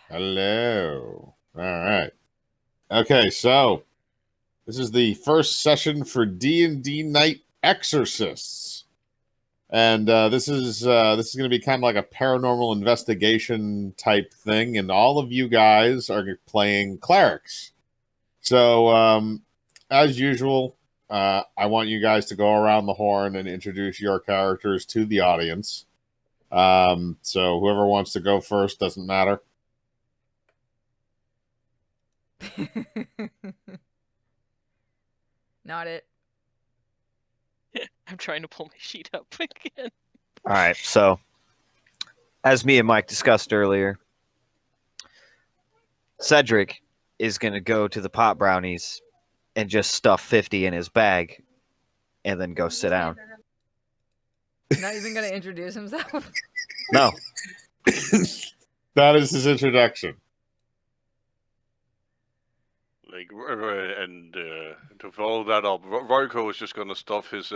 Hello. All right. Okay, so this is the first session for D&D Night Exorcists. And this is going to be kind of like a paranormal investigation type thing, and all of you guys are playing clerics. So, as usual, I want you guys to go around the horn and introduce your characters to the audience. So whoever wants to go first, doesn't matter. Not it. I'm trying to pull my sheet up again. All right, so as me and Mike discussed earlier, Cedric is going to go to the pot brownies and just stuff 50 in his bag and then go sit down. Not even going to introduce himself? No. That is his introduction. And to follow that up, Rorko is just gonna stuff his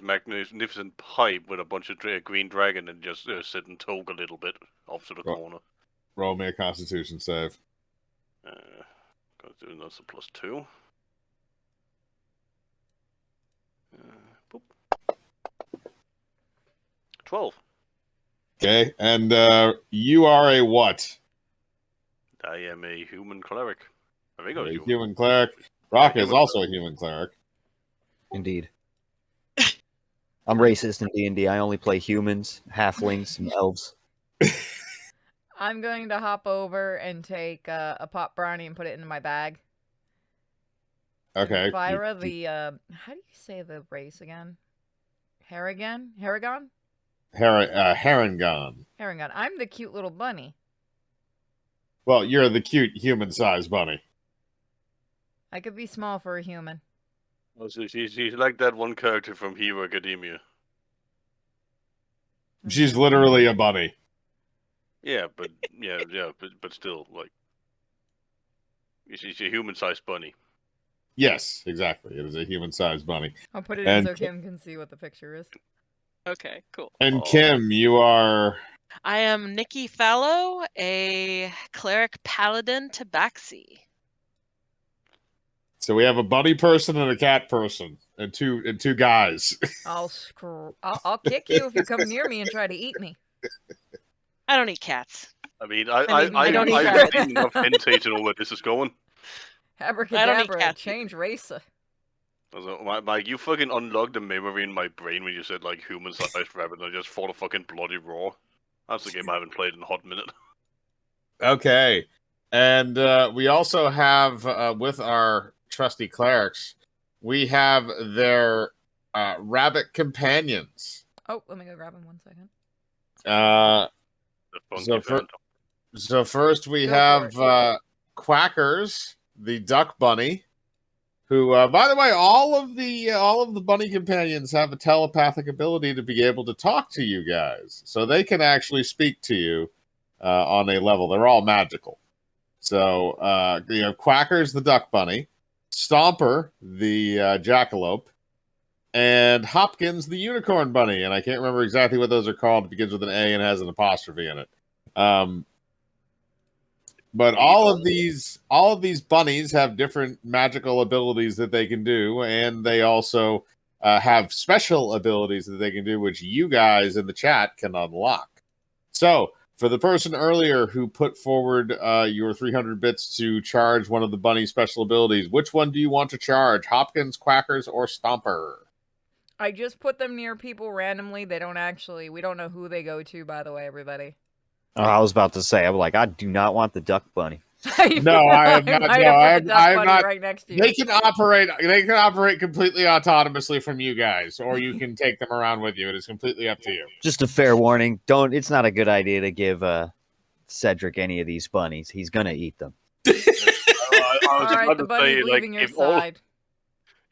magnificent pipe with a bunch of green dragon and just sit and toke a little bit off to the corner. Roll me a Constitution save. Gonna do that's a +2. Boop. 12. Okay, and you are a what? I am a human cleric. I think I was human cleric. Rock is also a human cleric. Indeed. I'm racist in D&D. I only play humans, halflings, and elves. I'm going to hop over and take a pot brownie and put it into my bag. Okay. Fyra, how do you say the race again? Harrigan? Harrigan? Harangon. Harrigan. I'm the cute little bunny. Well, you're the cute human-sized bunny. I could be small for a human. Oh, so she's like that one character from Hero Academia. She's literally a bunny. Yeah, but but still, like, she's a human-sized bunny. Yes, exactly. It is a human-sized bunny. I'll put it in so Kim can see what the picture is. Okay, cool. And Kim, you are... I am Nikki Fallow, a cleric paladin tabaxi. So we have a bunny person and a cat person, and two guys. I'll kick you if you come near me and try to eat me. I don't eat cats. I mean, I don't eat I've seen enough hentai to know where this is going. Abracadabra, change racer. Mike, you fucking unlocked the memory in my brain when you said, like, human-sized rabbit, and I just fought a fucking bloody roar. That's a game I haven't played in a hot minute. Okay. And we also have, with our trusty clerics, we have their rabbit companions. Oh, let me go grab him 1 second. So first we have Quackers, the duck bunny, who, by the way, all of the bunny companions have a telepathic ability to be able to talk to you guys, so they can actually speak to you on a level. They're all magical. So you have Quackers, the duck bunny, Stomper, the jackalope, and Hopkins, the unicorn bunny. And I can't remember exactly what those are called. It begins with an A and has an apostrophe in it. But all of these bunnies have different magical abilities that they can do, and they also have special abilities that they can do, which you guys in the chat can unlock. So, for the person earlier who put forward your 300 bits to charge one of the bunny special abilities, which one do you want to charge? Hopkins, Quackers, or Stomper? I just put them near people randomly. We don't know who they go to, by the way, everybody. Oh, I was about to say, I'm like, I do not want the duck bunny. No, I am not. I am not. Right next to you. They can operate completely autonomously from you guys, or you can take them around with you. It is completely up to you. Just a fair warning: it's not a good idea to give Cedric any of these bunnies. He's gonna eat them. I was the bunny's leaving your side.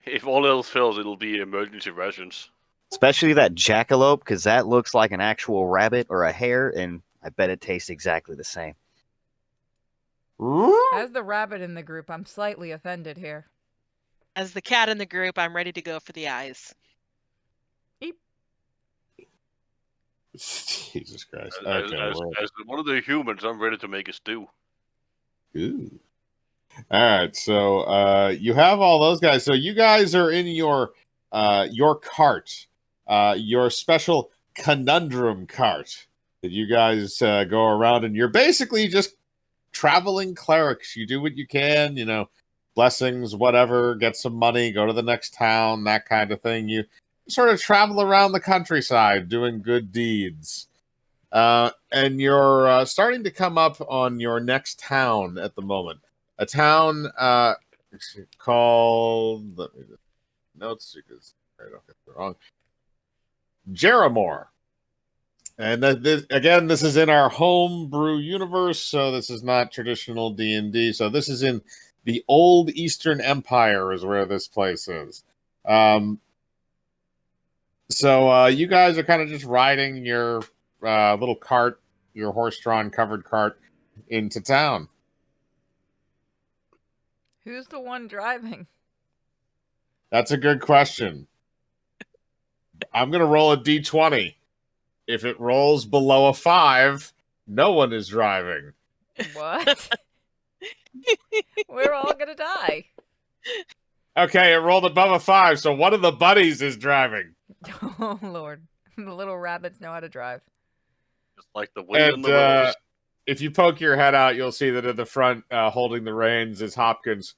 If all else fails, it'll be emergency rations. Especially that jackalope, because that looks like an actual rabbit or a hare, and I bet it tastes exactly the same. As the rabbit in the group, I'm slightly offended here. As the cat in the group, I'm ready to go for the eyes. Eep. Jesus Christ. As, Okay. as, as one of the humans, I'm ready to make a stew. Ooh. All right. So you have all those guys. So you guys are in your cart, your special conundrum cart that you guys go around, and you're basically just traveling clerics. You do what you can, blessings, whatever, get some money, go to the next town, that kind of thing. You sort of travel around the countryside doing good deeds. And you're starting to come up on your next town at the moment. A town called, let me just notes because I don't get it wrong. Jeramore. And again, this is in our homebrew universe, so this is not traditional D&D. So this is in the old Eastern Empire is where this place is. So you guys are kind of just riding your little cart, your horse-drawn covered cart into town. Who's the one driving? That's a good question. I'm going to roll a d20. If it rolls below a 5, no one is driving. What? We're all gonna die. Okay, it rolled above a 5, so one of the buddies is driving. Oh, Lord. The little rabbits know how to drive. Just like the wind and And the waves. if you poke your head out, you'll see that at the front, holding the reins, is Hopkins.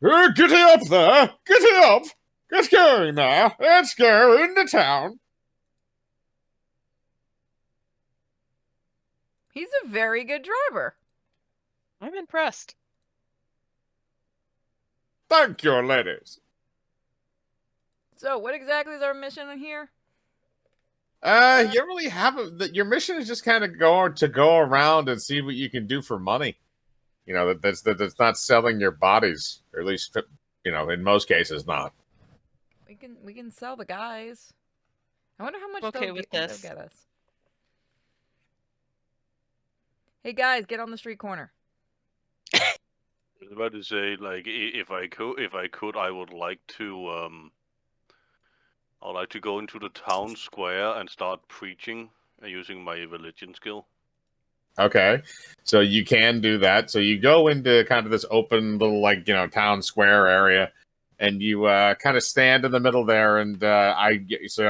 Get up there! Get up! Get going now! Let's go into town! He's a very good driver. I'm impressed. Thank you, ladies. So, what exactly is our mission in here? You really haven't. Your mission is just kind of go around and see what you can do for money. That's not selling your bodies, or at least in most cases not. We can sell the guys. I wonder how much Okay they'll with they'll this. get us. Hey guys, get on the street corner. I was about to say, like, if I could, I would like to, I'd like to go into the town square and start preaching using my religion skill. Okay, so you can do that. So you go into kind of this open little, town square area, and you kind of stand in the middle there. And I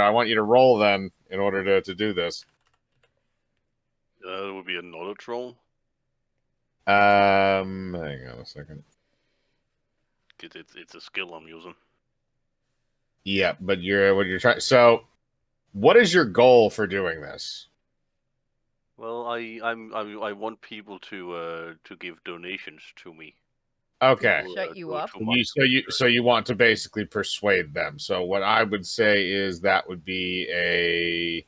want you to roll then in order to do this. That would be a knowledge roll. Hang on a second. It's a skill I'm using. Yeah, but you're trying. So, what is your goal for doing this? Well, I want people to give donations to me. Okay. Shut you up? So you want to basically persuade them. So what I would say is that would be an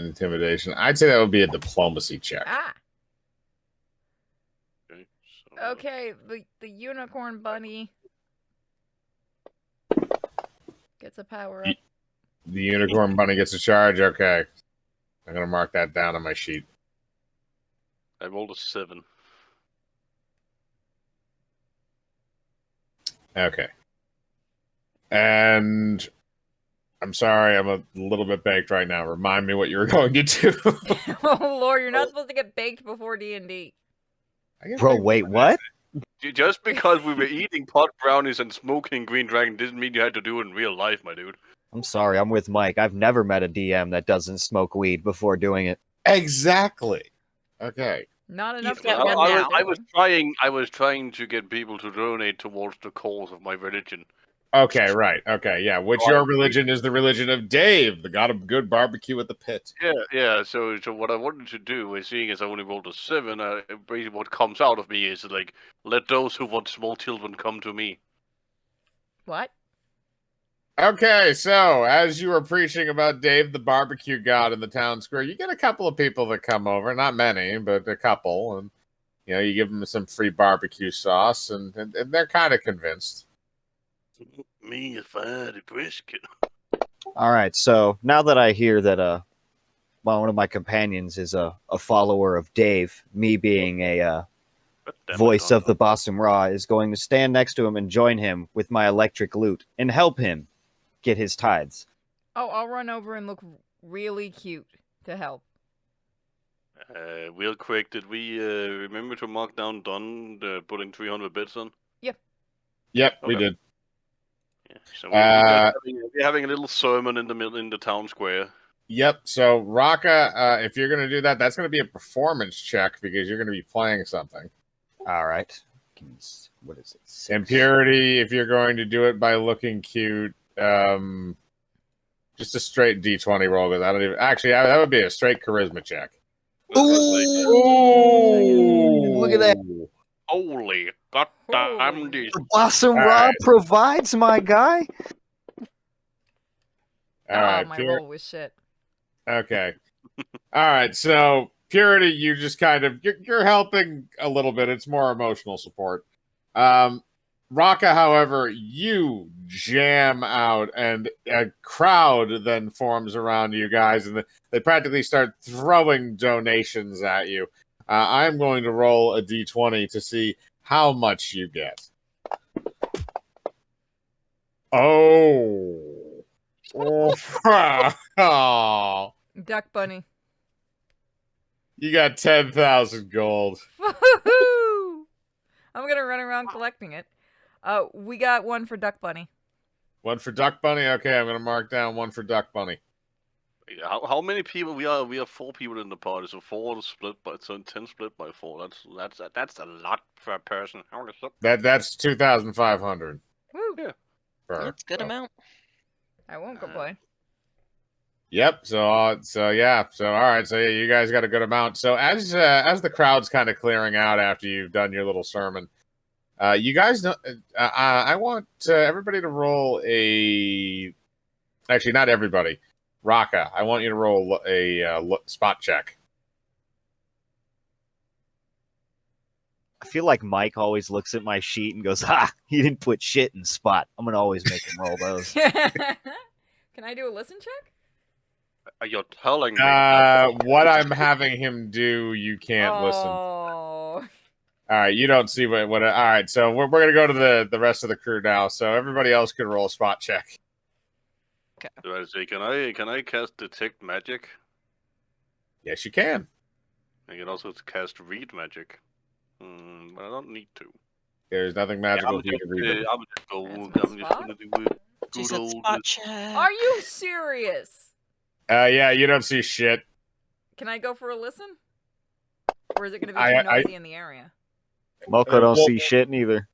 intimidation. I'd say that would be a diplomacy check. Ah. Okay. So, Okay, the unicorn bunny gets a power up. The unicorn bunny gets a charge. Okay, I'm gonna mark that down on my sheet. I rolled a 7. Okay. And I'm sorry, I'm a little bit baked right now. Remind me what you were going to do. Oh Lord, you're not supposed to get baked before D&D. Bro, wait, what? Just because we were eating pot brownies and smoking green dragon didn't mean you had to do it in real life, my dude. I'm sorry, I'm with Mike. I've never met a DM that doesn't smoke weed before doing it. Exactly. Okay. Not enough to got get one one now. I was trying to get people to donate towards the cause of my religion. Okay, right. Okay, yeah. Which your religion is the religion of Dave, the god of good barbecue at the pit. Yeah. So what I wanted to do is, seeing as I only rolled a 7, basically what comes out of me is like, let those who want small children come to me. What? Okay, so as you were preaching about Dave, the barbecue god in the town square, you get a couple of people that come over, not many, but a couple, and you give them some free barbecue sauce, and they're kind of convinced. Me, a fatty brisket. All right, so now that I hear that one of my companions is a follower of Dave, me being a voice of the Bossum Ra is going to stand next to him and join him with my electric lute and help him get his tithes. Oh, I'll run over and look really cute to help. Real quick, did we remember to mark down Don putting 300 bits on? Yep, we Okay. did. Yeah. So we're having a little sermon in the middle in the town square. Yep. So Raka, if you're gonna do that, that's gonna be a performance check because you're gonna be playing something. All right. What is it? 6. Impurity, if you're going to do it by looking cute, just a straight D20 roll because I don't even actually that would be a straight charisma check. Ooh! Look at that. Holy goddamn this. Awesome All Rob right. provides, my guy. All right, my Pure. roll was shit. Okay. All right. So Purity, you just kind of you're helping a little bit. It's more emotional support. Raka, however, you jam out, and a crowd then forms around you guys, and they practically start throwing donations at you. I'm going to roll a d20 to see how much you get. Oh. Oh. Duck bunny. You got 10,000 gold. Woohoo! I'm gonna run around collecting it. We got one for Duck Bunny. One for Duck Bunny? Okay, I'm going to mark down one for Duck Bunny. How many people we are? We have 4 people in the party, so 4 split by 10 split by 4. That's a lot for a person. That's 2,500. Woo! Yeah. That's a good amount. I won't complain. Yep. So yeah. So all right. So yeah, you guys got a good amount. So as the crowd's kind of clearing out after you've done your little sermon, you guys know. I want everybody to roll a. Actually, not everybody. Raka, I want you to roll a spot check. I feel like Mike always looks at my sheet and goes, "Ha! He didn't put shit in spot." I'm gonna always make him roll those. Can I do a listen check? You're telling me. What I'm having him do, you can't listen. Oh. All right, you don't see what. All right, so we're gonna go to the rest of the crew now. So everybody else can roll a spot check. Do I say, can I cast detect magic? Yes, you can. I can also cast read magic. But I don't need to. There's nothing magical for you to read. I'm just That's a gonna do it. She Good said old. spot check. Are you serious? Yeah, you don't see shit. Can I go for a listen? Or is it going to be too noisy in the area? Moko don't see shit neither.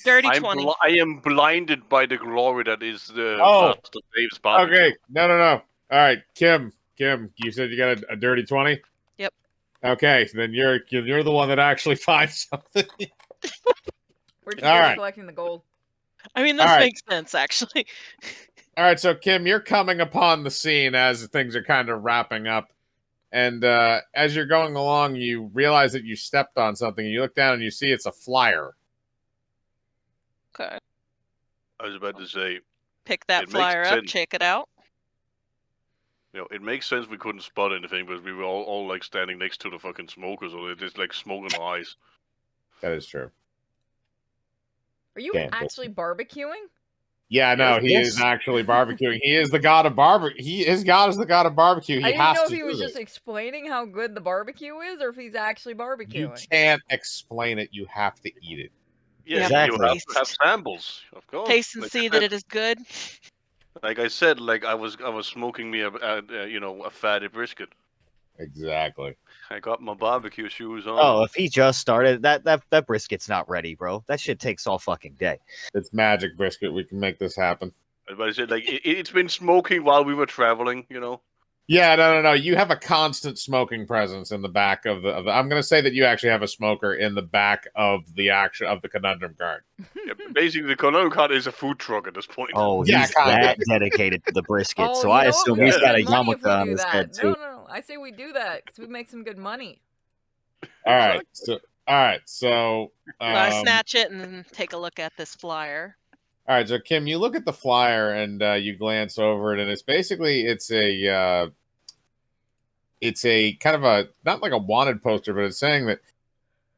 Dirty 20. I am blinded by the glory that is the Oh. Master Dave's barbecue. Okay, no. All right, Kim, you said you got a dirty 20? Yep. Okay, so then you're the one that actually finds something. We're just All busy right. collecting the gold. I mean, this All right. makes sense, actually. All right, so Kim, you're coming upon the scene as things are kind of wrapping up. And as you're going along, you realize that you stepped on something. You look down and you see it's a flyer. Okay. I was about to say, Pick that It makes flyer up, sense. check it out. it makes sense we couldn't spot anything because we were all like standing next to the fucking smokers, or they're just like smoke in our eyes. That is true. Are you Damn, actually barbecuing? Yeah, no, Yes. he is actually barbecuing. He is the god of barbecue. His god is the god of barbecue. He I didn't has know to if he do was this. just explaining how good the barbecue is or if he's actually You barbecuing. can't explain it. You have to eat it. Yeah, Exactly. you have to have samples, of course. Taste and Like see I that said- it is good. Like I said, like I was smoking me a fatty brisket. Exactly. I got my barbecue shoes on. Oh, if he just started, that brisket's not ready, bro. That shit takes all fucking day. It's magic brisket. We can make this happen. But I said, like it's been smoking while we were traveling. Yeah, no. You have a constant smoking presence in the back of the. I'm going to say that you actually have a smoker in the back of the conundrum card. Yeah, basically, the Conundrum card is a food truck at this point. Oh, Yeah, he's kinda. that dedicated to the brisket, Oh, so you I know what? assume We he's make got a good money if we yarmulke on do his that. head too. No. I say we do that because we make some good money. All right. So I snatch it and take a look at this flyer. all right. So Kim, you look at the flyer and you glance over it, and it's a kind of a not like a wanted poster, but it's saying that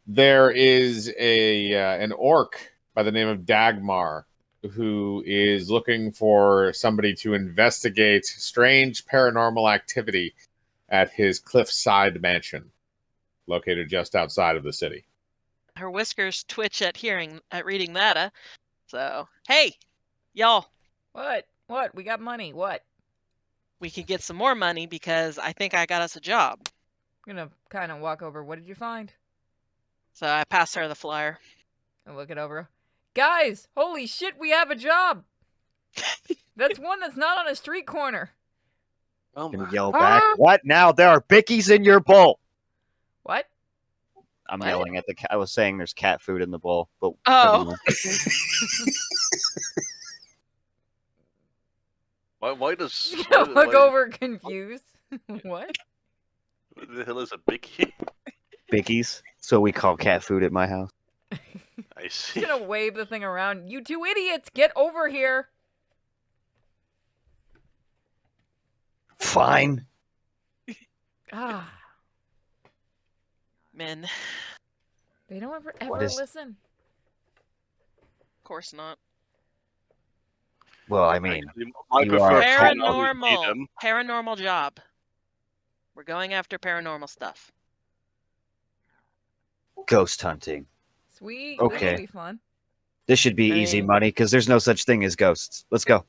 there is an orc by the name of Dagmar who is looking for somebody to investigate strange paranormal activity at his cliffside mansion, located just outside of the city. Her whiskers twitch at reading that. So, hey, y'all, What? What? We got money. What? we could get some more money because I think I got us a job. I'm gonna kind of walk over. What did you find? So I pass her the flyer. And look it over. Guys, holy shit, we have a job. That's one that's not on a street corner. Oh Can my. yell back. What now? There are bickies in your bowl. What? I'm What? yelling at the cat. I was saying there's cat food in the bowl, but Oh. never mind. Why does You why, look why, over confused. What? what the hell is a biggie? Bickies. So we call cat food at my house. I He's see. gonna wave the thing around. You two idiots, get over here. Fine. Ah, Men, of they don't ever What is- listen. course not. Well, I mean, Actually, my you preferred are color would be Paranormal. them. Paranormal job. We're going after paranormal stuff. ghost hunting. Sweet. Okay. This'll be fun. This should be I easy mean- money because there's no such thing as ghosts. Let's go.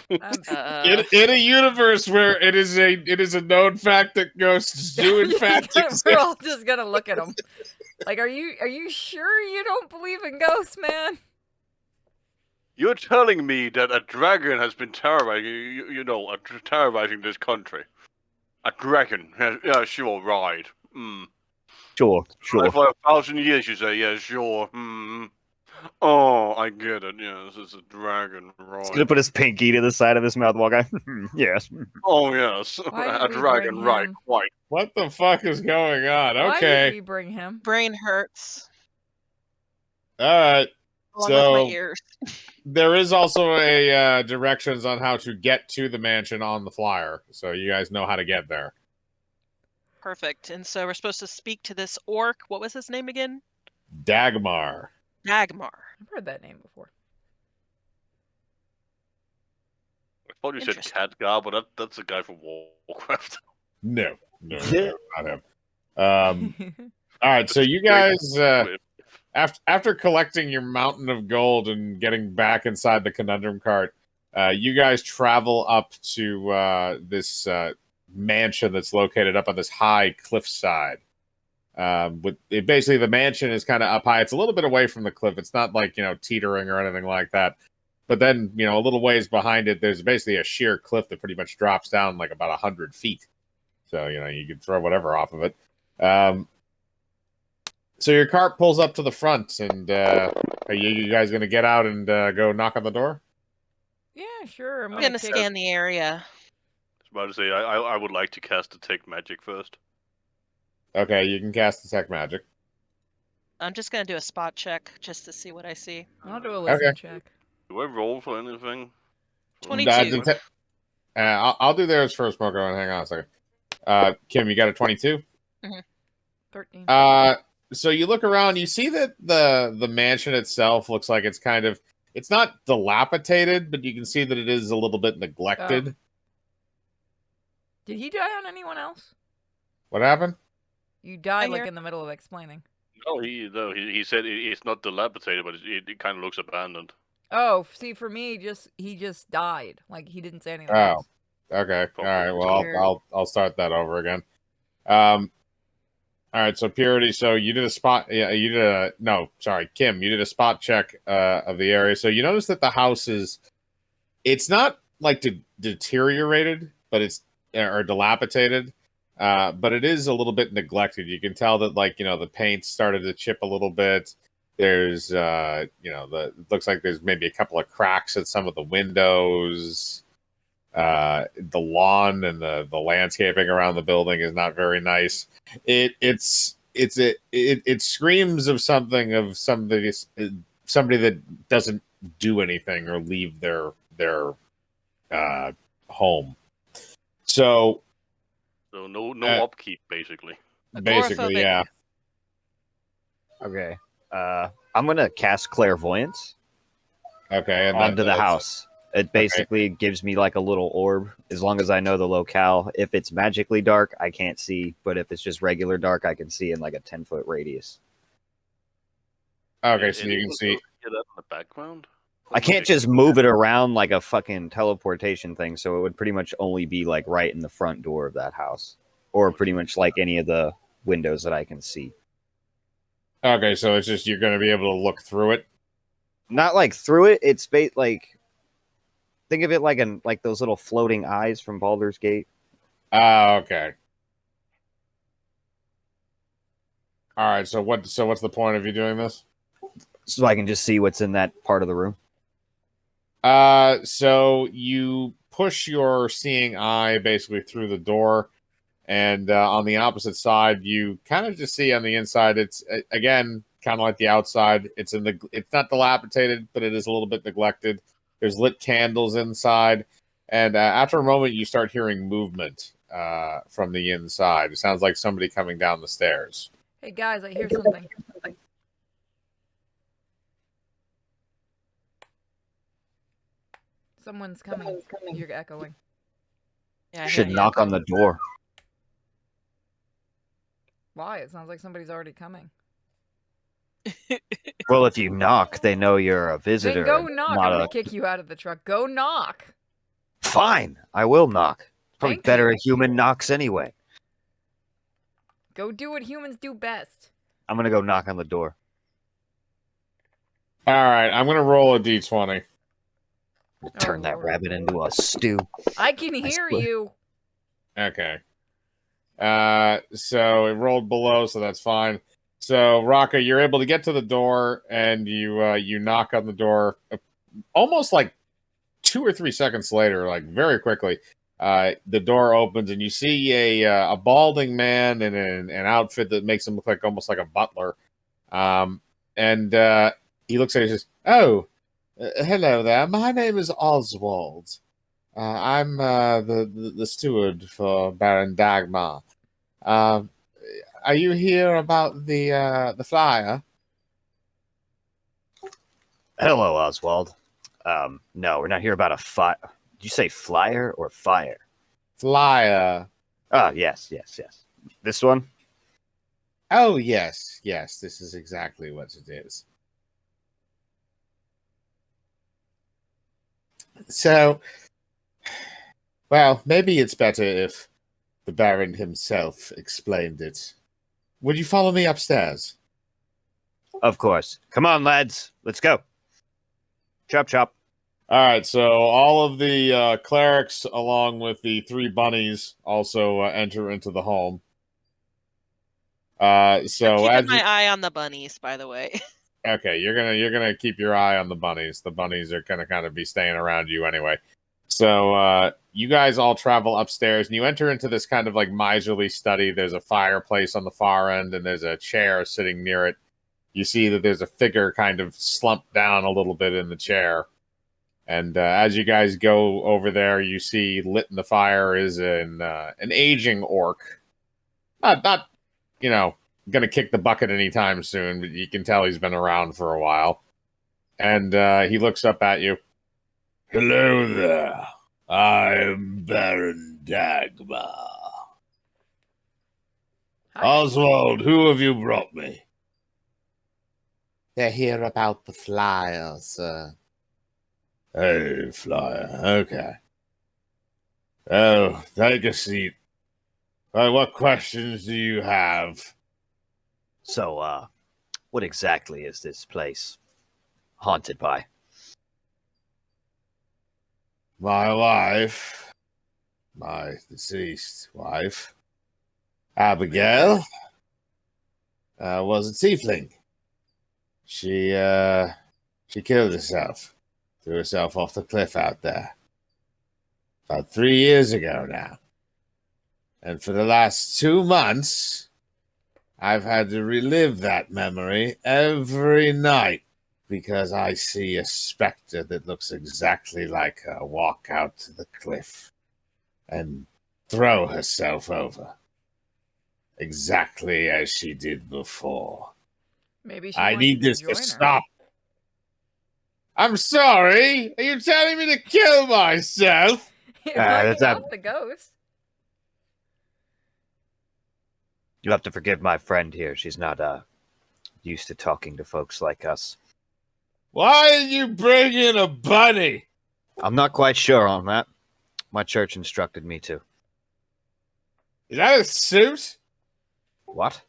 In a universe where it is a known fact that ghosts do in fact exist. We're all just gonna look at him. Like, are you sure you don't believe in ghosts, man? You're telling me that a dragon has been terrorizing, terrorizing this country. A dragon? Yeah, sure, right. Sure, sure. For 1,000 years, you say, yeah, sure. Oh, I get it. Yes, it's a dragon, He's right? gonna put his pinky to the side of his mouth while going. Yes. Oh, yes, Why did a we dragon, bring right? him? Quite. What the fuck is going on? Why did Okay. we bring him? Brain hurts. All right. Along with my So ears. there is also a directions on how to get to the mansion on the flyer, so you guys know how to get there. Perfect. And so we're supposed to speak to this orc. What was his name again? Dagmar. Dagmar. I've heard that name before. I thought you said Interesting. Khadgar, but that's a guy from Warcraft. No, not him. All right, so you guys, after collecting your mountain of gold and getting back inside the conundrum cart, you guys travel up to this mansion that's located up on this high cliffside. Basically, the mansion is kind of up high. It's a little bit away from the cliff. It's not like teetering or anything like that. But then a little ways behind it, there's basically a sheer cliff that pretty much drops down like about 100 feet. So you can throw whatever off of it. So your cart pulls up to the front, and are you guys going to get out and go knock on the door? Yeah, sure. I'm I'm gonna gonna kick. scan the area. I was about to say, I would like to cast Detect Magic first. Okay, you can cast Detect Magic. I'm just gonna do a spot check just to see what I see. I'll do a listen Okay. check. Do I roll for anything? 22. I'll do theirs first, Moko, and hang on a second. Kim, you got a 22? 13. So you look around, you see that the mansion itself looks like it's not dilapidated, but you can see that it is a little bit neglected. Did he die on anyone else? What happened? You died I like hear- in the middle of explaining. No, he said it's not dilapidated, but it kind of looks abandoned. Oh, see, for me, he just died. Like he didn't say anything Oh. else. Okay. All right. Weird. Well, I'll start that over again. All right. So Purity. So you did a spot. Yeah. You did a no. Sorry, Kim. You did a spot check of the area. So you notice that the house it's not like deteriorated, but or dilapidated. But it is a little bit neglected. You can tell that the paint started to chip a little bit. There's it looks like there's maybe a couple of cracks at some of the windows. The lawn and the landscaping around the building is not very nice. It screams of somebody that doesn't do anything or leave their home. So no upkeep, basically. basically, Agoraphobic. yeah. Okay. I'm gonna cast clairvoyance. Okay, and onto the that's- house. It basically gives me like a little orb, as long as I know the locale. If it's magically dark, I can't see, but if it's just regular dark, I can see in like a 10-foot radius. Okay, so you can see. Hear that in the background. I can't just move it around like a fucking teleportation thing, so it would pretty much only be like right in the front door of that house, or pretty much like any of the windows that I can see. Okay, so it's just you're going to be able to look through it. Not like through it. It's like think of it like those little floating eyes from Baldur's Gate. Okay. All right. So what's the point of you doing this? So I can just see what's in that part of the room. So you push your seeing eye basically through the door, and on the opposite side, you kind of just see on the inside. It's again kind of like the outside. It's not dilapidated, but it is a little bit neglected. There's lit candles inside, and after a moment, you start hearing movement from the inside. It sounds like somebody coming down the stairs. Hey guys, I hear something. Someone's coming. You're echoing. Yeah, I Should hear knock you. on the door. Why? It sounds like somebody's already coming. Well, if you knock, they know you're a visitor. Then go and knock. I'm not gonna a... kick you out of the truck. Go knock. Fine, I will knock. Probably Thank better you. a human knocks anyway. Go do what humans do best. I'm gonna go knock on the door. All right, I'm gonna roll a d20. Turn that Lord. rabbit into a stew. I can hear swear. you. Okay. So it rolled below, so that's fine. So Raka, you're able to get to the door, and you knock on the door, almost like 2 or 3 seconds later, like very quickly. The door opens, and you see a balding man in an outfit that makes him look like almost like a butler. And he looks at you and says, "Oh, hello there. My name is Oswald. I'm the steward for Baron Dagmar. Are you here about the flyer?" Hello, Oswald. No, we're not here about a fire. Did you say flyer or fire? Flyer. Ah, yes. This one? Oh, yes. This is exactly what it is. So, well, maybe it's better if the Baron himself explained it. Would you follow me upstairs? Of course. Come on, lads. Let's go. Chop, chop. All right, so all of the clerics, along with the 3 bunnies, also enter into the home. So I'm as keeping you, my eye on the bunnies, by the way. okay, you're gonna keep your eye on the bunnies. The bunnies are gonna kind of be staying around you anyway. So you guys all travel upstairs, and you enter into this kind of like miserly study. There's a fireplace on the far end, and there's a chair sitting near it. You see that there's a figure kind of slumped down a little bit in the chair. And as you guys go over there, you see lit in the fire is an aging orc. Not gonna kick the bucket anytime soon, but you can tell he's been around for a while. And he looks up at you. "Hello there. I'm Baron Dagmar. Hi. Oswald, who have you brought me?" "They're here about the flyer, sir." "Hey, flyer. Okay. Oh, take a seat. What questions do you have?" So, what exactly is this place haunted by? My wife, my deceased wife, Abigail, was a tiefling. She killed herself, threw herself off the cliff out there, about 3 years ago now. And for the last 2 months, I've had to relive that memory every night because I see a specter that looks exactly like her walk out to the cliff and throw herself over, exactly as she did before. Maybe she I wants you need to this to join her. stop. I'm sorry. Are you telling me to kill myself? You're that's finding not- out the ghost. You'll have to forgive my friend here. She's not used to talking to folks like us. Why did you bring in a bunny? I'm not quite sure on that. My church instructed me to. Is that a suit? What?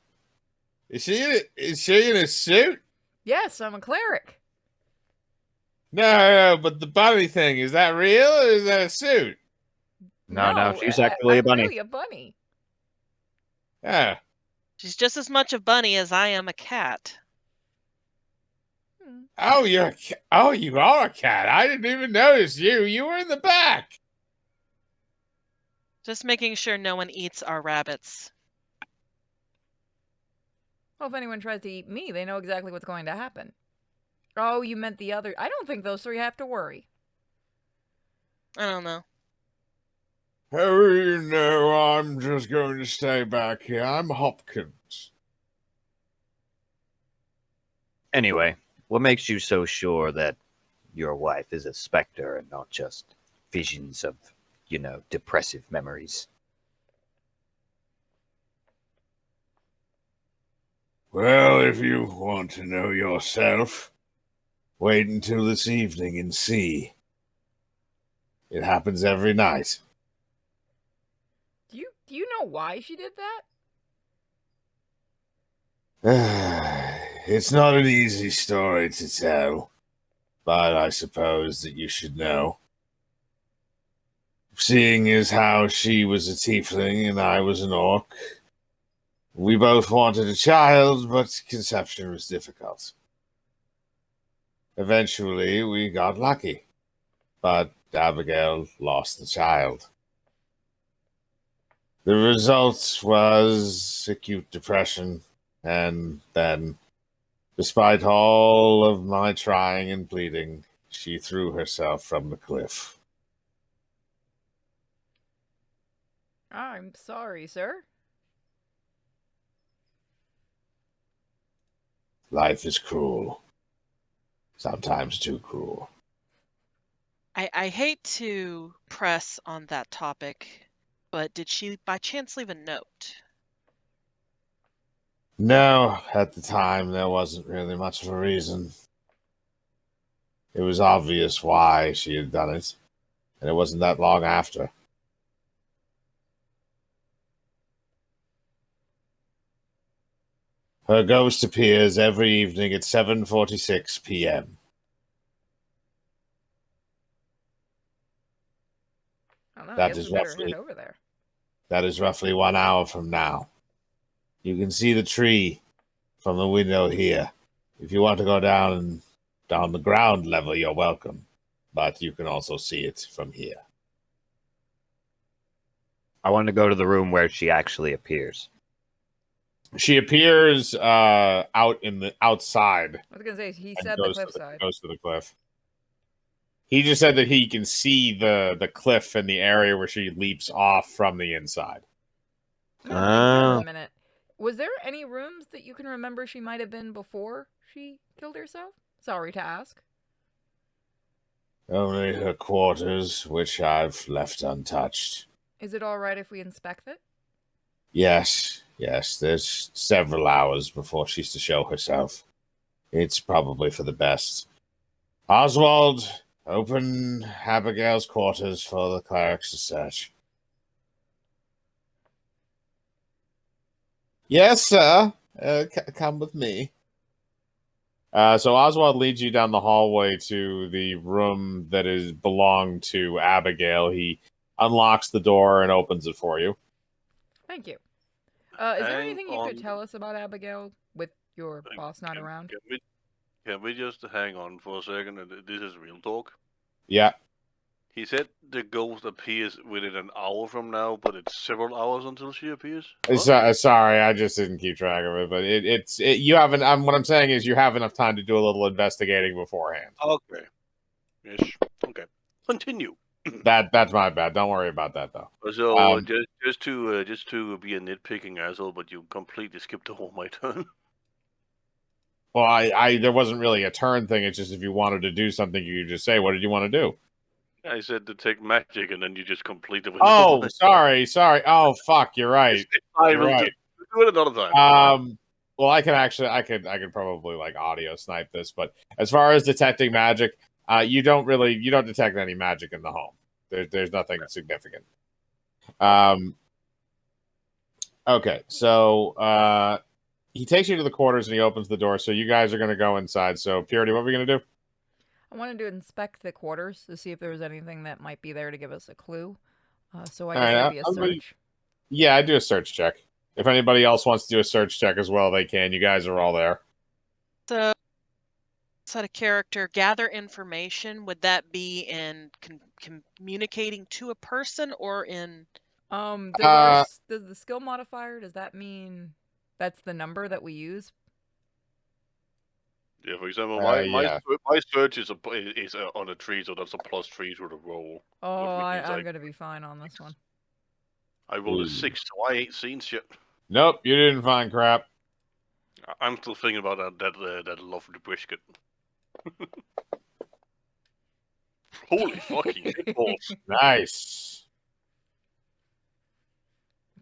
Is she in a suit? Yes, I'm a cleric. No, but the bunny thing, is that real or is that a suit? No, she's I- actually a I'm bunny. really a bunny. Yeah. She's just as much a bunny as I am a cat. Hmm. Oh, you are a cat. I didn't even notice you. You were in the back. Just making sure no one eats our rabbits. Well, if anyone tries to eat me, they know exactly what's going to happen. Oh, you meant the other. I don't think those three have to worry. I don't know. How do you know I'm just going to stay back here? I'm Hopkins. Anyway, what makes you so sure that your wife is a specter and not just visions of, depressive memories? Well, if you want to know yourself, wait until this evening and see. It happens every night. Do you know why she did that? It's not an easy story to tell, but I suppose that you should know. Seeing as how she was a tiefling and I was an orc, we both wanted a child, but conception was difficult. Eventually, we got lucky, but Abigail lost the child. The result was acute depression, and then, despite all of my trying and pleading, she threw herself from the cliff. I'm sorry, sir. Life is cruel. Sometimes too cruel. I hate to press on that topic, but did she by chance leave a note? No, at the time, there wasn't really much of a reason. It was obvious why she had done it, and it wasn't that long after. Her ghost appears every evening at 7:46 p.m. I don't know. I That guess is we better roughly- head over there. That is roughly 1 hour from now. You can see the tree from the window here. If you want to go down the ground level, you're welcome. But you can also see it from here. I want to go to the room where she actually appears. She appears out in the outside. I was gonna say he And said the cliffside. goes to the cliff. He just said that he can see the cliff and the area where she leaps off from the inside. I'm gonna think here for Oh. a minute. Was there any rooms that you can remember she might have been before she killed herself? Sorry to ask. Only her quarters, which I've left untouched. Is it all right if we inspect it? Yes, there's several hours before she's to show herself. It's probably for the best. Oswald, open Abigail's quarters for the clerics to search. Yes, sir. Come with me. So Oswald leads you down the hallway to the room that belonged to Abigail. He unlocks the door and opens it for you. Thank you. Is there Hang anything you could on. tell us about Abigail with your boss not around? Can we just hang on for a second? This is real talk. Yeah. He said the ghost appears within an hour from now, but it's several hours until she appears. Sorry, I just didn't keep track of it, but you haven't. What I'm saying is you have enough time to do a little investigating beforehand. Okay. Yes. Okay. Continue. That's my bad. Don't worry about that though. So just to be a nitpicking asshole, but you completely skipped over my turn. Well, I there wasn't really a turn thing. It's just if you wanted to do something, you could just say, "What did you want to do?" I said detect magic, and then you just complete it with Oh, no sorry. Oh, fuck. You're right. I You're will right. do it another time. Well, I could probably like audio snipe this, but as far as detecting magic, you don't detect any magic in the home. There's nothing significant. Okay, so he takes you to the quarters and he opens the door. So you guys are gonna go inside. So Purity, what are we gonna do? I wanted to inspect the quarters to see if there was anything that might be there to give us a clue. So I All guess right, that'd be a I'll search. yeah, I do a search check. If anybody else wants to do a search check as well, they can. You guys are all there. So, set a character, gather information. Would that be in communicating to a person or in? Does the skill modifier, does that mean that's the number that we use? Yeah, for example, Yeah. my search is on a tree, so that's a +3 to the roll. Oh, Which means I'm gonna be fine on this one. I rolled Ooh. a 6, so I ain't seen shit. Nope, you didn't find crap. I'm still thinking about that lovely brisket. Holy fucking shitballs! Nice.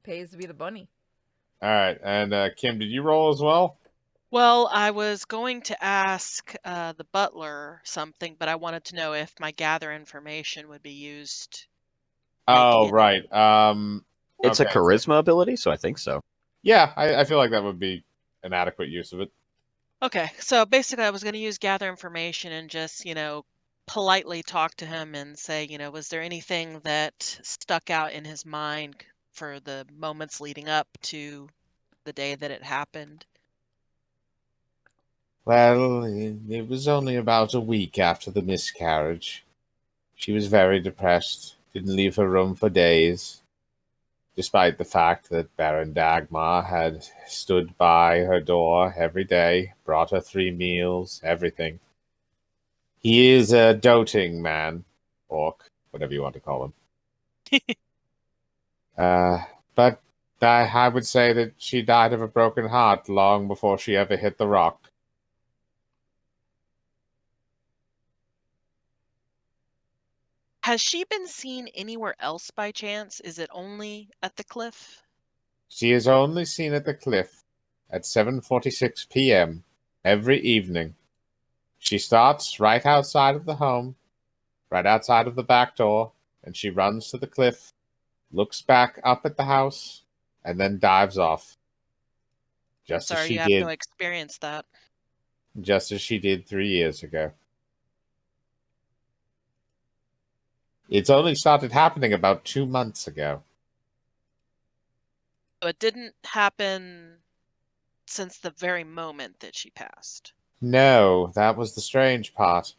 Pays to be the bunny. All right, and Kim, did you roll as well? Well, I was going to ask the butler something, but I wanted to know if my gather information would be used. Oh, in... right. It's a Okay, so- charisma ability, so I think so. yeah, I feel like that would be an adequate use of it. Okay, so basically I was going to use gather information and just, politely talk to him and say, was there anything that stuck out in his mind for the moments leading up to the day that it happened? Well, it was only about a week after the miscarriage. She was very depressed, didn't leave her room for days, despite the fact that Baron Dagmar had stood by her door every day, brought her 3 meals, everything. He is a doting man, orc, whatever you want to call him. But I would say that she died of a broken heart long before she ever hit the rock. Has she been seen anywhere else by chance? Is it only at the cliff? She is only seen at the cliff at 7:46 p.m. every evening. She starts right outside of the home, right outside of the back door, and she runs to the cliff, looks back up at the house, and then dives off. Just as Sorry, she you have no did, experience that. just as she did 3 years ago. It's only started happening about 2 months ago. So it didn't happen since the very moment that she passed. No, that was the strange part.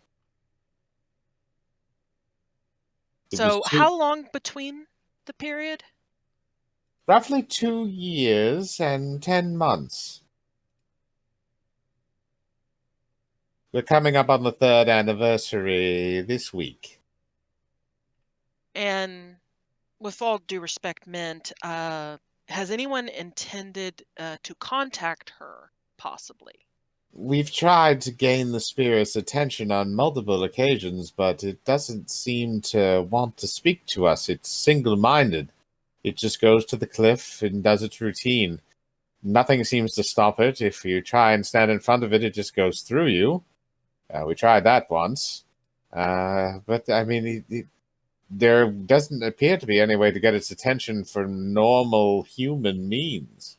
It was So how long between the period? roughly 2 years and 10 months. We're coming up on the 3rd anniversary this week. And with all due respect meant, has anyone intended to contact her, possibly? We've tried to gain the spirit's attention on multiple occasions, but it doesn't seem to want to speak to us. It's single-minded. It just goes to the cliff and does its routine. Nothing seems to stop it. If you try and stand in front of it, it just goes through you. We tried that once. But, I mean, there doesn't appear to be any way to get its attention for normal human means.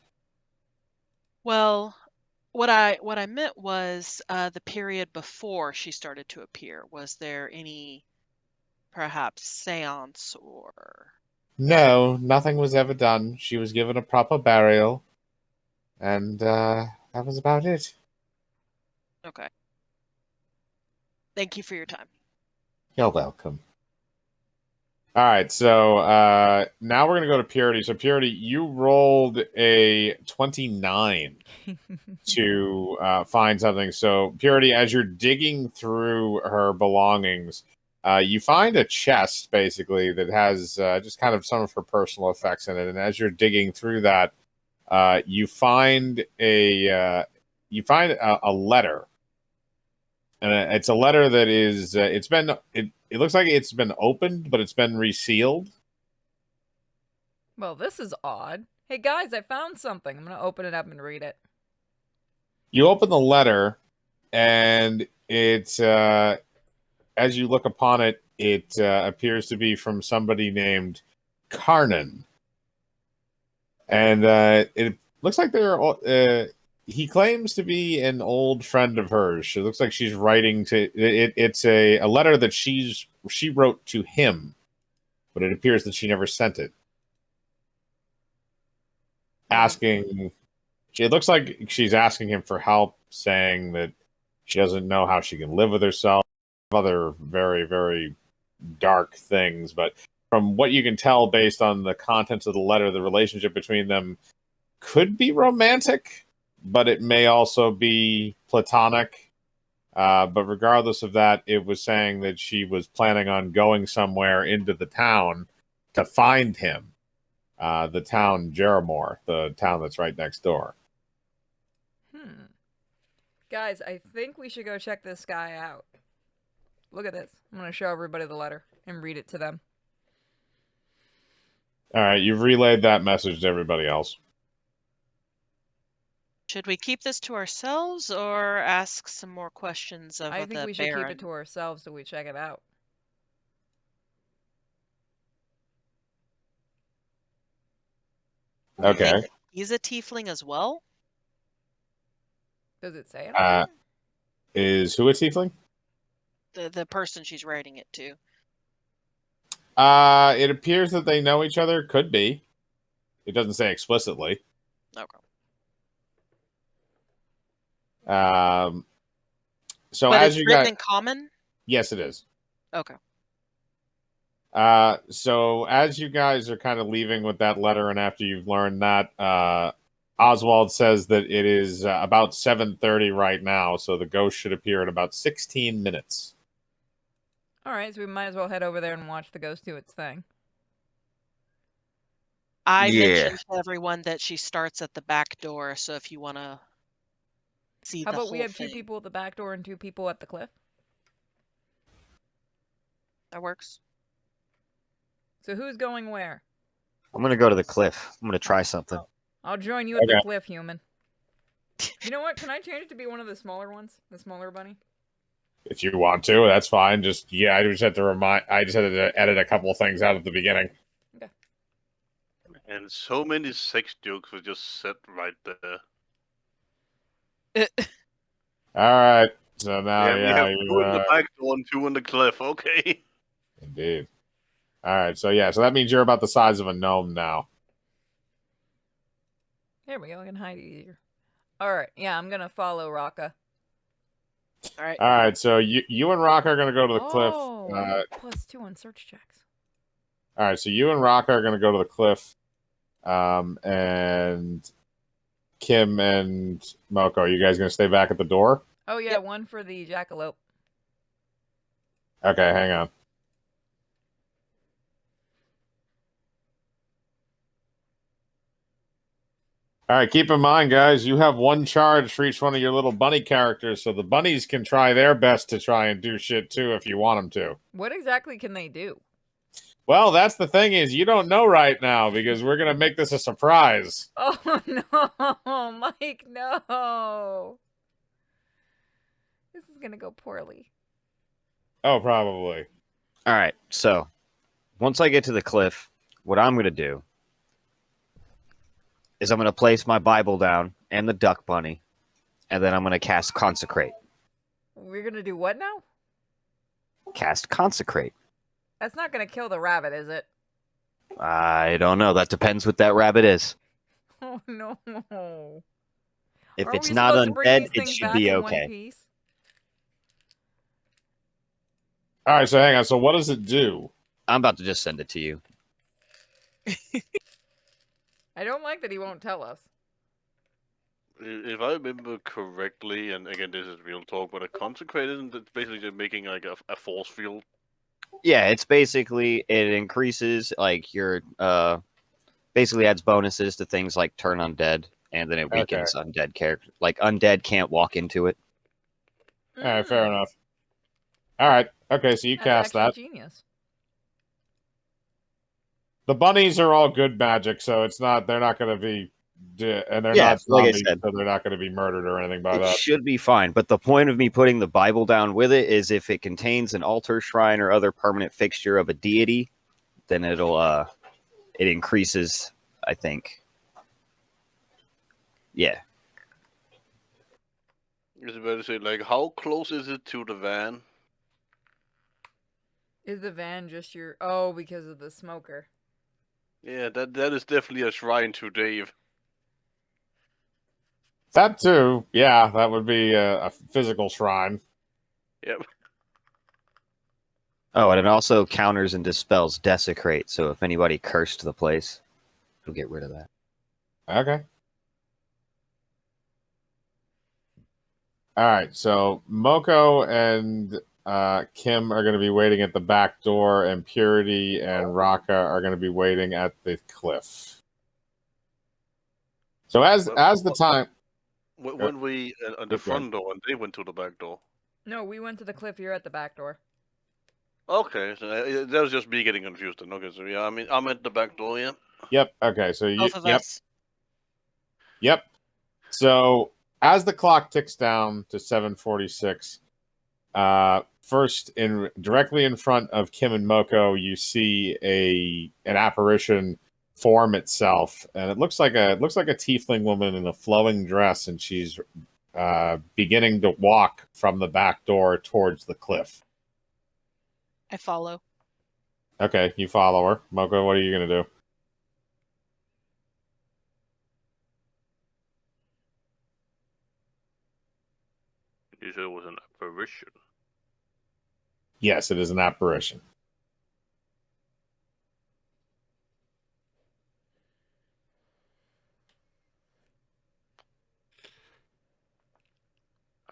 Well, what I meant was the period before she started to appear. Was there any, perhaps, seance or? No, nothing was ever done. She was given a proper burial, and that was about it. Okay. Thank you for your time. You're welcome. All right, so now we're going to go to Purity. So, Purity, you rolled a 29 to find something. So, Purity, as you're digging through her belongings, you find a chest, basically, that has just kind of some of her personal effects in it. And as you're digging through that, you find a you find a letter, and it's a letter that is it looks like it's been opened, but it's been resealed. Well, this is odd. Hey guys, I found something. I'm gonna open it up and read it. You open the letter, and it's as you look upon it, it appears to be from somebody named Karnan, and it looks like they're. He claims to be an old friend of hers. It looks like she's writing to it. It's a letter that she wrote to him, but it appears that she never sent it. Asking, it looks like she's asking him for help, saying that she doesn't know how she can live with herself. Other very, very dark things, but from what you can tell based on the contents of the letter, the relationship between them could be romantic, but it may also be platonic. But regardless of that, it was saying that she was planning on going somewhere into the town to find him. The town Jeramore, the town that's right next door. Guys, I think we should go check this guy out. Look at this. I'm going to show everybody the letter and read it to them. All right, you've relayed that message to everybody else. Should we keep this to ourselves or ask some more questions of I think the we should keep Baron? it to ourselves till we check it out. Do you Okay. think he's a tiefling as well? Does it say it on there? Is who a tiefling? The person she's writing it to. It appears that they know each other. Could be. It doesn't say explicitly. Okay. So But as it's you written guys, in common? yes, it is. Okay. So as you guys are kind of leaving with that letter, and after you've learned that, Oswald says that it is about 7:30 right now, so the ghost should appear in about 16 minutes. Alright, so we might as well head over there and watch the ghost do its thing. I Yeah. mentioned to everyone that she starts at the back door, so if you want to see How the about whole we have thing, 2 people at the back door and 2 people at the cliff? that works. So who's going where? I'm gonna go to the cliff. I'm gonna try something. I'll join you at the Okay. cliff, human. You know what? Can I change it to be one of the smaller ones? The smaller bunny? If you want to, that's fine. I just had to edit a couple of things out at the beginning. And so many sex jokes were just set right there. All right. So now, we have 2 in the you, back door and 2 in the cliff. Okay. indeed. All right. So that means you're about the size of a gnome now. There we go. I can hide easier. Alright, yeah, I'm gonna follow Raka. All right. All right. So you and Rock are going to go to the cliff. Oh, I get +2 on search checks. All right. So you and Rock are going to go to the cliff. And Kim and Moko, are you guys going to stay back at the door? Oh yeah, Yep. 1 for the jackalope. Okay, hang on. All right, keep in mind, guys, you have 1 charge for each one of your little bunny characters, so the bunnies can try their best to try and do shit too if you want them to. What exactly can they do? Well, that's the thing is you don't know right now because we're going to make this a surprise. Oh no, Mike, no. This is gonna go poorly. Oh, probably. All right. So once I get to the cliff, what I'm gonna do is I'm gonna place my Bible down and the duck bunny, and then I'm gonna cast consecrate. We're gonna do what now? Cast consecrate. That's not gonna kill the rabbit, is it? I don't know. That depends what that rabbit is. Oh no. If Aren't it's we not supposed to bring undead, these it things should back be in one okay. piece? All right, so hang on. So what does it do? I'm about to just send it to you. I don't like that he won't tell us. If I remember correctly, and again, this is real talk, but a consecrate isn't it basically just making like a force field? Yeah, it's basically it increases like your basically adds bonuses to things like turn undead and then it Okay. weakens undead character. Like undead can't walk into it. All right, fair enough. All right. Okay, so you That's cast actually that. genius. The bunnies are all good magic, so it's not. They're not going to be, and they're Yeah, not like I zombies, said. so they're not going to be murdered or anything by It that. should be fine, but the point of me putting the Bible down with it is if it contains an altar, shrine, or other permanent fixture of a deity, then it'll it increases, I think. Yeah. I was about to say, like, how close is it to the van? Is the van just your... Oh, because of the smoker. Yeah, that is definitely a shrine to Dave. That too, yeah, that would be a physical shrine. Yep. Oh, and it also counters and dispels desecrate, so if anybody cursed the place, it'll get rid of that. Okay. All right, so Moko and Kim are going to be waiting at the back door, and Purity and Raka are going to be waiting at the cliff. So as the time, When we at the front door and they went to the back door. No, we went to the cliff. You're at the back door. Okay, so that was just me getting confused. Then. Okay, so yeah, I mean I'm at the back door. Yeah. Yep. Okay. So you. Both of us. Yep. So as the clock ticks down to 7:46, first directly in front of Kim and Moko, you see an apparition form itself, and it looks like a tiefling woman in a flowing dress, and she's beginning to walk from the back door towards the cliff. I follow. Okay, you follow her. Moko, what are you gonna do? You said it was an apparition. Yes, it is an apparition.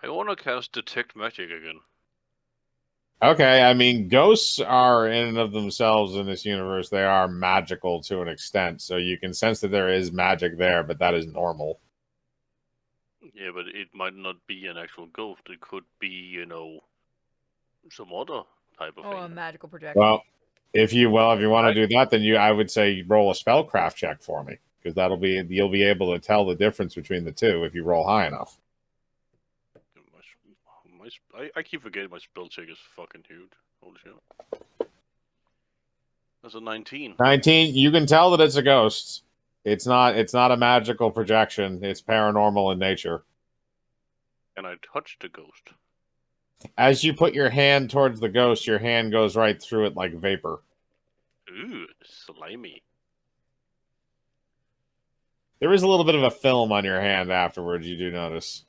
I want to cast Detect Magic again. Okay, I mean, ghosts are in and of themselves in this universe, they are magical to an extent. So you can sense that there is magic there, but that is normal. Yeah, but it might not be an actual ghost. It could be, some other type of Oh, a thing. magical projection. Well, if you want to do that, then I would say roll a spellcraft check for me, because you'll be able to tell the difference between the two if you roll high enough. I keep forgetting my spell check is fucking huge. Holy shit. That's a 19. 19, you can tell that it's a ghost. It's not a magical projection. It's paranormal in nature. And I touched the ghost. As you put your hand towards the ghost, your hand goes right through it like vapor. Ooh, slimy. There is a little bit of a film on your hand afterwards, you do notice.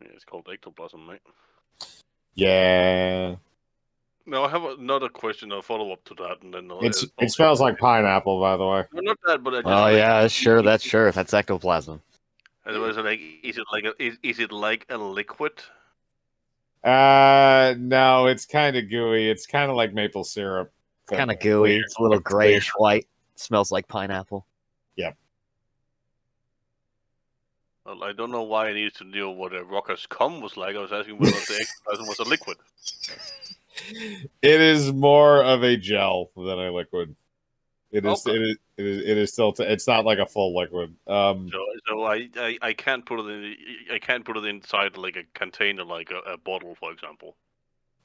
Yeah, it's called ectoplasm, mate. Yeah. Now I have another question, a follow up to that, and then It smells like pineapple, by the way. No, not that, but I just. Oh yeah, that's sure. That's ectoplasm. And was like, is it like a liquid? No, it's kind of gooey. It's kind of like maple syrup. It's kind of gooey. It's a little grayish white. It smells like pineapple. Yep. Well, I don't know why I needed to know what a rocker's cum was like. I was asking whether the ectoplasm was a liquid. It is more of a gel than a liquid. It is. Okay. It is still. It's not like a full liquid. So I can't put it in. I can't put it inside like a container, like a bottle, for example.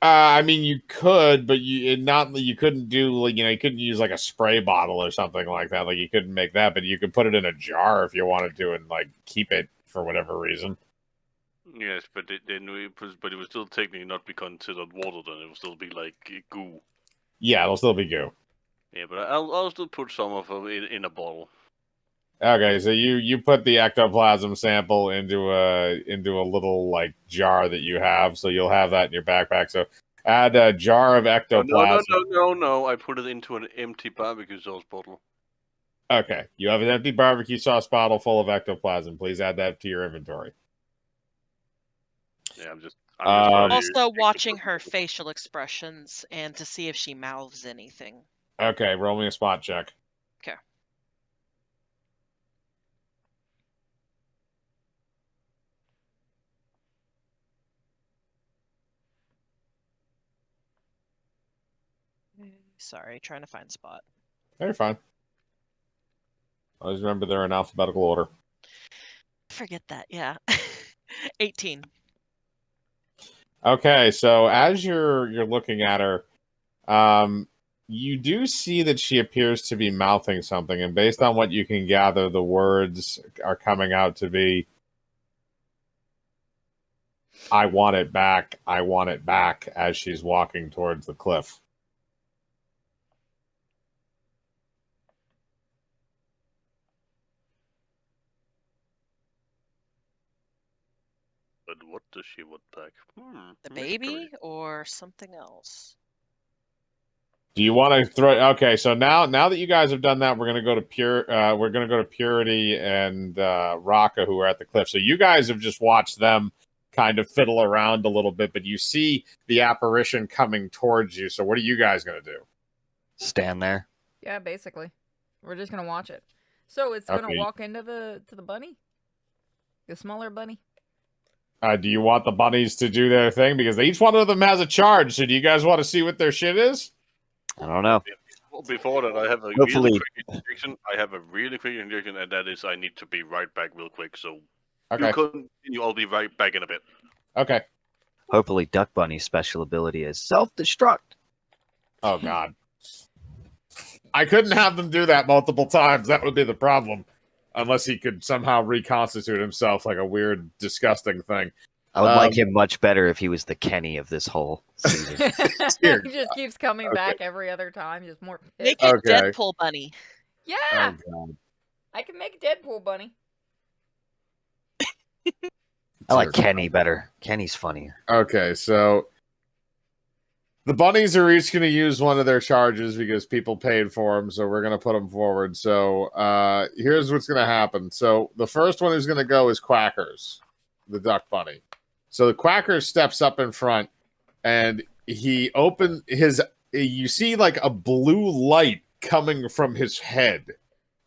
I mean, you could, but you couldn't do like you couldn't use like a spray bottle or something like that. Like you couldn't make that, but you could put it in a jar if you wanted to, and like keep it for whatever reason. Yes, but it would still technically not be considered water. Then it would still be like goo. Yeah, it'll still be goo. Yeah, but I'll still put some of it in a bottle. Okay, so you put the ectoplasm sample into a little like jar that you have, so you'll have that in your backpack. So add a jar of ectoplasm. No. I put it into an empty barbecue sauce bottle. Okay, you have an empty barbecue sauce bottle full of ectoplasm. Please add that to your inventory. Yeah, I'm just Also watching her facial expressions and to see if she mouths anything. Okay, roll me a spot check. Okay. Sorry, trying to find spot. They're fine. Always remember they're in alphabetical order. Forget that. Yeah. 18. Okay, so as you're looking at her, you do see that she appears to be mouthing something, and based on what you can gather, the words are coming out to be, "I want it back, I want it back," as she's walking towards the cliff. But what does she want back? The Mystery. baby or something else? Do you want to throw? Okay, so now that you guys have done that, we're gonna go to we're gonna go to Purity and Raka, who are at the cliff. So you guys have just watched them kind of fiddle around a little bit, but you see the apparition coming towards you. So what are you guys gonna do? Stand there. Yeah, basically. We're just gonna watch it. So it's gonna Okay. walk into the bunny? The smaller bunny? Do you want the bunnies to do their thing? Because each one of them has a charge. So do you guys want to see what their shit is? I don't know. Before that, I have a Hopefully- really quick injection. And that is I need to be right back real quick. So Okay. you continue. I'll be right back in a bit. Okay. Hopefully, Duck Bunny's special ability is self-destruct. Oh God. I couldn't have them do that multiple times. That would be the problem. Unless he could somehow reconstitute himself like a weird, disgusting thing. I would like him much better if he was the Kenny of this whole season. Here. He just keeps coming back every other time, just more Make pissed. it Deadpool bunny. Yeah, Oh, God. I can make Deadpool bunny. I like Kenny better. Kenny's funnier. Okay, so the bunnies are each going to use one of their charges because people paid for them, so we're going to put them forward. So here's what's going to happen. So the first one who's going to go is Quackers, the duck bunny. So the Quacker steps up in front, and he opened his... You see like a blue light coming from his head.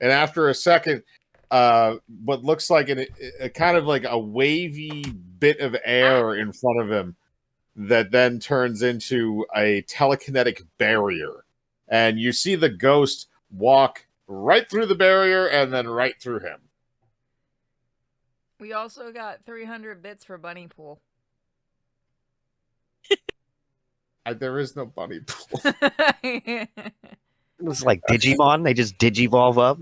And after a second, what looks like a kind of like a wavy bit of air in front of him that then turns into a telekinetic barrier. And you see the ghost walk right through the barrier and then right through him. We also got 300 bits for bunny pool. There is no bunny pool. It was like Digimon. They just digivolve up.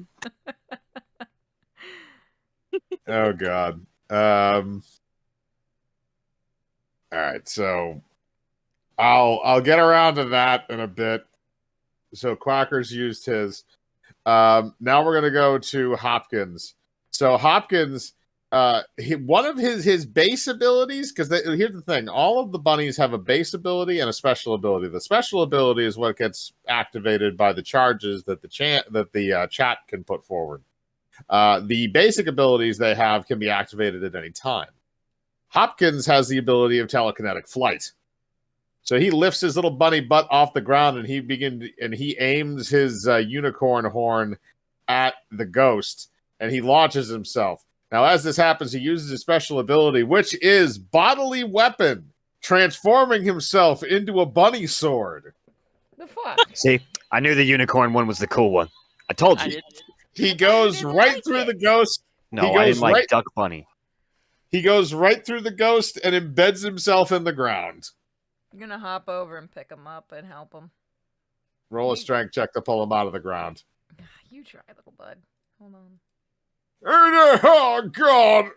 Oh, God. All right, so I'll get around to that in a bit. So Quacker's used his. Now we're gonna go to Hopkins. So Hopkins, one of his base abilities, because here's the thing: all of the bunnies have a base ability and a special ability. The special ability is what gets activated by the charges that the chat can put forward. The basic abilities they have can be activated at any time. Hopkins has the ability of telekinetic flight. So he lifts his little bunny butt off the ground and he aims his unicorn horn at the ghost and he launches himself. Now, as this happens, he uses his special ability, which is bodily weapon, transforming himself into a bunny sword. The fuck? See, I knew the unicorn one was the cool one. I told I you. did. He goes didn't right like through it. the ghost. No, He I goes didn't like right- Duck Bunny. He goes right through the ghost and embeds himself in the ground. I'm gonna hop over and pick him up and help him. Roll a strength check to pull him out of the ground. You try, little bud. Hold on. Oh, God!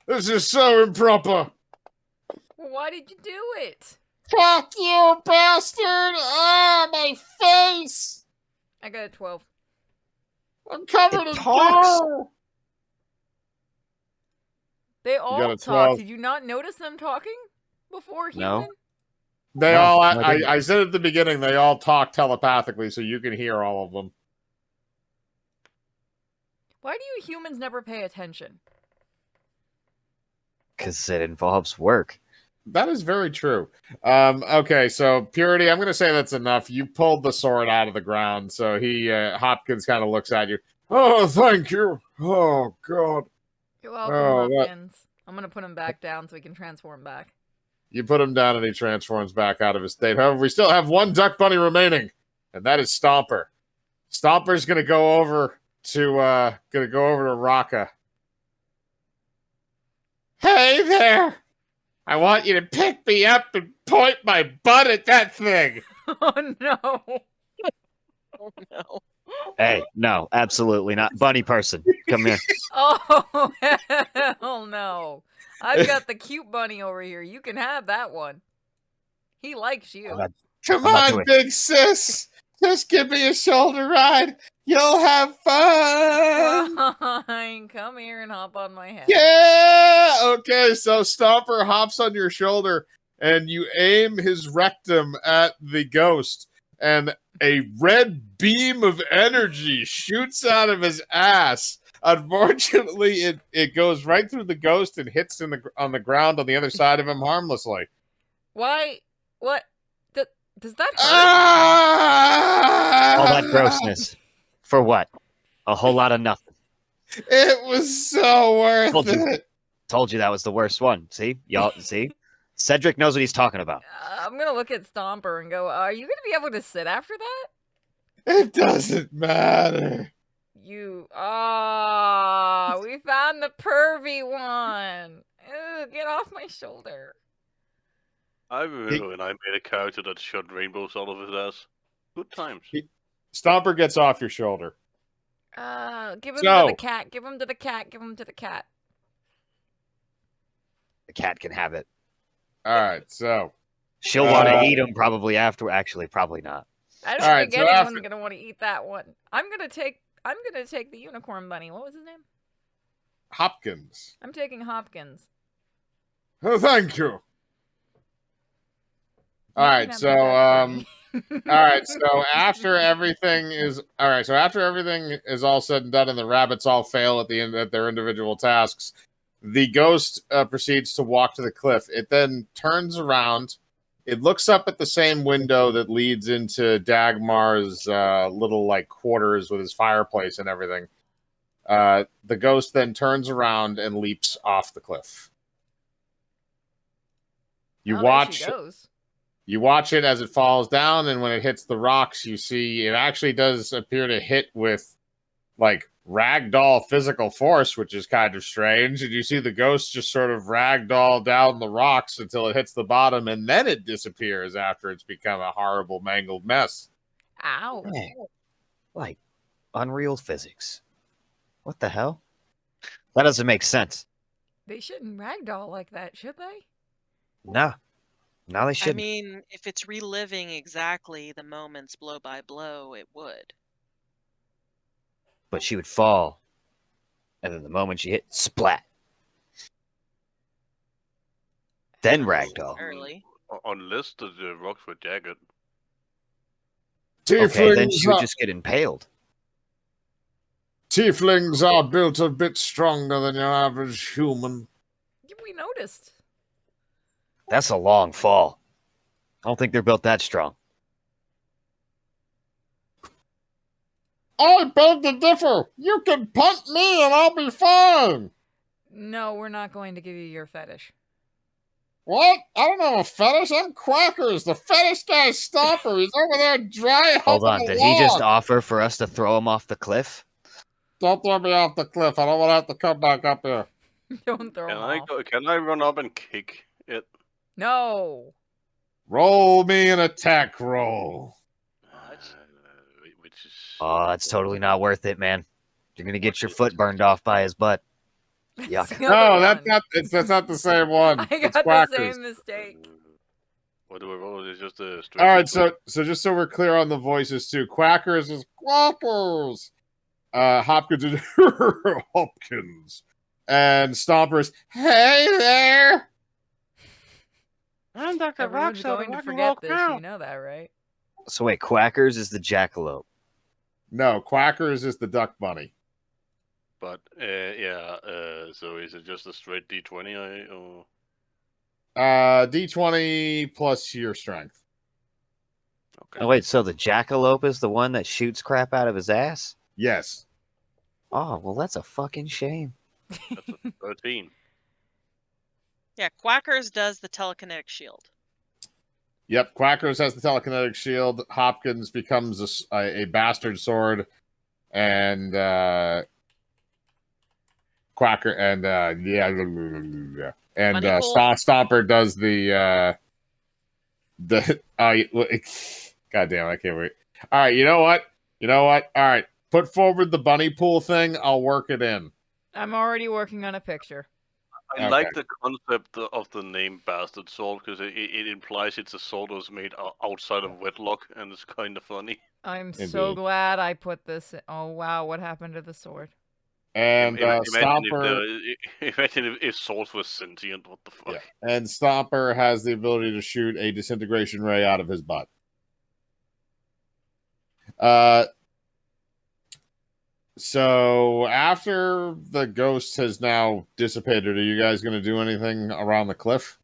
This is so improper. Well, why did you do it? Fuck you, bastard! Ah, my face! I got a 12. I'm covered It in talks. goo! They got all a talk. 12. Did you not notice them talking before No. human? They No, all, I didn't. I said at the beginning, they all talk telepathically, so you can hear all of them. Why do you humans never pay attention? Because it involves work. That is very true. Okay, so Purity, I'm going to say that's enough. You pulled the sword out of the ground, so Hopkins kind of looks at you. Oh, thank you. Oh, God. You're welcome, Oh, that- Hopkins. I'm gonna put him back down so he can transform back. You put him down and he transforms back out of his state. However, we still have one duck bunny remaining, and that is Stomper. Stomper's gonna go over to Raka. Hey there! I want you to pick me up and point my butt at that thing. Oh no! Oh no. Hey, no, absolutely not. Bunny person, come here. Oh hell no! I've got the cute bunny over here. You can have that one. He likes you. Come I'm not on, doing- big sis. Just give me a shoulder ride. You'll have fun. Fine, come here and hop on my head. Yeah. Okay, so Stomper hops on your shoulder and you aim his rectum at the ghost, and a red beam of energy shoots out of his ass. Unfortunately, it goes right through the ghost and hits on the ground on the other side of him harmlessly. Why? What? Does that hurt? Ah! All that grossness. For what? A whole lot of nothing. It was so worth Told you. it. Told you that was the worst one. See? Y'all see? Cedric knows what he's talking about. I'm gonna look at Stomper and go, are you gonna be able to sit after that? It doesn't matter. We found the pervy one. Ew, get off my shoulder. I remember when I made a character that shot rainbows out of his ass. Good times. Stomper gets off your shoulder. Give him to So- the cat. Give him to the cat. Give him to the cat. The cat can have it. All right, so She'll want to eat him probably after. Actually, probably not. I don't All right, think so anyone's after- gonna want to eat that one. I'm gonna take the unicorn bunny. What was his name? Hopkins. I'm taking Hopkins. Oh, thank you. All You can right, have so the duck bunny. all right, so after everything is all said and done, and the rabbits all fail at the end at their individual tasks, the ghost proceeds to walk to the cliff. It then turns around. It looks up at the same window that leads into Dagmar's little like quarters with his fireplace and everything. The ghost then turns around and leaps off the cliff. You Oh, there watch. she goes. You watch it as it falls down, and when it hits the rocks, you see it actually does appear to hit with like ragdoll physical force, which is kind of strange. And you see the ghost just sort of ragdoll down the rocks until it hits the bottom, and then it disappears after it's become a horrible, mangled mess. Ow. Yeah. Like unreal physics. What the hell? That doesn't make sense. They shouldn't ragdoll like that, should they? Nah. Now they I shouldn't. mean, if it's reliving exactly the moments blow by blow, it would. But she would fall. And then the moment she hit, splat. Then ragdoll. Early. Unless the rocks were jagged. Okay, then she would Tieflings, just get impaled. tieflings are built a bit stronger than your average human. Yeah, we noticed. That's a long fall. I don't think they're built that strong. I beg to differ. You can punt me and I'll be fine. No, we're not going to give you your fetish. What? I don't have a fetish. I'm Quackers. The fetish guy's Stomper. He's over there dry Hold on, humping a did he just log. offer for us to throw him off the cliff? Don't throw me off the cliff. I don't want to have to come back up here. Don't throw Can him I off. can I run up and kick it? No. Roll me an attack roll. Which is Oh, that's totally not worth it, man. You're gonna get your foot burned off by his butt. Yuck. That's the No, other that's one. not. That's not the same one. I It's got the Quackers. same mistake. What do I roll? It's just a straight. All right, so just so we're clear on the voices too, Quackers is Quackers. Hopkins is Hopkins, and Stompers. Hey there. I'm Dr. Everyone's going to forget this. You know that, right? So wait, Quackers is the jackalope. No, Quackers is the duck bunny. But yeah. So is it just a straight D20? Or... D20 plus your strength. Okay. Oh wait, so the jackalope is the one that shoots crap out of his ass? Yes. Oh, well that's a fucking shame. That's a 13. Yeah, Quackers does the telekinetic shield. Yep, Quackers has the telekinetic shield. Hopkins becomes a bastard sword, and Quacker and and Bunny pool? Stomper does the God damn, I can't wait. All right, you know what? All right, put forward the bunny pool thing. I'll work it in. I'm already working on a picture. I like the concept of the name Bastard Sword because it implies it's a sword that was made outside of wedlock, and it's kind of funny. I'm so Indeed. glad I put this in. Oh, wow. What happened to the sword? And Stomper. Imagine if swords were sentient. What the fuck? Yeah. And Stomper has the ability to shoot a disintegration ray out of his butt. So after the ghost has now dissipated, are you guys going to do anything around the cliff?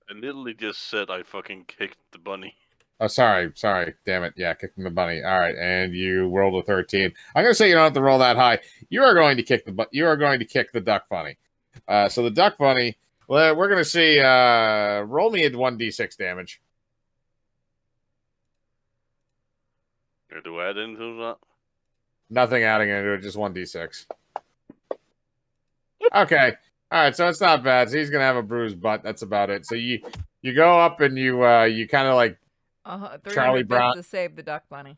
I literally just said I fucking kicked the bunny. Oh, sorry. Damn it. Yeah, kicking the bunny. All right, and you rolled a 13. I'm going to say you don't have to roll that high. You are going to kick the duck bunny. So the duck bunny. Well, we're going to see. Roll me a 1d6 damage. Do I add into that? Nothing adding into it, just 1d6. Okay. All right, so it's not bad. So he's gonna have a bruised butt. That's about it. So you go up and you kind of like 300 Charlie Brown bits to save the duck bunny.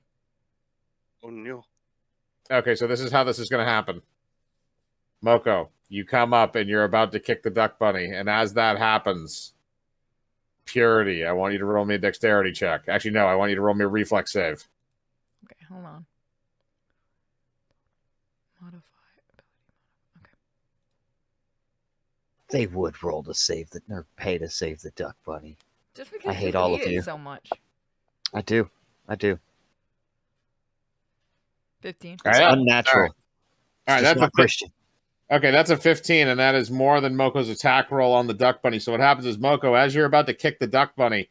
Oh no. Okay, so this is how this is gonna happen. Moko, you come up and you're about to kick the duck bunny, and as that happens, Purity, I want you to roll me a dexterity check. Actually, no, I want you to roll me a reflex save. Okay, hold on. Modify ability. Okay. They would roll to save the or pay to save the duck bunny. Just because I hate you all of hate you. it so much. I do. 15. It's All right. unnatural. All right, It's just that's not Christian. Okay, that's a 15, and that is more than Moko's attack roll on the duck bunny. So what happens is, Moko, as you're about to kick the duck bunny,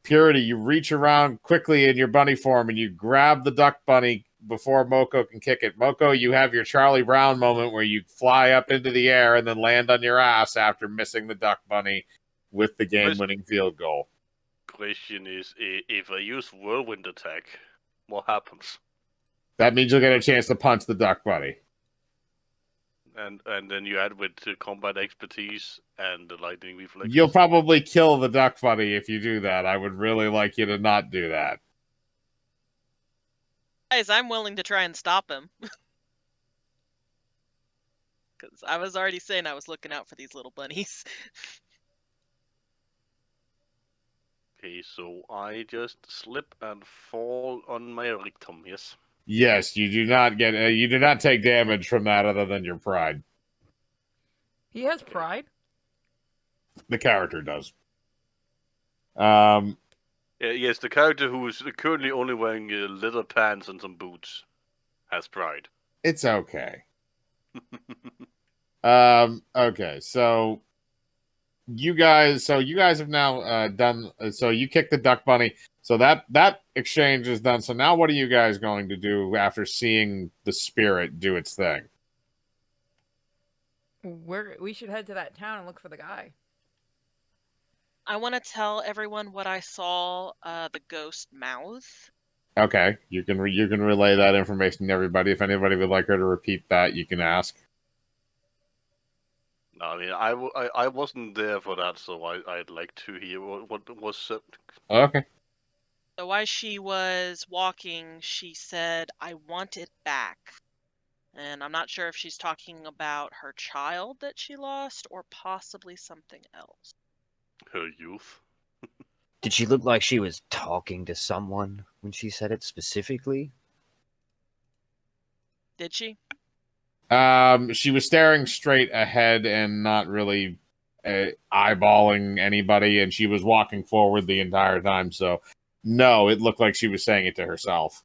Purity, you reach around quickly in your bunny form and you grab the duck bunny before Moko can kick it. Moko, you have your Charlie Brown moment where you fly up into the air and then land on your ass after missing the duck bunny with the game-winning field goal. Question is, if I use whirlwind attack, what happens? That means you'll get a chance to punch the duck bunny. And then you add with the combat expertise and the lightning reflex. You'll probably kill the duck bunny if you do that. I would really like you to not do that. Guys, I'm willing to try and stop him. Because I was already saying I was looking out for these little bunnies. Okay, so I just slip and fall on my rectum, yes. Yes, you do not take damage from that other than your pride. He has pride. The character does. Yes, the character who is currently only wearing leather pants and some boots has pride. It's okay. Okay, so you guys have now done. So you kicked the duck bunny. So that exchange is done. So now, what are you guys going to do after seeing the spirit do its thing? We should head to that town and look for the guy. I want to tell everyone what I saw the ghost mouth. Okay, you can relay that information to everybody. If anybody would like her to repeat that, you can ask. No, I mean, I wasn't there for that, so I'd like to hear what was said. Okay. So while she was walking, she said, "I want it back." And I'm not sure if she's talking about her child that she lost or possibly something else. Her youth. Did she look like she was talking to someone when she said it specifically? Did she? She was staring straight ahead and not really eyeballing anybody, and she was walking forward the entire time. So, no, it looked like she was saying it to herself.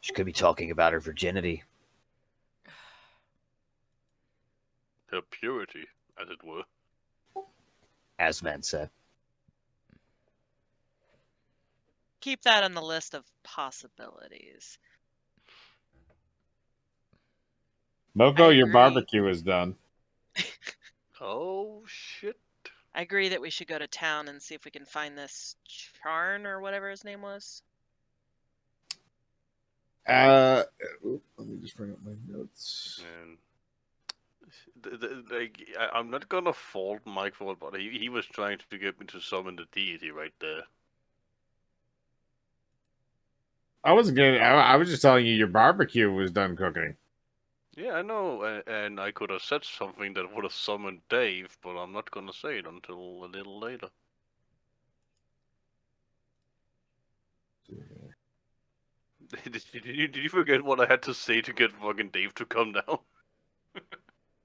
She could be talking about her virginity. Her purity, as it were. As men said. Keep that on the list of possibilities. Moko, your agree. barbecue is done. I agree that we should go to town and see if we can find this Charn or whatever his name was. Let me just bring up my notes. And I'm not gonna fault Mike for it, but he was trying to get me to summon the deity right there. I wasn't getting. I was just telling you your barbecue was done cooking. Yeah, I know, and I could have said something that would have summoned Dave, but I'm not gonna say it until a little later. Did you forget what I had to say to get fucking Dave to come down?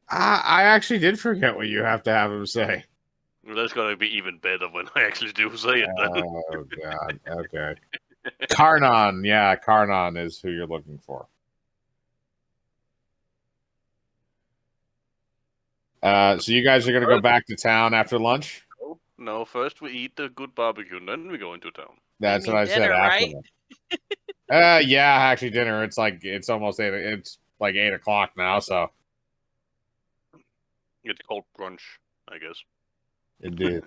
I actually did forget what you have to have him say. Well, that's gonna be even better when I actually do say it then. Oh god. Okay. Karnan, yeah, Karnan is who you're looking for. So you guys are gonna go back to town after lunch? No, first we eat the good barbecue, and then we go into town. That's You what mean I said dinner, after right? lunch. Yeah, actually dinner. It's almost 8. It's like 8 o'clock now, so It's called brunch, I guess. indeed.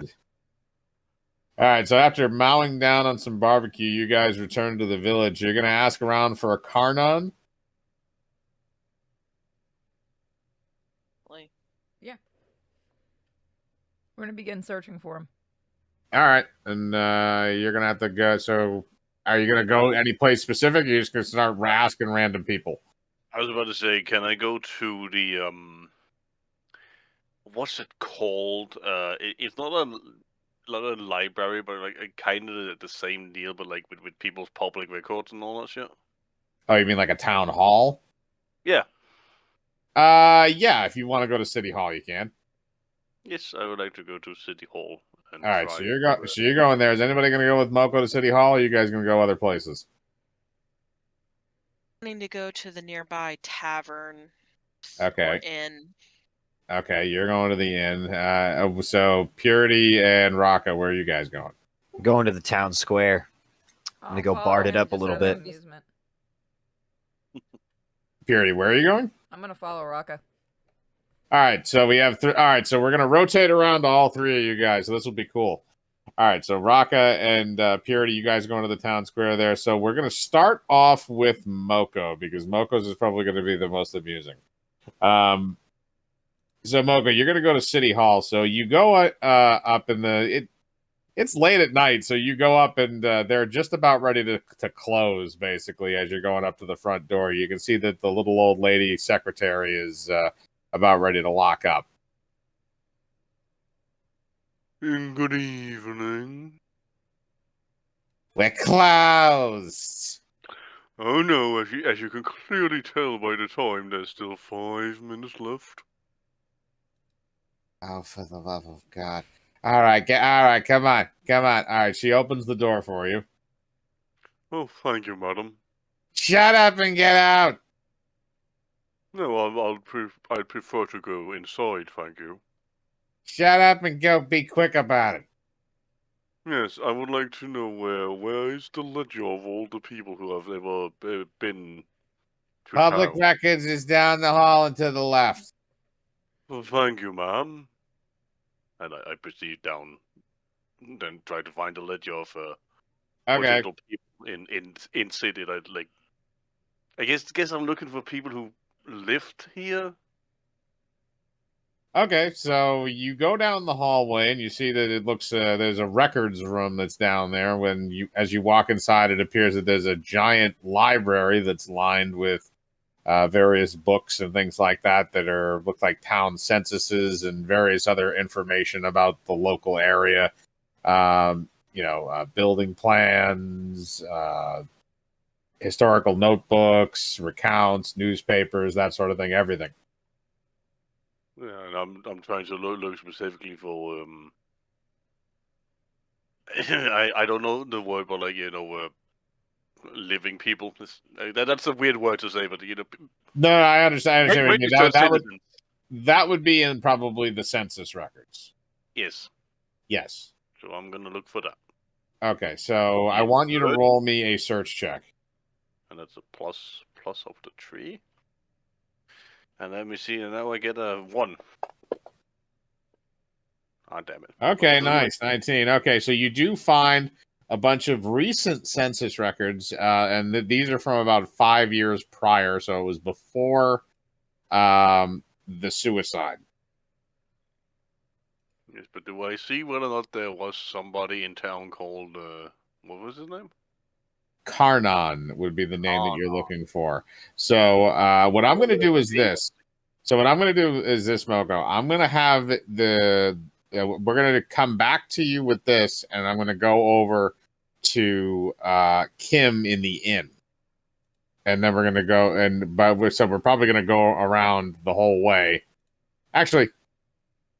All right, so after mowing down on some barbecue, you guys return to the village. You're gonna ask around for a Karnan. Like, We're gonna begin searching for him. All right, and you're gonna have to go. So, are you gonna go any place specific? Or you're just gonna start asking random people. I was about to say, can I go to the what's it called? It's not a library, but like a kind of the same deal, but like with people's public records and all that shit. Oh, you mean like a town hall? Yeah. Yeah. If you want to go to City Hall, you can. Yes, I would like to go to City Hall and All right, try. so you're going there. Is anybody gonna go with Moko to City Hall? Or are you guys gonna go other places? wanting to go to the nearby tavern Okay. or inn. Okay, you're going to the inn. So Purity and Raka, where are you guys going? Going to the town square. I'm gonna go follow bard it him up a just little out of bit. Amusement. Purity, where are you going? I'm gonna follow Raka. All right, so we have all right, so we're gonna rotate around to all three of you guys. So this will be cool. All right, so Raka and Purity, you guys going to the town square there. So we're gonna start off with Moko because Moko's is probably going to be the most amusing. So Moko, you're gonna go to City Hall. So you go up in it's late at night, so you go up and they're just about ready to close. Basically, as you're going up to the front door, you can see that the little old lady secretary is about ready to lock up. Good evening. We're closed. Oh no, as you can clearly tell by the time, there's still 5 minutes left. Oh, for the love of God! All right, all right, come on. All right, she opens the door for you. Oh, thank you, madam. Shut up and get out. No, I'd prefer to go inside, thank you. Shut up and go. Be quick about it. Yes, I would like to know where is the ledger of all the people who have ever been to Public town? records is down the hall and to the left. Well, thank you, ma'am. And I proceed down, then try to find a ledger of Okay. potential people in city. I guess I'm looking for people who lived here. Okay, so you go down the hallway and you see that it looks there's a records room that's down there. As you walk inside, it appears that there's a giant library that's lined with various books and things like that look like town censuses and various other information about the local area. Building plans, historical notebooks, recounts, newspapers, that sort of thing. Everything. Yeah, and I'm trying to look specifically for I don't know the word, but living people. That's a weird word to say, but No, I understand. What you mean. registered citizens. That would be in probably the census records. Yes. Yes. So I'm gonna look for that. Okay, so I want you to roll me a search check. And that's a plus of the 3. And let me see, and now I get a 1. Ah, damn it. Okay, nice. 19. Okay, so you do find a bunch of recent census records, and these are from about 5 years prior, so it was before the suicide. Yes, but do I see whether or not there was somebody in town called, what was his name? Karnan would be the name that you're looking for. So what I'm going to do is this. So what I'm going to do is this, Moko. I'm going to have we're going to come back to you with this, and I'm going to go over to Kim in the inn, and then we're going to go so we're probably going to go around the whole way. Actually,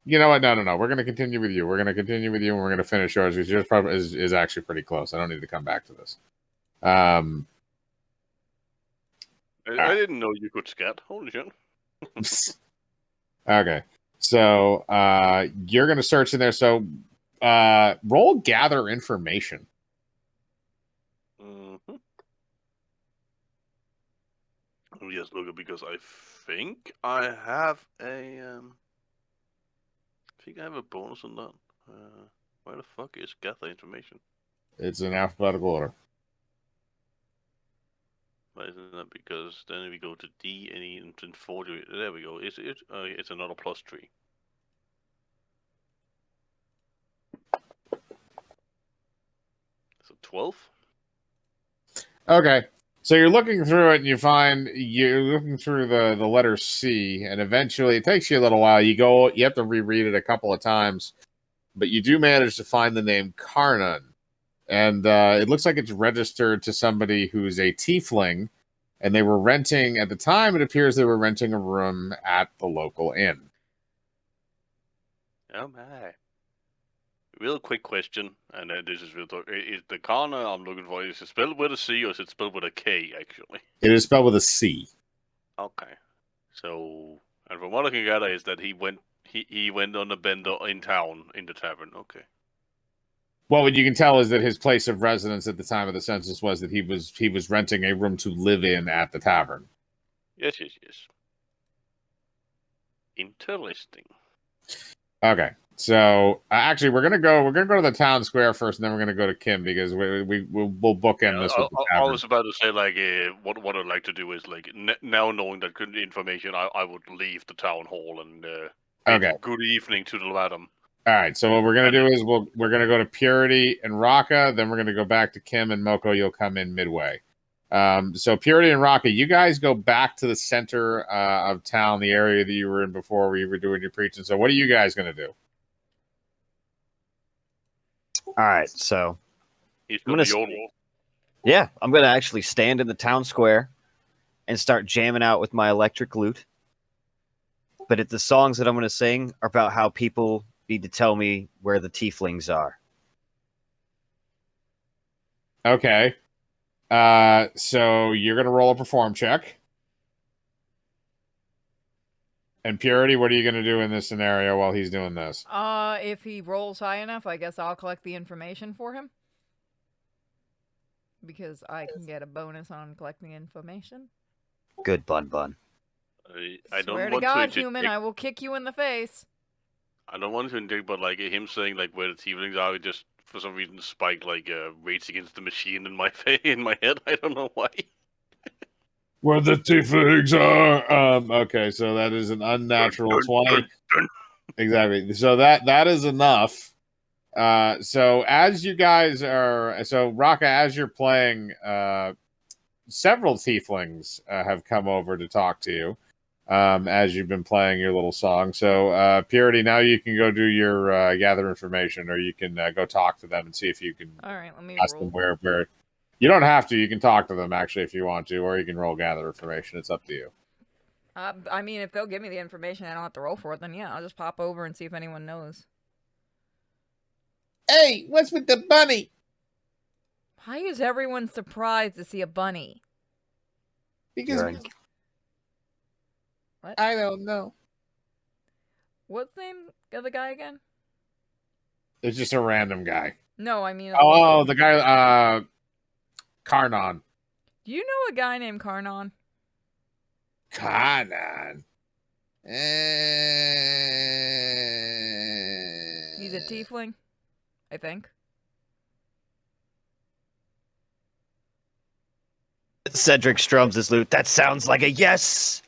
you know what? No. We're going to continue with you. We're going to continue with you, and we're going to finish yours because yours probably is actually pretty close. I don't need to come back to this. I didn't know you could scat. Holy shit. Okay. So you're gonna search in there. So roll gather information. Mm-hmm. Yes, look, because I think I have a bonus on that. Where the fuck is gather information? It's in alphabetical order. Why isn't that? Because then we go to D and E and 40. There we go. It's another +3. So 12. Okay. So you're looking through it and you're looking through the letter C, and eventually it takes you a little while. You have to reread it a couple of times, but you do manage to find the name Karnan. And it looks like it's registered to somebody who's a tiefling, and they were renting, at the time, it appears they were renting a room at the local inn. Oh my. Real quick question, and this is real talk. Is the Kana I'm looking for, is it spelled with a C or is it spelled with a K, actually? It is spelled with a C. Okay. So, and from what I can gather is that he went on a bender in town, in the tavern. Okay. Well, what you can tell is that his place of residence at the time of the census was that he was renting a room to live in at the tavern. Yes. Interesting. Okay, so actually, we're gonna go to the town square first, and then we're gonna go to Kim because we'll bookend this with the I tavern. was about to say, like, what I'd like to do is, like, now knowing that good information, I would leave the town hall and Okay. good evening to the madam. All right, so what we're gonna do is we're gonna go to Purity and Raka, then we're gonna go back to Kim and Moko. You'll come in midway. So Purity and Raka, you guys go back to the center of town, the area that you were in before, where you were doing your preaching. So what are you guys gonna do? All right, so He's I'm gonna gonna yodel. yeah, I'm gonna actually stand in the town square and start jamming out with my electric lute. But the songs that I'm gonna sing are about how people need to tell me where the tieflings are. Okay. So you're gonna roll a perform check. And Purity, what are you gonna do in this scenario while he's doing this? If he rolls high enough, I guess I'll collect the information for him. Because I can get a bonus on collecting information. Good bun. I Swear don't to want God, to human, I will kick you in the face. I don't want to inject, but like him saying like where the tieflings are, it just for some reason spiked like Rage Against the Machine in my in my head. I don't know why. Where the tieflings are. Okay, so that is an unnatural 20. Exactly. So that is enough. So as you guys are, so Raka, as you're playing, several tieflings have come over to talk to you as you've been playing your little song. So Purity, now you can go do your gather information, or you can go talk to them and see if you can. All right, let me ask roll. them where. You don't have to. You can talk to them actually if you want to, or you can roll gather information. It's up to you. I mean, if they'll give me the information, I don't have to roll for it. Then yeah, I'll just pop over and see if anyone knows. Hey, what's with the bunny? Why is everyone surprised to see a bunny? Because What? I don't know. What's the name of the guy again? It's just a random guy. No, I mean. Oh, the guy, Karnan. Do you know a guy named Karnan? Karnan. He's He's a tiefling, I think. Cedric strums his lute. That sounds like a yes.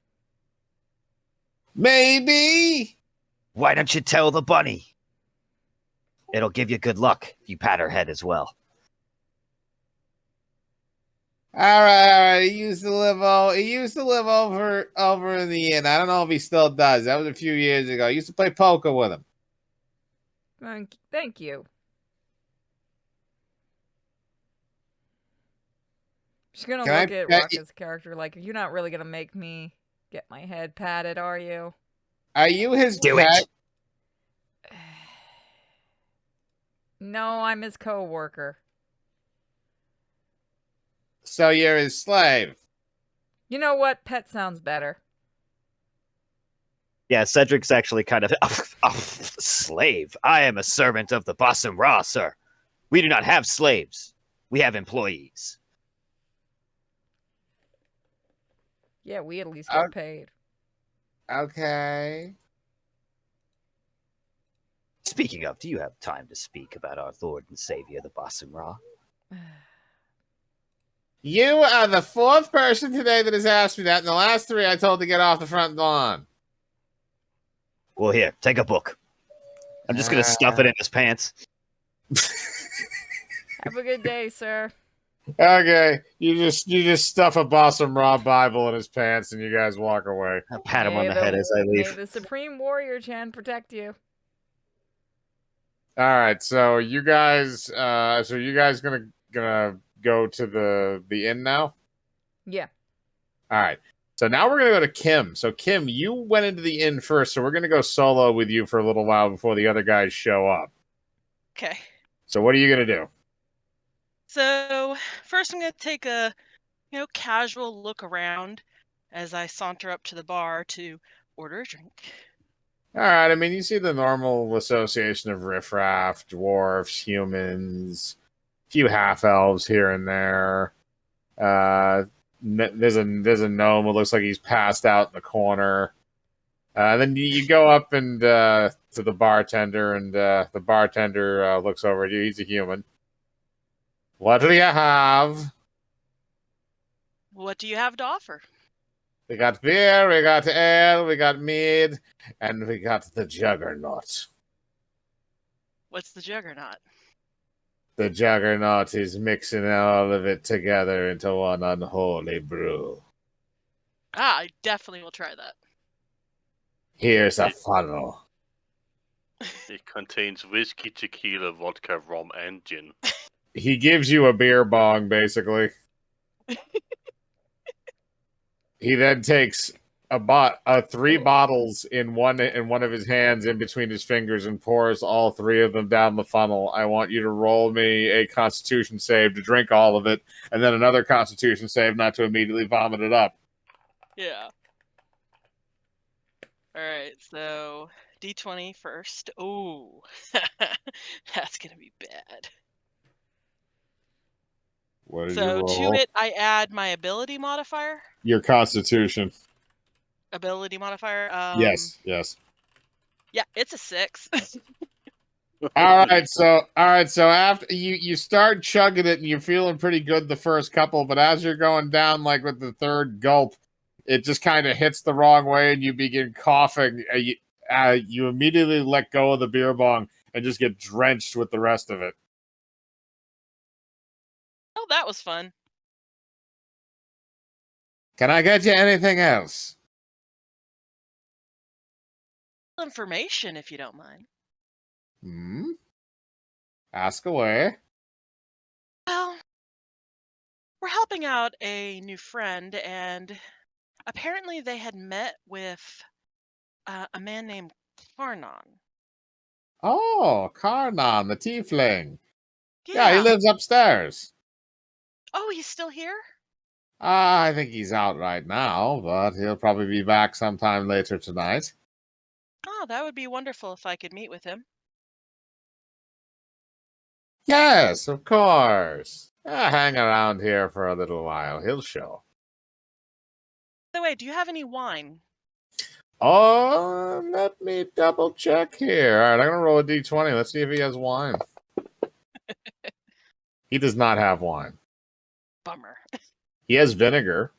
Maybe. Why don't you tell the bunny? It'll give you good luck if you pat her head as well. All right. He used to live over in the inn. I don't know if he still does. That was a few years ago. I used to play poker with him. Thank you. Just gonna Can I look at bet Rocka's character like, you're not really gonna make me get my head patted, are you? Are you his Do pet? it. No, I'm his co-worker. So you're his slave. You know what? Pet sounds better. Yeah, Cedric's actually kind of slave. I am a servant of the Bossum Ra, sir. We do not have slaves. We have employees. Yeah, we at least get paid. Okay. Speaking of, do you have time to speak about our Lord and Savior, the Bossum Ra? You are the fourth person today that has asked me that, and the last three I told to get off the front lawn. Well, here, take a book. I'm just going to stuff it in his pants. Have a good day, sir. Okay, you just stuff a Bossum Raw Bible in his pants, and you guys walk away. I'll pat him on the head as I May leave. the Supreme Warrior Chan protect you. All right, so you guys gonna go to the inn now? Yeah. All right. So now we're gonna go to Kim. So Kim, you went into the inn first, so we're gonna go solo with you for a little while before the other guys show up. Okay. So what are you gonna do? So first I'm going to take a, casual look around as I saunter up to the bar to order a drink. All right. I mean, you see the normal association of riffraff, dwarfs, humans, a few half elves here and there. There's a gnome who looks like he's passed out in the corner. Then you go up and to the bartender, and the bartender looks over at you. He's a human. What do you have? What do you have to offer? We got beer, we got ale, we got mead, and we got the juggernaut. What's the juggernaut? The juggernaut is mixing all of it together into one unholy brew. I definitely will try that. Here's a funnel. It contains whiskey, tequila, vodka, rum, and gin. He gives you a beer bong, basically. He then takes three bottles in one of his hands in between his fingers and pours all three of them down the funnel. I want you to roll me a Constitution save to drink all of it, and then another Constitution save not to immediately vomit it up. Yeah. All right, so D20 first. Ooh, that's gonna be bad. What did you So roll? to it, I add my ability modifier. Your Constitution. Ability modifier. Yes. Yeah, it's a 6. All right, so after you start chugging it and you're feeling pretty good the first couple, but as you're going down, like with the third gulp, it just kind of hits the wrong way and you begin coughing. You immediately let go of the beer bong and just get drenched with the rest of it. Oh, that was fun. Can I get you anything else? Information, if you don't mind. Ask away. Well, we're helping out a new friend, and apparently they had met with a man named Karnan. Oh, Karnan, the Tiefling. Yeah, he lives upstairs. Oh, he's still here? I think he's out right now, but he'll probably be back sometime later tonight. Oh, that would be wonderful if I could meet with him. Yes, of course. Hang around here for a little while. He'll show. By the way, do you have any wine? Oh, let me double check here. All right, I'm gonna roll a d20. Let's see if he has wine. He does not have wine. Bummer. He has vinegar.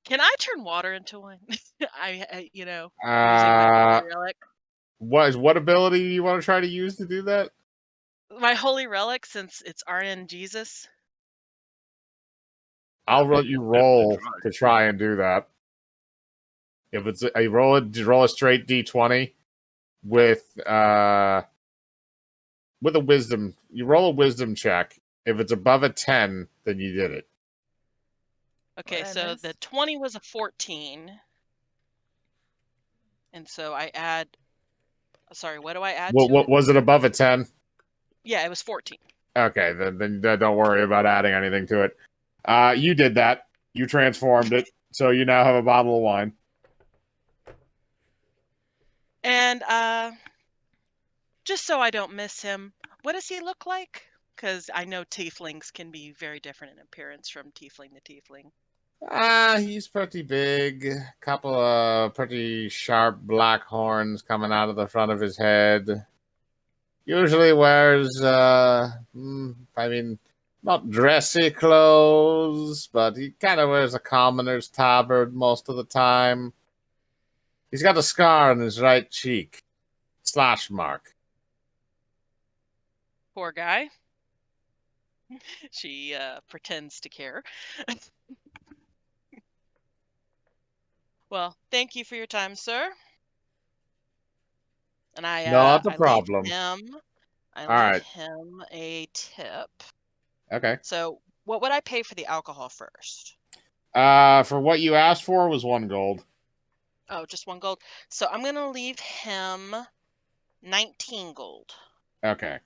Can I turn water into wine? Using my Uh, holy relic. what ability do you want to try to use to do that? My holy relic, since it's RN Jesus. I'll let you roll to try and do that. If it's a roll a straight d20 with a wisdom. You roll a wisdom check. If it's above a 10, then you did it. Okay, What I so miss? the 20 was a 14. And so I add. Sorry, what do I add to What it? was it above a 10? Yeah, it was 14. Okay, then don't worry about adding anything to it. You did that. You transformed it, so you now have a bottle of wine. And just so I don't miss him, what does he look like? Because I know tieflings can be very different in appearance from tiefling to tiefling. He's pretty big. Couple of pretty sharp black horns coming out of the front of his head. Usually wears, not dressy clothes, but he kind of wears a commoner's tabard most of the time. He's got a scar on his right cheek. Slash mark. Poor guy. She pretends to care. Well, thank you for your time, sir. And Not a I leave problem. him. I All leave right. him a tip. Okay. So, what would I pay for the alcohol first? For what you asked for was 1 gold. Oh, just 1 gold. So I'm gonna leave him 19 gold. Okay.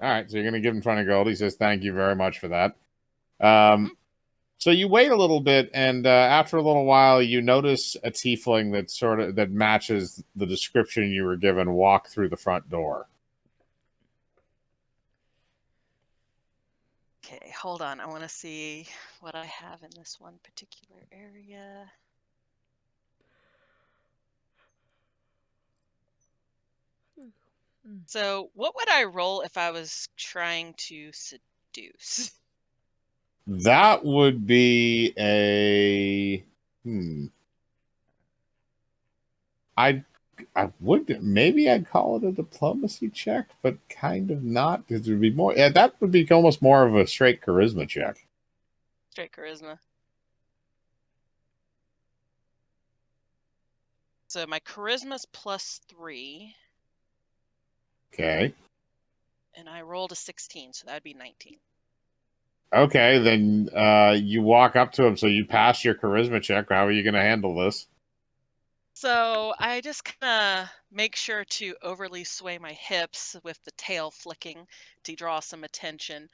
All right. So you're gonna give him 20 gold. He says, "Thank you very much for that." Mhm. So you wait a little bit, and after a little while, you notice a tiefling that matches the description you were given walk through the front door. Okay, hold on. I want to see what I have in this one particular area. So, what would I roll if I was trying to seduce? That would be a I would maybe I'd call it a diplomacy check, but kind of not, because it would be more. Yeah, that would be almost more of a straight charisma check. Straight charisma. So my charisma's +3, Okay. and I rolled a 16, so that'd be 19. Okay, then you walk up to him, so you pass your charisma check. How are you going to handle this? So I just kind of make sure to overly sway my hips with the tail flicking to draw some attention.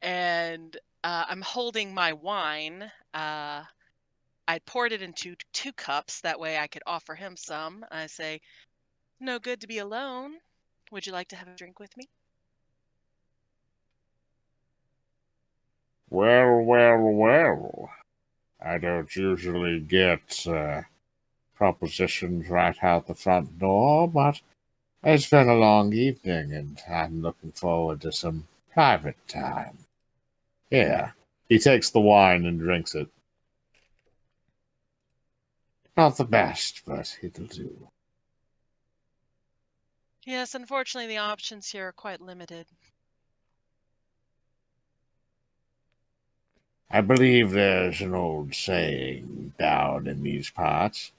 And I'm holding my wine. I poured it into 2 cups. That way I could offer him some. I say, no good to be alone. Would you like to have a drink with me? Well. I don't usually get propositions right out the front door, but it's been a long evening, and I'm looking forward to some private time. Here. He takes the wine and drinks it. Not the best, but it'll do. Yes, unfortunately, the options here are quite limited. I believe there's an old saying down in these parts.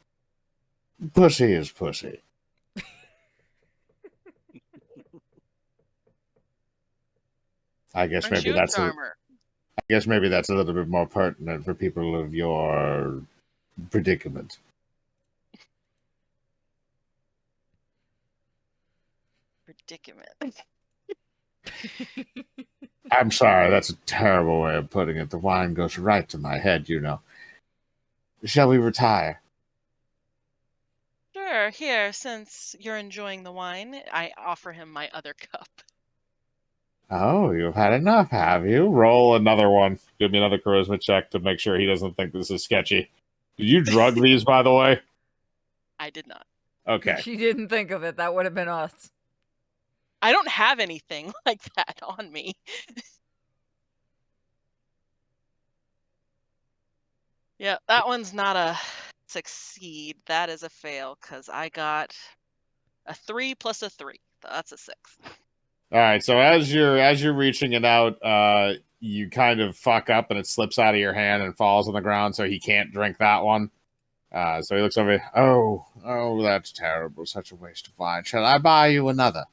Pussy is pussy. I guess Aren't you a charmer? maybe that's a little bit more pertinent for people of your predicament. Predicament. I'm sorry, that's a terrible way of putting it. The wine goes right to my head, you know. Shall we retire? Sure, here, since you're enjoying the wine, I offer him my other cup. Oh, you've had enough, have you? Roll another one. Give me another charisma check to make sure he doesn't think this is sketchy. Did you drug these, by the way? I did not. Okay. She didn't think of it. That would have been us. I don't have anything like that on me. Yeah, that one's not a succeed. That is a fail because I got a 3 plus a 3. That's a 6. All right. So as you're reaching it out, you kind of fuck up and it slips out of your hand and falls on the ground, so he can't drink that one. So he looks over. Oh, that's terrible. Such a waste of wine. Shall I buy you another?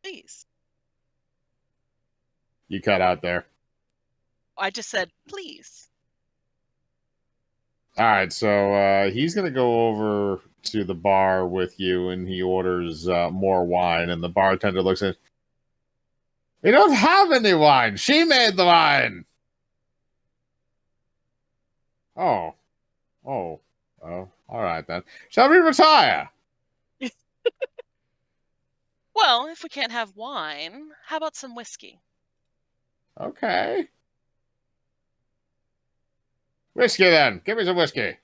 Please. You cut out there. I just said please. All right, so he's gonna go over to the bar with you, and he orders more wine. And the bartender looks at, "We don't have any wine. She made the wine." Oh, oh, oh. All right then. Shall we retire? Well, if we can't have wine, how about some whiskey? Okay. Whiskey then. Give me some whiskey.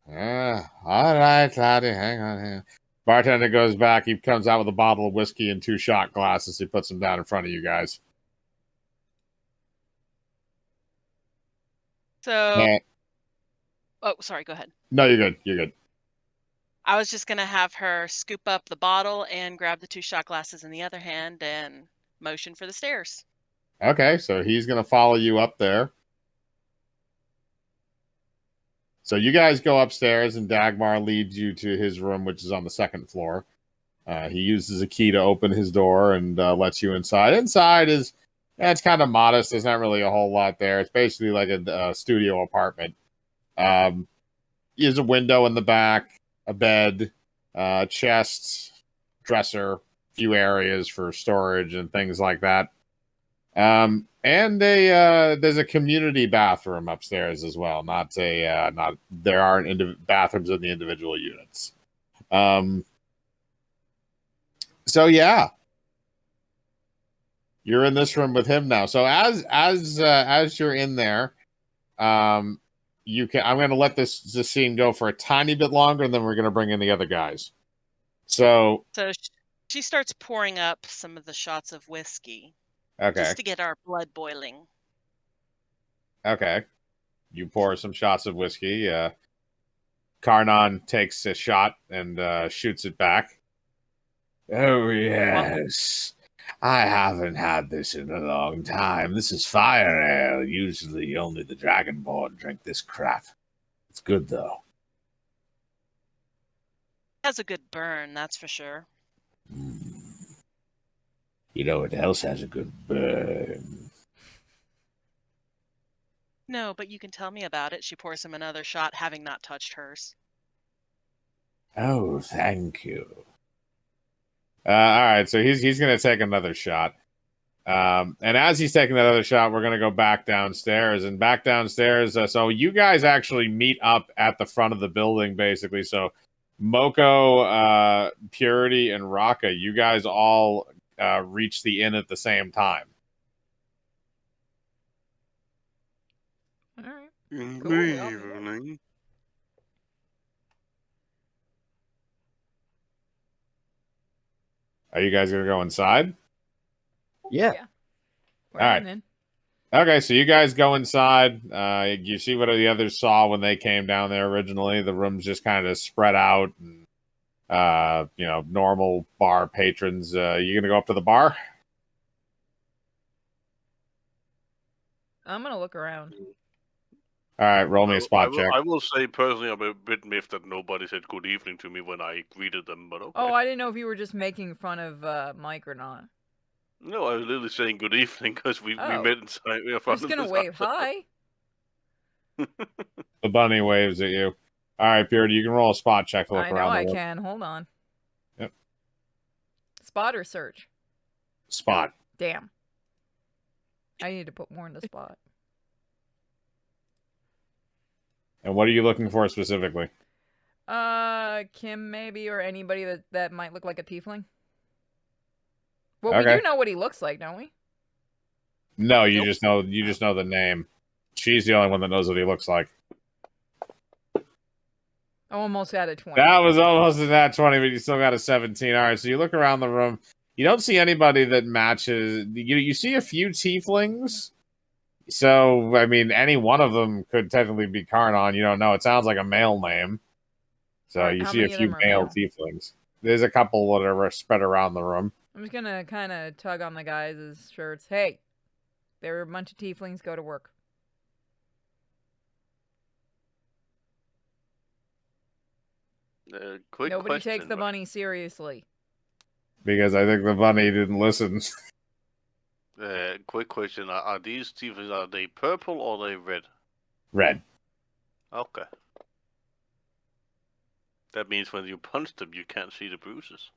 All right, laddie. Hang on here. Bartender goes back. He comes out with a bottle of whiskey and 2 shot glasses. He puts them down in front of you guys. So, Yeah. oh, sorry, go ahead. No, you're good. You're good. I was just going to have her scoop up the bottle and grab the 2 shot glasses in the other hand and motion for the stairs. Okay, so he's going to follow you up there. So you guys go upstairs, and Dagmar leads you to his room, which is on the 2nd floor. He uses a key to open his door and lets you inside. Inside is, it's kind of modest. There's not really a whole lot there. It's basically like a studio apartment. There's a window in the back, a bed, chests, dresser, few areas for storage and things like that. And there's a community bathroom upstairs as well. Not there aren't bathrooms in the individual units. So yeah, you're in this room with him now. So as you're in there, you can. I'm going to let this scene go for a tiny bit longer, and then we're going to bring in the other guys. So she starts pouring up some of the shots of whiskey. Okay. Just to get our blood boiling. Okay. You pour some shots of whiskey. Karnan takes a shot and shoots it back. Oh, yes. I haven't had this in a long time. This is fire ale. Usually only the Dragonborn drink this crap. It's good, though. It has a good burn, that's for sure. You know what else has a good burn? No, but you can tell me about it. She pours him another shot, having not touched hers. Oh, thank you. All right, so he's going to take another shot. And as he's taking that other shot, we're going to go back downstairs. And back downstairs, so you guys actually meet up at the front of the building, basically. So Moko, Purity, and Raka, you guys all reach the inn at the same time. All right. Good Cool, we all evening. Are you guys going to go inside? Yeah. We're All right. in. Okay, so you guys go inside. You see what the others saw when they came down there originally. The room's just kind of spread out. And, normal bar patrons. You going to go up to the bar? I'm gonna look around. All right, roll me a spot check. I will say personally, I'm a bit miffed that nobody said good evening to me when I greeted them, but okay. Oh, I didn't know if you were just making fun of Mike or not. No, I was literally saying good evening because we Oh. met inside. We are I'm just gonna wave hi. The bunny waves at you. All right, Beard, you can roll a spot check to look I know around the I room. can. Hold on. Yep. Spot or search? Spot. Damn. I need to put more in the spot. And what are you looking for specifically? Kim maybe, or anybody that might look like a tiefling. Well, we Okay. do know what he looks like, don't we? No, you Nope. just know the name. She's the only one that knows what he looks like. Almost at a 20. That was almost a nat 20, but you still got a 17. All right, so you look around the room. You don't see anybody that matches. You see a few tieflings. So, I mean, any one of them could technically be Karnon. You don't know. It sounds like a male name. So Alright, you how see a many of few them are male male? tieflings. There's a couple that are spread around the room. I'm just gonna kind of tug on the guys' shirts. Hey, there are a bunch of tieflings. Go to work. Quick Nobody question. takes the bunny seriously. Because I think the bunny didn't listen. Quick question. Are these tieflings, are they purple or are they red? Red. Okay. That means when you punch them, you can't see the bruises.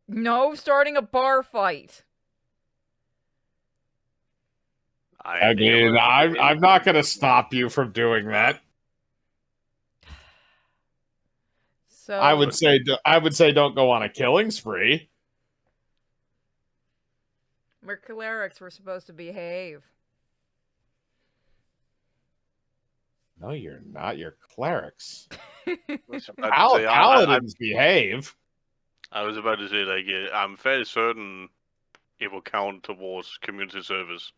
No starting a bar fight. I mean, I'm not going to stop you from doing that. So I would say don't go on a killing spree. we're clerics. We're supposed to behave. No, you're not. You're clerics. I'd say, Paladins behave. I was about to say, like, I'm fairly certain it will count towards community service.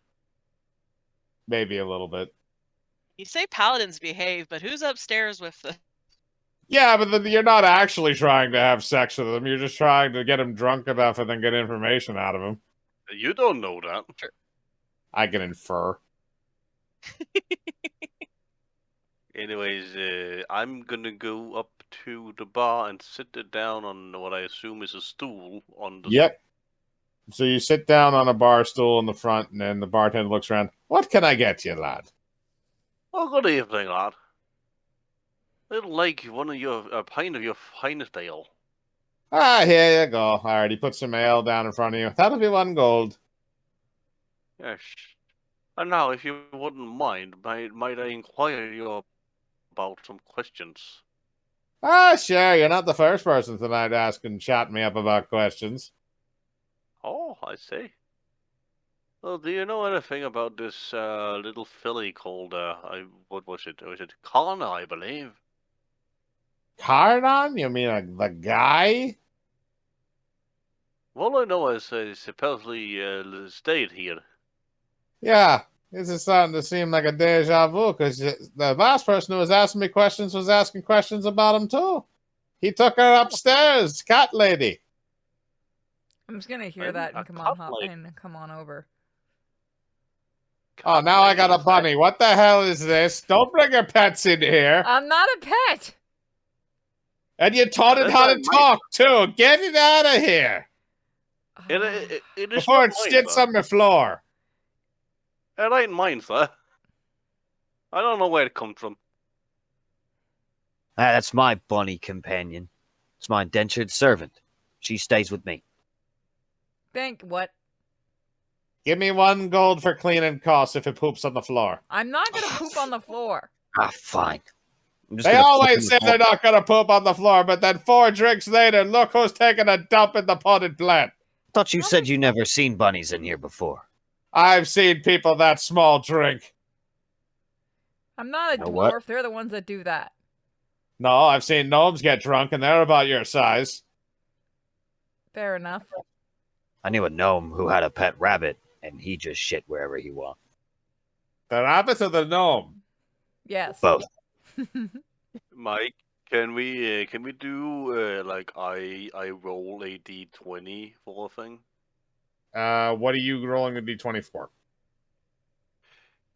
Maybe a little bit. You say paladins behave, but who's upstairs with the... Yeah, but then you're not actually trying to have sex with them. You're just trying to get them drunk enough and then get information out of them. You don't know that. Sure. I can infer. Anyways, I'm gonna go up to the bar and sit it down on what I assume is a stool on the... Yep. So you sit down on a bar stool in the front, and then the bartender looks around. What can I get you, lad? Oh, good evening, lad. I'd like a pint of your finest ale. Ah, here you go. All right, he puts some ale down in front of you. That'll be 1 gold. Yes. And now, if you wouldn't mind, might I inquire you about some questions? Ah, sure. You're not the first person tonight to ask and chat me up about questions. Oh, I see. Well, do you know anything about this little filly called what was it? Was it Connor, I believe? Karnon? You mean the guy? All I know is supposedly stayed here. Yeah, this is starting to seem like a deja vu because the last person who was asking me questions was asking questions about him too. He took her upstairs, cat lady. I'm just gonna hear I'm that a and come cat lady. on over. Oh, Cat now I lady, got a is that- bunny. What the hell is this? Don't bring your pets in here. I'm not a pet. And you taught it That's how not to mine. talk too. Get it out of here It is before not it mine, sits sir. on the floor. It ain't mine, sir. I don't know where it comes from. Ah, that's my bunny companion. It's my indentured servant. She stays with me. Think what? Give me 1 gold for cleaning costs if it poops on the floor. I'm not gonna poop on the floor. Ah, fine. I'm just They gonna always flip say him they're not going to poop on the floor, but then 4 drinks later, look who's taking a dump in the potted plant. Thought you said you never seen bunnies in here before. I've seen people that small drink. I'm not a know dwarf. what? They're the ones that do that. No, I've seen gnomes get drunk, and they're about your size. Fair enough. I knew a gnome who had a pet rabbit, and he just shit wherever he wanted. The rabbit or the gnome? Yes. Both. Mike, can we do like I roll a d20 for a thing? What are you rolling the d20 for?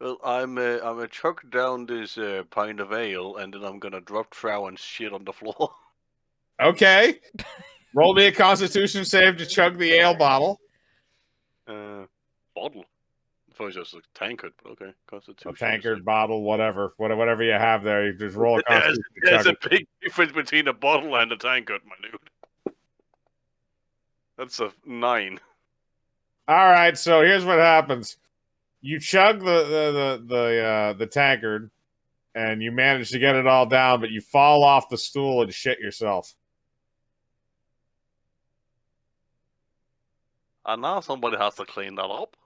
Well, I'm a chuck down this pint of ale, and then I'm gonna drop trow and shit on the floor. Okay. Roll me a constitution save to chug the ale bottle. Bottle. I thought it was just a tankard, but okay. A Constitution. tankard, bottle, whatever you have there. You just roll a constitution to There's chug a it. big difference between a bottle and a tankard, my dude. That's a 9. All right, so here's what happens. You chug the tankard, and you manage to get it all down, but you fall off the stool and shit yourself. And now somebody has to clean that up.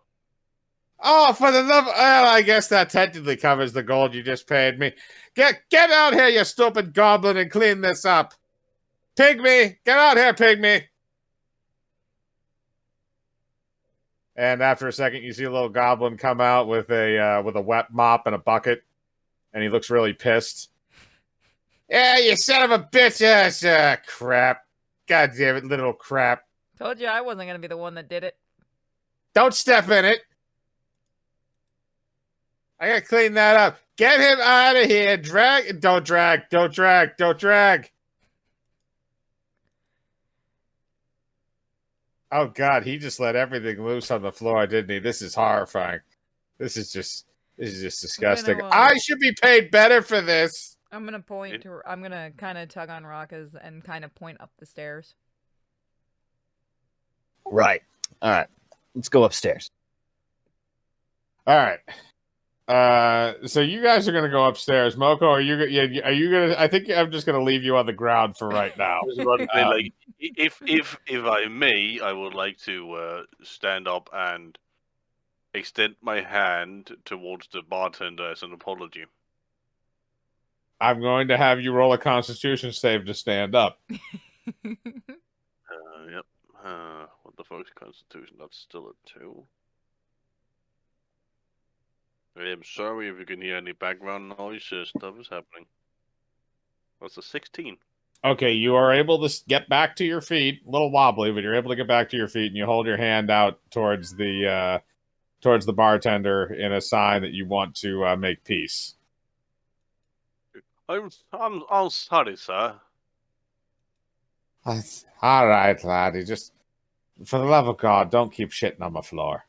Oh, for the love! Well, I guess that technically covers the gold you just paid me. Get out here, you stupid goblin, and clean this up. Pygmy, get out here, Pygmy. And after a second, you see a little goblin come out with a wet mop and a bucket, and he looks really pissed. Yeah, you son of a bitch! Crap! God damn it, little crap! Told you I wasn't gonna be the one that did it. Don't step in it. I gotta clean that up. Get him out of here. Drag. Don't drag. Don't drag. Don't drag. Oh, God. He just let everything loose on the floor, didn't he? This is horrifying. This is just disgusting. I should be paid better for this. I'm gonna I'm gonna kind of tug on Rocka's and kind of point up the stairs. Right. All right. Let's go upstairs. All right. So you guys are gonna go upstairs. Moko, are you gonna? I think I'm just gonna leave you on the ground for right now. I was about to say, like, if I may, I would like to stand up and extend my hand towards the bartender as an apology. I'm going to have you roll a Constitution save to stand up. Yep. What the fuck's Constitution? That's still a 2. I'm sorry if you can hear any background noise. Stuff is happening. That's a 16. Okay, you are able to get back to your feet. A little wobbly, but you're able to get back to your feet, and you hold your hand out towards the bartender in a sign that you want to make peace. I'm sorry, sir. All right, laddie. Just for the love of God, don't keep shitting on my floor.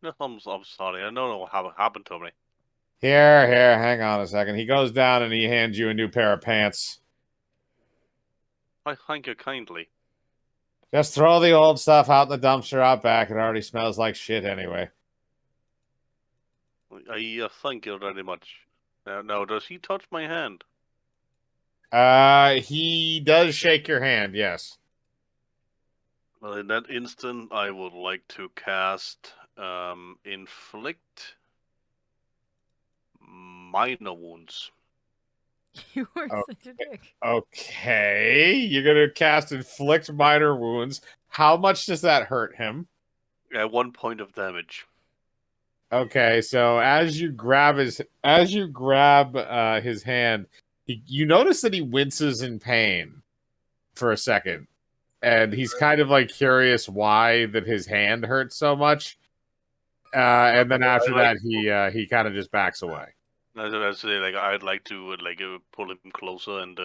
No, I'm sorry. I don't know what happened to me. Here, hang on a second. He goes down and he hands you a new pair of pants. I thank you kindly. Just throw the old stuff out in the dumpster out back. It already smells like shit anyway. I thank you very much. Now, does he touch my hand? He does shake your hand, yes. Well, in that instant, I would like to cast Inflict Minor Wounds. You are such a dick. Okay, you're gonna cast Inflict Minor Wounds. How much does that hurt him? 1 point of damage. Okay, so as you grab his hand, you notice that he winces in pain for a second, and he's kind of like curious why that his hand hurts so much. And then after that, he kind of just backs away. I'd say, like, I'd like to pull him closer and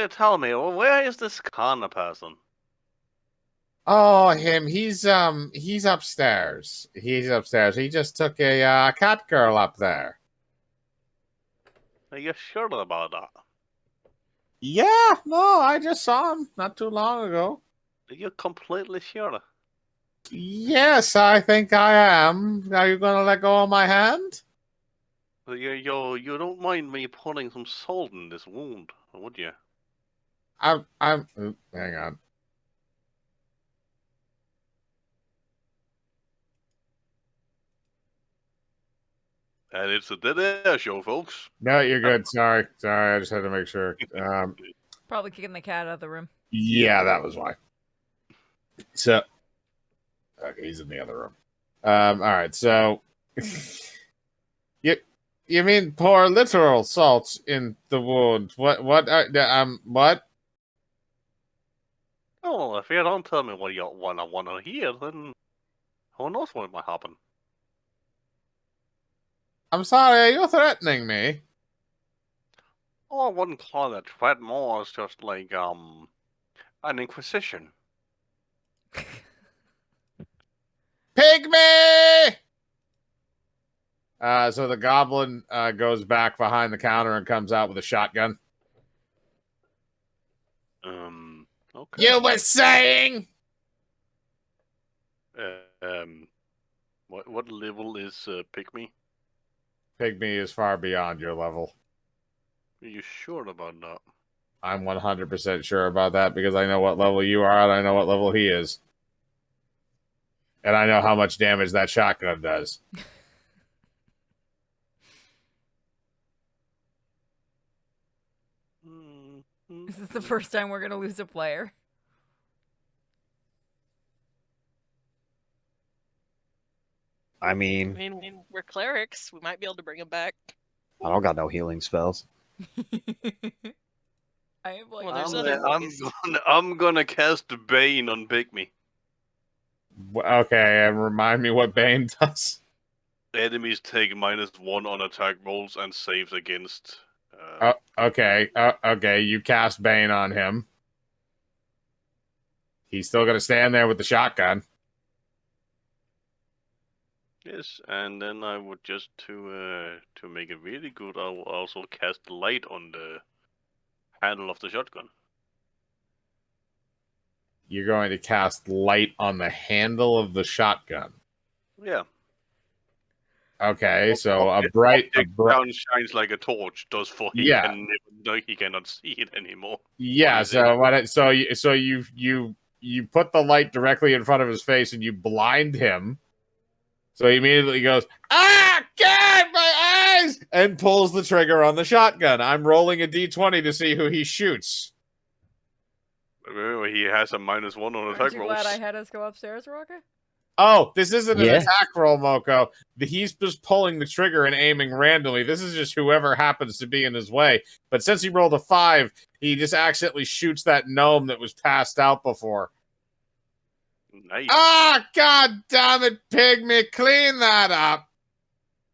tell me, where is this Kana person? Oh, him. He's upstairs. He's upstairs. He just took a cat girl up there. Are you sure about that? Yeah, no, I just saw him not too long ago. Are you completely sure? Yes, I think I am. Are you gonna let go of my hand? You don't mind me putting some salt in this wound, would you? Hang on. And it's a dead air show, folks. No, you're good. Sorry, I just had to make sure. Probably kicking the cat out of the room. Yeah, that was why. So, okay, he's in the other room. All right, so you mean pour literal salt in the wound? What? What? Oh, if you don't tell me what you want to hear, then who knows what might happen? I'm sorry. Are you threatening me? Oh, I wouldn't call it threat. More, it's just like an inquisition. Pygmy! So the goblin goes back behind the counter and comes out with a shotgun. Okay. You were saying? What level is Pygmy? Pygmy is far beyond your level. Are you sure about that? I'm 100% sure about that because I know what level you are and I know what level he is. And I know how much damage that shotgun does. Is this the first time we're gonna lose a player? I I mean, mean, we're clerics. We might be able to bring him back. I don't got no healing spells. I have like Well, there's other ways. I'm gonna cast Bane on Pygmy. Okay, and remind me what Bane does. Enemies take -1 on attack rolls and saves against. Okay, you cast Bane on him. He's still gonna stand there with the shotgun. Yes, and then I would just to make it really good, I will also cast light on the handle of the shotgun. You're going to cast light on the handle of the shotgun. Yeah. Okay, so a bright Down shines like a torch does for Yeah. he cannot see it anymore. Yeah, so you put the light directly in front of his face and you blind him. So he immediately goes, "Ah, God, my eyes!" and pulls the trigger on the shotgun. I'm rolling a d20 to see who he shoots. He has a -1 on Aren't attack you rolls. glad I had us go upstairs, Rocket? Oh, this isn't an Yeah. attack roll, Moko. He's just pulling the trigger and aiming randomly. This is just whoever happens to be in his way. But since he rolled a 5, he just accidentally shoots that gnome that was passed out before. Nice. Ah, God damn it, Pygmy, clean that up.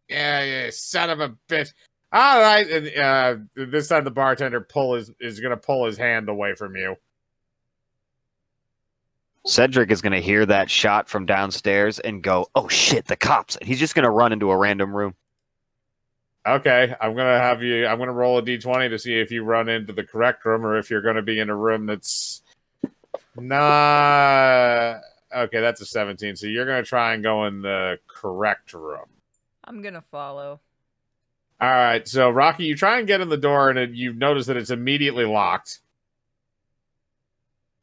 Yeah, you son of a bitch. All right, and this time the bartender is going to pull his hand away from you. Cedric is going to hear that shot from downstairs and go, "Oh shit, the cops!" And he's just going to run into a random room. Okay, I'm gonna roll a d20 to see if you run into the correct room or if you're going to be in a room that's not. Okay, that's a 17. So you're going to try and go in the correct room. I'm gonna follow. All right, so Rocky, you try and get in the door, and you notice that it's immediately locked.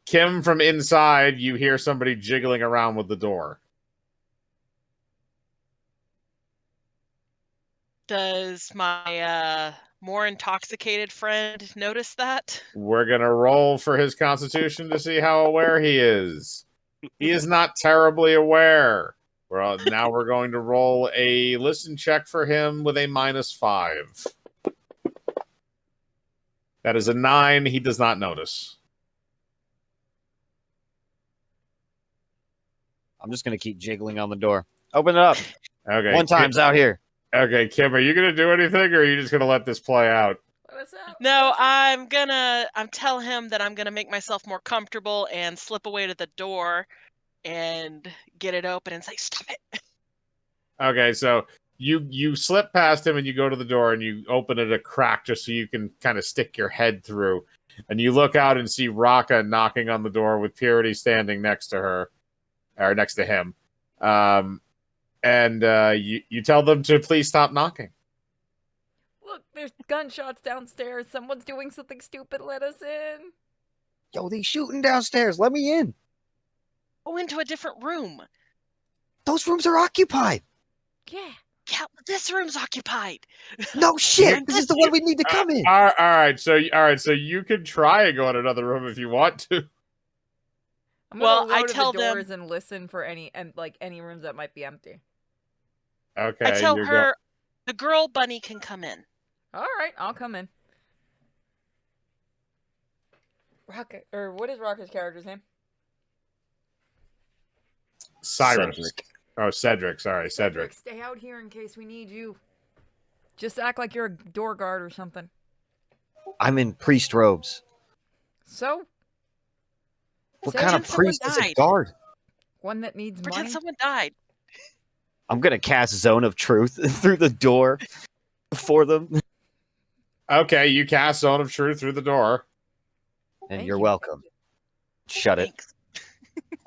Kim, from inside, you hear somebody jiggling around with the door. Does my more intoxicated friend notice that? We're going to roll for his constitution to see how aware he is. He is not terribly aware. Now we're going to roll a listen check for him with a -5. That is a 9. He does not notice. I'm just going to keep jiggling on the door. Open it up. Okay. One time's out here. Okay, Kim, are you going to do anything, or are you just going to let this play out? Let us out. No, I'm telling him that I'm gonna make myself more comfortable and slip away to the door and get it open and say, "Stop it." Okay, so you slip past him and you go to the door and you open it a crack just so you can kind of stick your head through. And you look out and see Raka knocking on the door with Purity standing next to her, or next to him. You tell them to please stop knocking. Look, there's gunshots downstairs. Someone's doing something stupid. Let us in. Yo, they shooting downstairs. Let me in. Go into a different room. Those rooms are occupied. Yeah. Yeah, this room's occupied. No shit. This is the one we need to come in. All right. So you can try and go in another room if you want to. I'm Well, gonna I go to tell the them- doors and listen for any rooms that might be empty. Okay. I tell her the girl bunny can come in. All right, I'll come in. Rocket, or what is Rocket's character's name? Cyrus. Cedric. Oh, Cedric. Sorry, Cedric. Stay out here in case we need you. Just act like you're a door guard or something. I'm in priest robes. So? What Cedric, kind of someone priest is a died. guard? One that needs Pretend money? someone died. I'm going to cast Zone of Truth through the door for them. Okay, you cast Zone of Truth through the door. And Thank you're you. welcome. Shut it,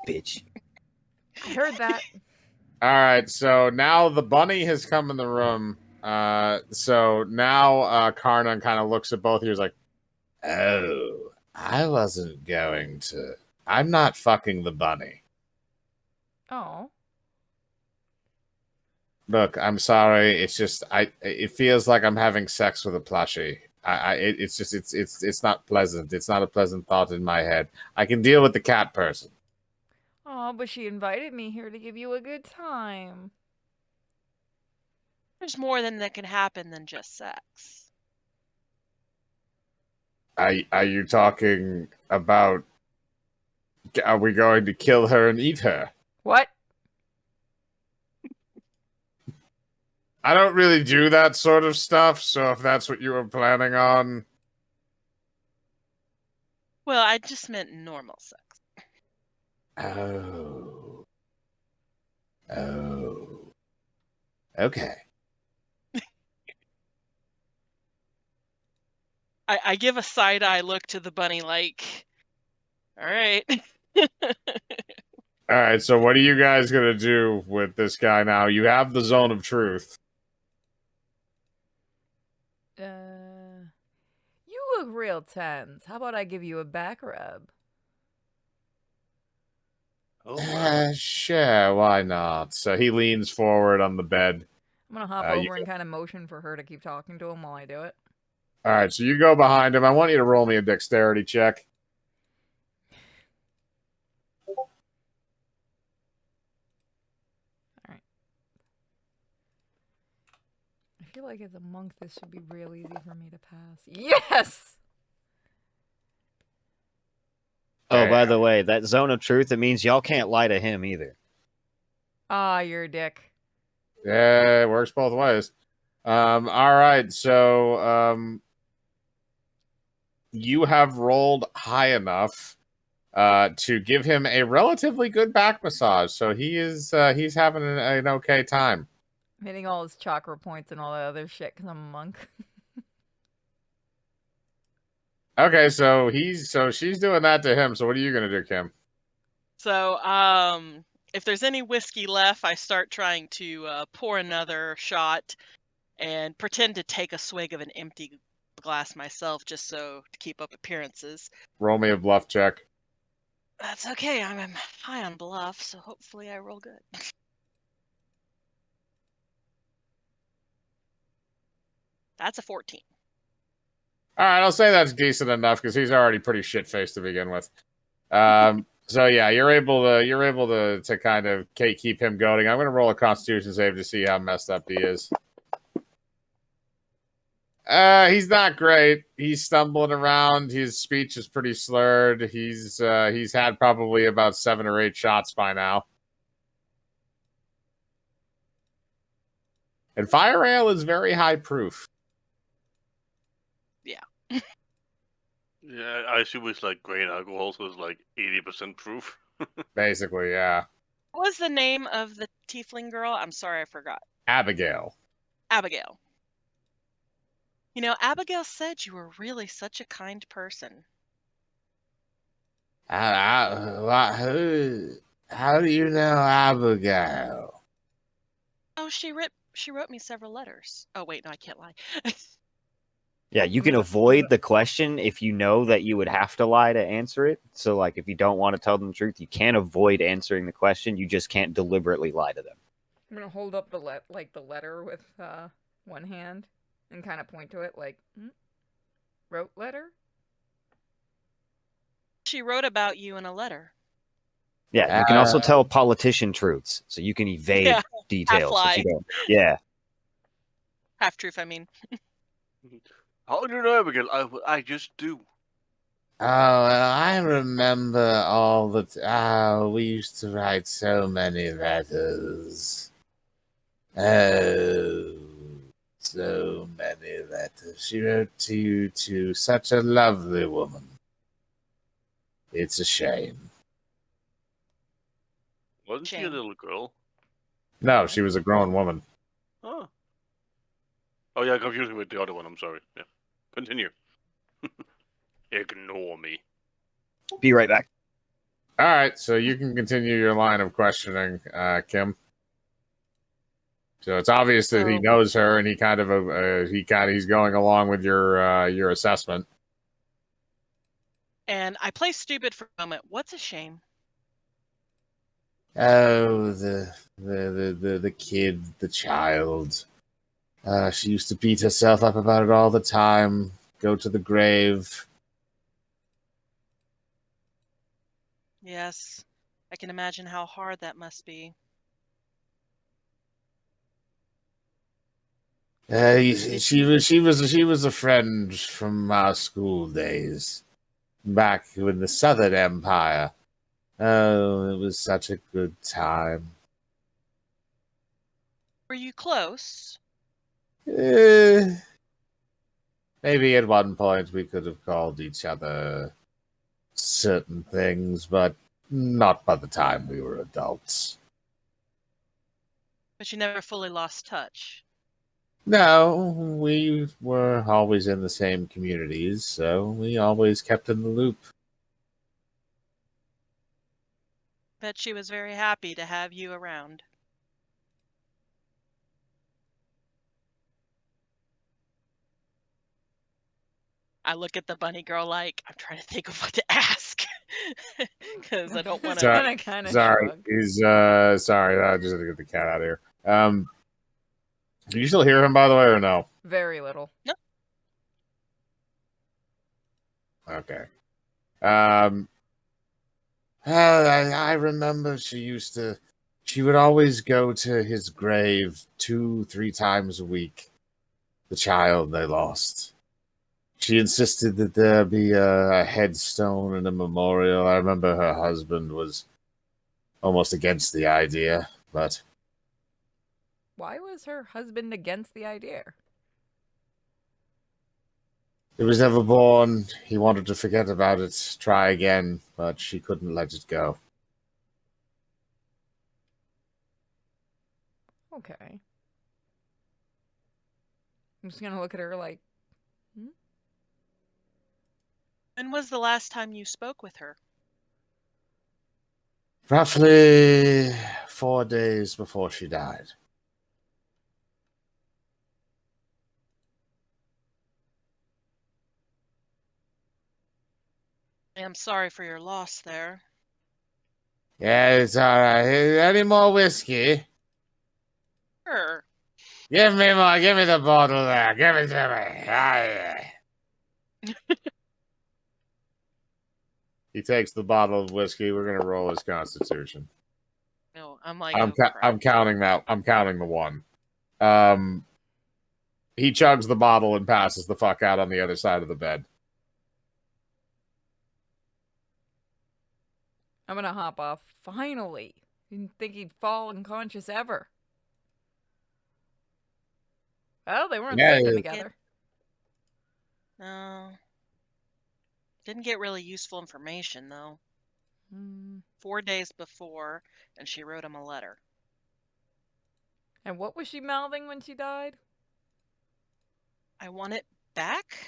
Thanks. bitch. I heard that. All right, so now the bunny has come in the room. So now Karnan kind of looks at both of you, like, "Oh, I wasn't going to. I'm not fucking the bunny." Oh. Look, I'm sorry. It's just it feels like I'm having sex with a plushie. It's not pleasant. It's not a pleasant thought in my head. I can deal with the cat person. Oh, but she invited me here to give you a good time. There's more that can happen than just sex. Are you talking about? Are we going to kill her and eat her? What? I don't really do that sort of stuff. So if that's what you were planning on, Well, I just meant normal sex. oh, okay. I give a side-eye look to the bunny like, all right. All right, so what are you guys gonna do with this guy now? You have the zone of truth. You look real tense. How about I give you a back rub? Oh, Sure, why not? So he leans forward on the bed. I'm gonna hop over and kind of motion for her to keep talking to him while I do it. All right, so you go behind him. I want you to roll me a dexterity check. Alright. I feel like as a monk, this should be real easy for me to pass. Yes! Oh, by the way, that zone of truth, it means y'all can't lie to him either. Ah, you're a dick. Yeah, it works both ways. All right, so you have rolled high enough to give him a relatively good back massage. So he's having an okay time. I'm hitting all his chakra points and all that other shit because I'm a monk. Okay, so she's doing that to him. So what are you gonna do, Kim? So, if there's any whiskey left, I start trying to pour another shot and pretend to take a swig of an empty glass myself, just so to keep up appearances. Roll me a bluff check. That's okay. I'm high on bluff, so hopefully I roll good. That's a 14. All right, I'll say that's decent enough because he's already pretty shit faced to begin with. So yeah, you're able to kind of keep him going. I'm gonna roll a Constitution save to see how messed up he is. He's not great. He's stumbling around. His speech is pretty slurred. He's had probably about 7 or 8 shots by now. And fire ale is very high proof. yeah. I assume it's like grain alcohol, so it's like 80% proof. Basically, yeah. What was the name of the tiefling girl? I'm sorry, I forgot. Abigail. Abigail. You know, Abigail said you were really such a kind person. How do you know Abigail? Oh, she wrote me several letters. Oh wait, no, I can't lie. Yeah, you can avoid the question if you know that you would have to lie to answer it. So, like, if you don't want to tell them the truth, you can avoid answering the question. You just can't deliberately lie to them. I'm gonna hold up the letter with one hand and kind of point to it like, wrote letter? She wrote about you in a letter. Yeah, you can also tell politician truths, so you can evade details. Half If you lie. don't. Yeah. Half truth, I mean. How do you know, Abigail? I just do. Oh, I remember all the. We used to write so many letters. Oh, so many letters. She wrote to you too. Such a lovely woman. It's a shame. Wasn't she a Shame. little girl? No, she was a grown woman. Oh. Oh yeah, confused me with the other one. I'm sorry. Yeah. Continue. Ignore me. Be right back. All right, so you can continue your line of questioning, Kim. So it's obvious that he knows her, and he's going along with your assessment. And I play stupid for a moment. What's a shame? Oh, the kid, the child. She used to beat herself up about it all the time. Go to the grave. Yes, I can imagine how hard that must be. She was a friend from our school days, back in the Southern Empire. Oh, it was such a good time. Were you close? Eh, maybe at one point we could have called each other certain things, but not by the time we were adults. But you never fully lost touch. No, we were always in the same communities, so we always kept in the loop. Bet she was very happy to have you around. I look at the bunny girl like I'm trying to think of what to ask because I don't want to. Sorry, Kind of sorry, shrug. he's sorry. I just had to get the cat out of here. Can you still hear him, by the way, or no? Very little. Okay. I remember she would always go to his grave 2-3 times a week. The child they lost. She insisted that there be a headstone and a memorial. I remember her husband was almost against the idea, but Why was her husband against the idea? it was never born. He wanted to forget about it, try again, but she couldn't let it go. Okay. I'm just gonna look at her like, When was the last time you spoke with her? Roughly 4 days before she died. I'm sorry for your loss there. Yeah, it's all right. Any more whiskey? Sure. Give me more. Give me the bottle there. Give it to me. Ah, yeah. He takes the bottle of whiskey. We're gonna roll his constitution. No, I'm like, I'm oh crap. I'm counting that. I'm counting the one. He chugs the bottle and passes the fuck out on the other side of the bed. I'm gonna hop off. Finally! Didn't think he'd fall unconscious ever. Well, they weren't Yeah, sleeping yeah. together. No. Didn't get really useful information though. 4 days before, and she wrote him a letter. And what was she mouthing when she died? I want it back?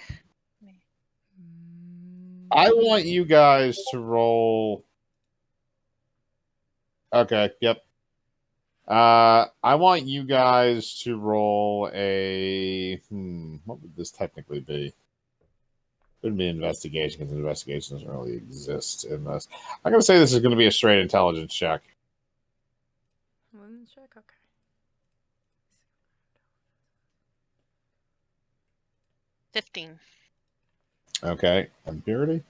I want you guys to roll. Okay, yep. I want you guys to roll a. What would this technically be? Could be investigation because investigation doesn't really exist in this. I'm going to say this is going to be a straight intelligence check. Check, okay. 15. Okay, and purity.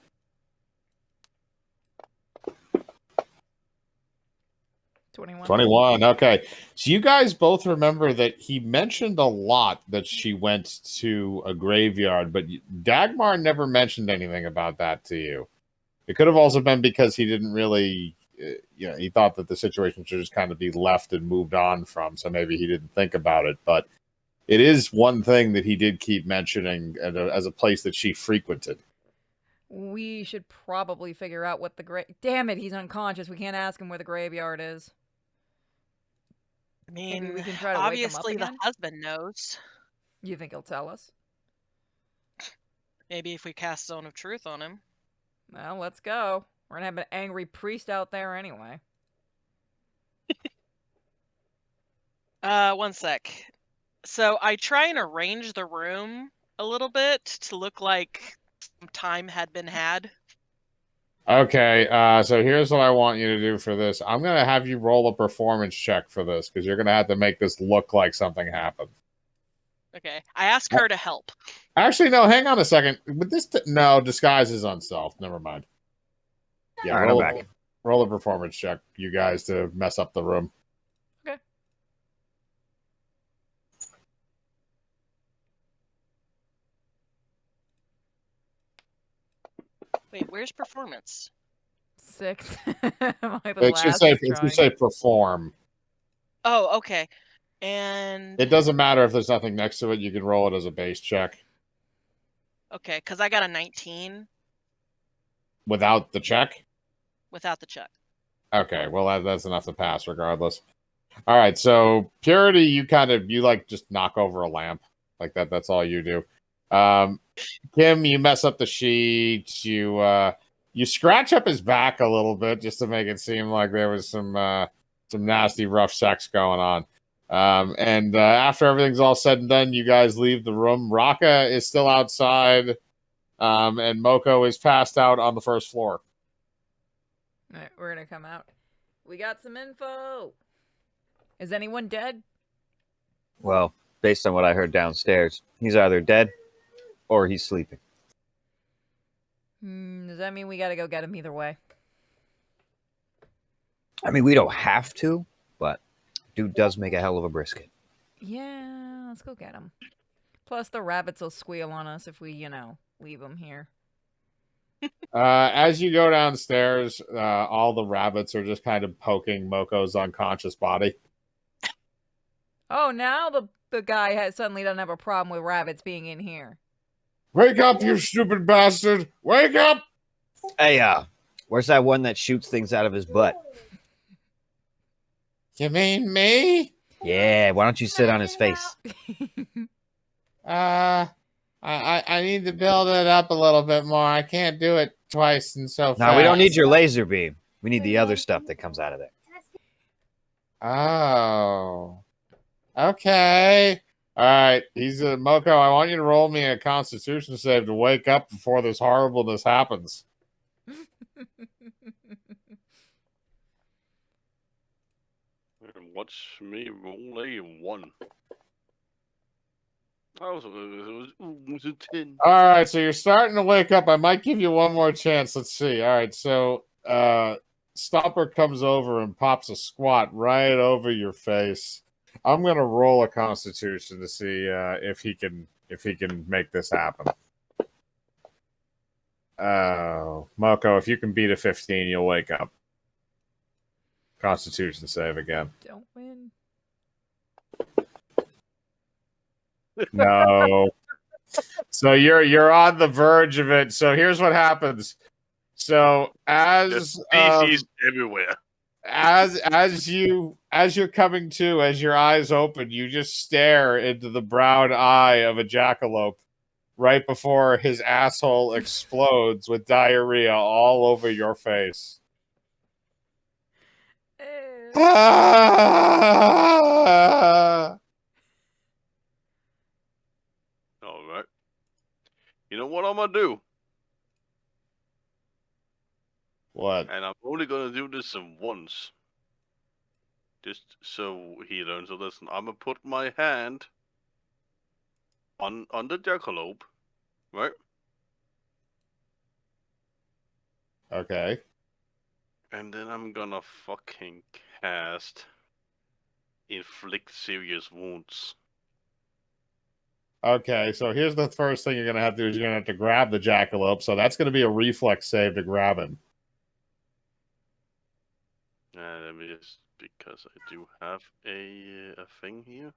21. 21. Okay. So you guys both remember that he mentioned a lot that she went to a graveyard, but Dagmar never mentioned anything about that to you. It could have also been because he didn't really, he thought that the situation should just kind of be left and moved on from. So maybe he didn't think about it. But it is one thing that he did keep mentioning as a place that she frequented. We should probably figure out what the Damn it, he's unconscious. We can't ask him where the graveyard is. I mean, Maybe we can try to wake him up obviously the again? husband knows. You think he'll tell us? Maybe if we cast Zone of Truth on him. Well, let's go. We're gonna have an angry priest out there anyway. 1 sec. So I try and arrange the room a little bit to look like some time had been had. Okay, so here's what I want you to do for this. I'm gonna have you roll a performance check for this because you're gonna have to make this look like something happened. Okay. I asked her to help. Actually, no. Hang on a second. But no, disguise is on stealth. Never mind. Yeah, All right, I'm back. roll a performance check, you guys, to mess up the room. Okay. Wait, where's performance? 6. Like the It should last say perform. Oh, okay. And It doesn't matter if there's nothing next to it. You can roll it as a base check okay, because I got a 19 without the check. without the check. Okay, well that's enough to pass regardless. All right, so Purity, you like just knock over a lamp like that. That's all you do. Kim, you mess up the sheet. You scratch up his back a little bit just to make it seem like there was some nasty rough sex going on. And after everything's all said and done, you guys leave the room. Raka is still outside, and Moko is passed out on the first floor. All right, we're gonna come out. We got some info. Is anyone dead? Well, based on what I heard downstairs, he's either dead or he's sleeping. Does that mean we gotta go get him either way? I mean, we don't have to, but dude does make a hell of a brisket. Yeah, let's go get him. Plus, the rabbits will squeal on us if we, leave him here. As you go downstairs, all the rabbits are just kind of poking Moko's unconscious body. Oh, now the guy suddenly doesn't have a problem with rabbits being in here. Wake up, you stupid bastard! Wake up! Hey, where's that one that shoots things out of his butt? You mean me? Yeah, why don't you sit on his face? I need to build it up a little bit more. I can't do it twice and so fast. No, we don't need your laser beam. We need the other stuff that comes out of there. Oh. Okay. All right. He's Moko. I want you to roll me a Constitution save to wake up before this horribleness happens. Watch me roll a 1. It was a 10. All right. So you're starting to wake up. I might give you one more chance. Let's see. All right. So Stomper comes over and pops a squat right over your face. I'm gonna roll a Constitution to see if he can make this happen. Oh, Moko, if you can beat a 15, you'll wake up. Constitution save again. Don't win. No. So you're on the verge of it. So here's what happens. So There's species everywhere. as you're coming to, as your eyes open, you just stare into the brown eye of a jackalope right before his asshole explodes with diarrhea all over your face. All right. You know what I'm gonna do? What? And I'm only gonna do this once. Just so he learns a lesson. I'm gonna put my hand on the jackalope, right? Okay. And then I'm gonna fucking cast Inflict Serious Wounds. Okay, so here's the first thing you're gonna have to do is you're gonna have to grab the jackalope. So that's gonna be a reflex save to grab him. Let me just, because I do have a thing here.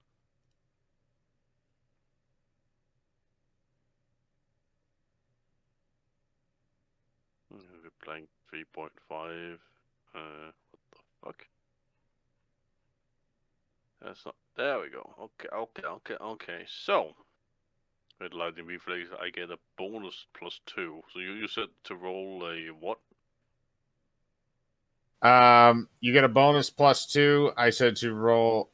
We're playing 3.5. What the fuck? That's not. There we go. Okay. So, with lightning reflex, I get a bonus +2. So you said to roll a what? You get a bonus +2. I said to roll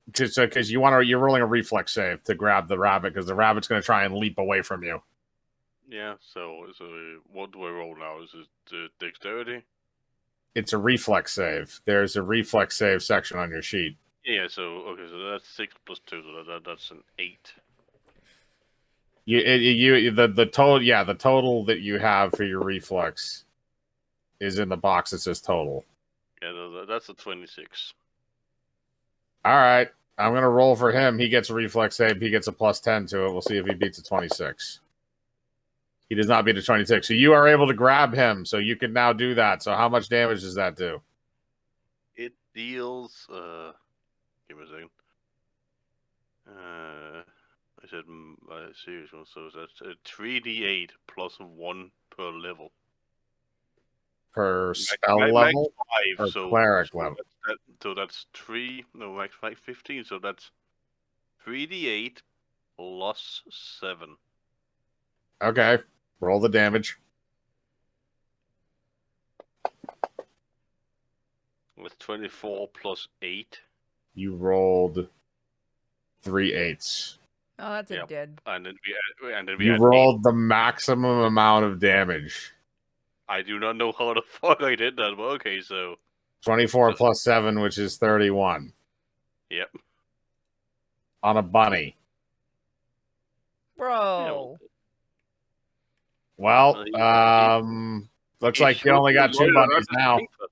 because you're rolling a reflex save to grab the rabbit because the rabbit's going to try and leap away from you. Yeah. So what do I roll now? Is it dexterity? It's a reflex save. There's a reflex save section on your sheet. Yeah. So okay. So that's 6 plus 2. So that's an 8. The total, yeah, the total that you have for your reflex is in the box that says total. Yeah. That's a 26. All right, I'm gonna roll for him. He gets a reflex save. He gets a +10 to it. We'll see if he beats a 26. He does not beat a 26. So you are able to grab him. So you can now do that. So how much damage does that do? It deals. Give me a second. I said serious one. So that's a 3d8 plus 1 per level. Per spell Max level 5. or So cleric level? that's 3. No, max 5, 15. So that's 3d8 plus 7. Okay, roll the damage. With 24 plus 8. You rolled 3 8s. Oh, that's a Yep. dead. And then we You add rolled the maximum amount of damage. 8. I do not know how the fuck I did that, but okay, so 24 plus 7, which is 31. yep. On a bunny. Bro. Well, looks It like you should only be got 2 loyal, not bunnies just now. thankful.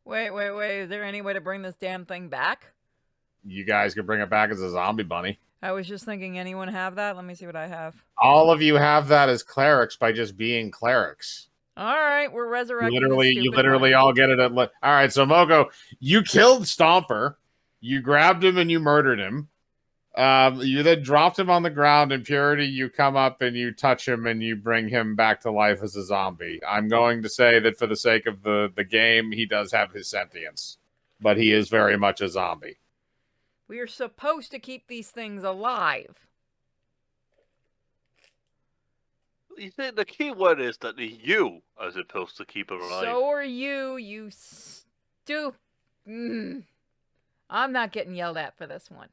Wait. Is there any way to bring this damn thing back? You guys could bring it back as a zombie bunny. I was just thinking, anyone have that? Let me see what I have. All of you have that as clerics by just being clerics. All right, we're You resurrecting this stupid literally bunny. all get it. All right, so Mogo, you killed Stomper. You grabbed him and you murdered him. You then dropped him on the ground. In Purity, you come up and you touch him and you bring him back to life as a zombie. I'm going to say that for the sake of the game, he does have his sentience, but he is very much a zombie. We are supposed to keep these things alive. You said the key word is that you are supposed to keep it alive. So are you, you I'm not getting yelled at for this one.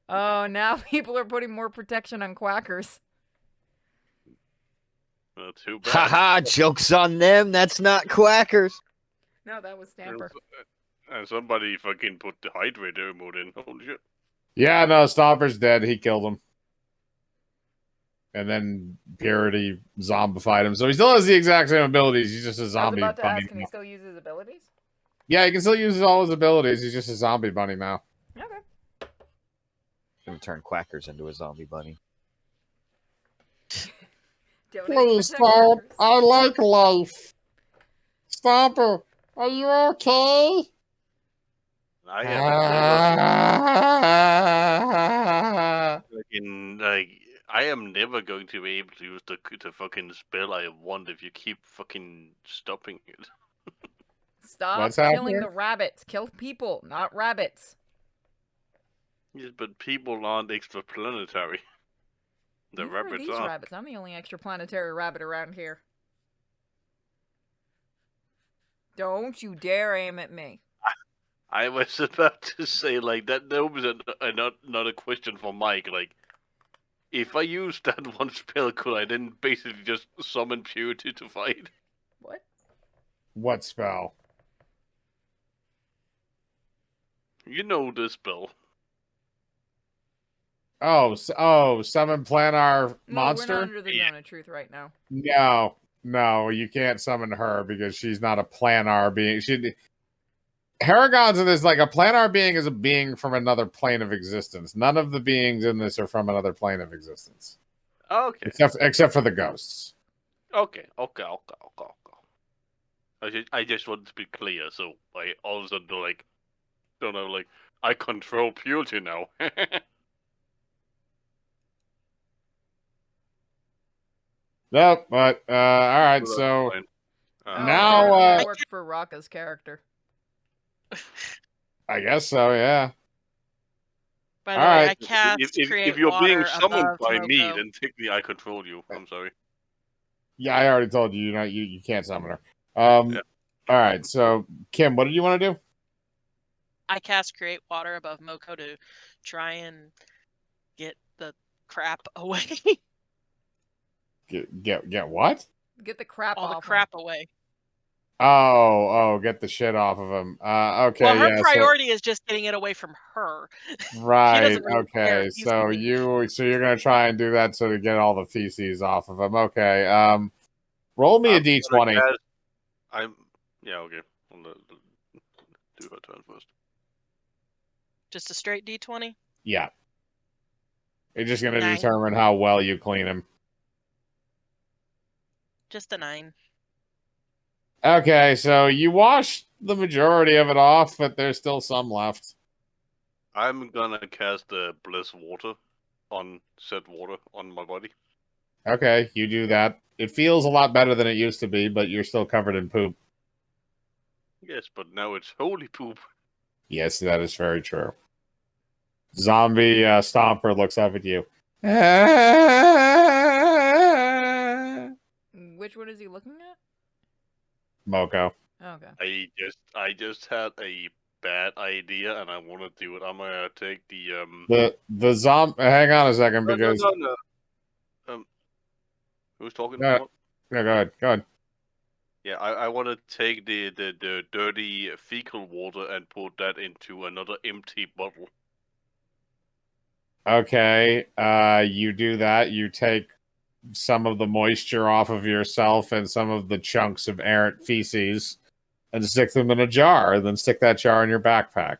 Oh, now people are putting more protection on quackers. Too bad. Haha, joke's on them. That's not quackers. No, that was Stamper. And somebody fucking put the hydrator mode in. Holy shit. Yeah, no, Stomper's dead. He killed him. And then Purity zombified him. So he still has the exact same abilities. He's just a I was zombie about to bunny ask, can he now. still use his abilities? Yeah, he can still use all his abilities. He's just a zombie bunny now. Okay. Gonna turn quackers into a zombie bunny. Donate Please protect stop. quackers. I like life. Stomper, are you okay? I am fucking like I am never going to be able to use the fucking spell I want if you keep fucking stopping it. Stop What's killing happening? the rabbits. Kill people, not rabbits. Yes, but people aren't extraplanetary. The Neither are rabbits these are. rabbits. I'm the only extraplanetary rabbit around here. Don't you dare aim at me. I was about to say like that. That was not a question for Mike. Like, if I used that one spell, could I then basically just summon Purity to fight? What? What spell? You know the spell. Oh, summon planar No, monster? we're not under the zone of truth right now. No, you can't summon her because she's not a planar being. Harrigan's in this, like, a planar being is a being from another plane of existence. None of the beings in this are from another plane of existence. Okay. Except for the ghosts. Okay. I just want to be clear, so I also don't know, like, I control Purity now. Nope, but all right, so Fine. now that worked for Raka's character. I guess so, yeah. By the All way, right. I cast create if you're being water summoned above by me, Moko. then technically I control you. I'm sorry. Yeah, I already told you, you can't summon her. All right, so Kim, what did you want to do? I cast create water above Moko to try and get the crap away. Get what? Get the crap All the off 'em. crap away. Oh, get the shit off of him. Okay, Well, her yeah. priority is just getting it away from her. Right. doesn't really care Okay. if he's So clean. you're gonna try and do that so to get all the feces off of him. Okay. Roll me a I'm gonna d20. cast- Yeah, okay. Do her turn first. Just a straight D20? Yeah. You're just gonna 9. determine how well you clean him. Just a 9. Okay, so you wash the majority of it off, but there's still some left. I'm gonna cast the Bliss Water on said water on my body. Okay, you do that. It feels a lot better than it used to be, but you're still covered in poop. Yes, but now it's holy poop. Yes, that is very true. Zombie Stomper looks up at you. Which one is he looking at? Moko. Okay. I just had a bad idea and I want to do it. I'm gonna take the The zombie. Hang on a second, because no. Who's talking? No. What? No, go ahead. Go ahead. Yeah, I want to take the dirty fecal water and put that into another empty bottle. Okay, you do that. You take some of the moisture off of yourself and some of the chunks of errant feces and stick them in a jar, and then stick that jar in your backpack.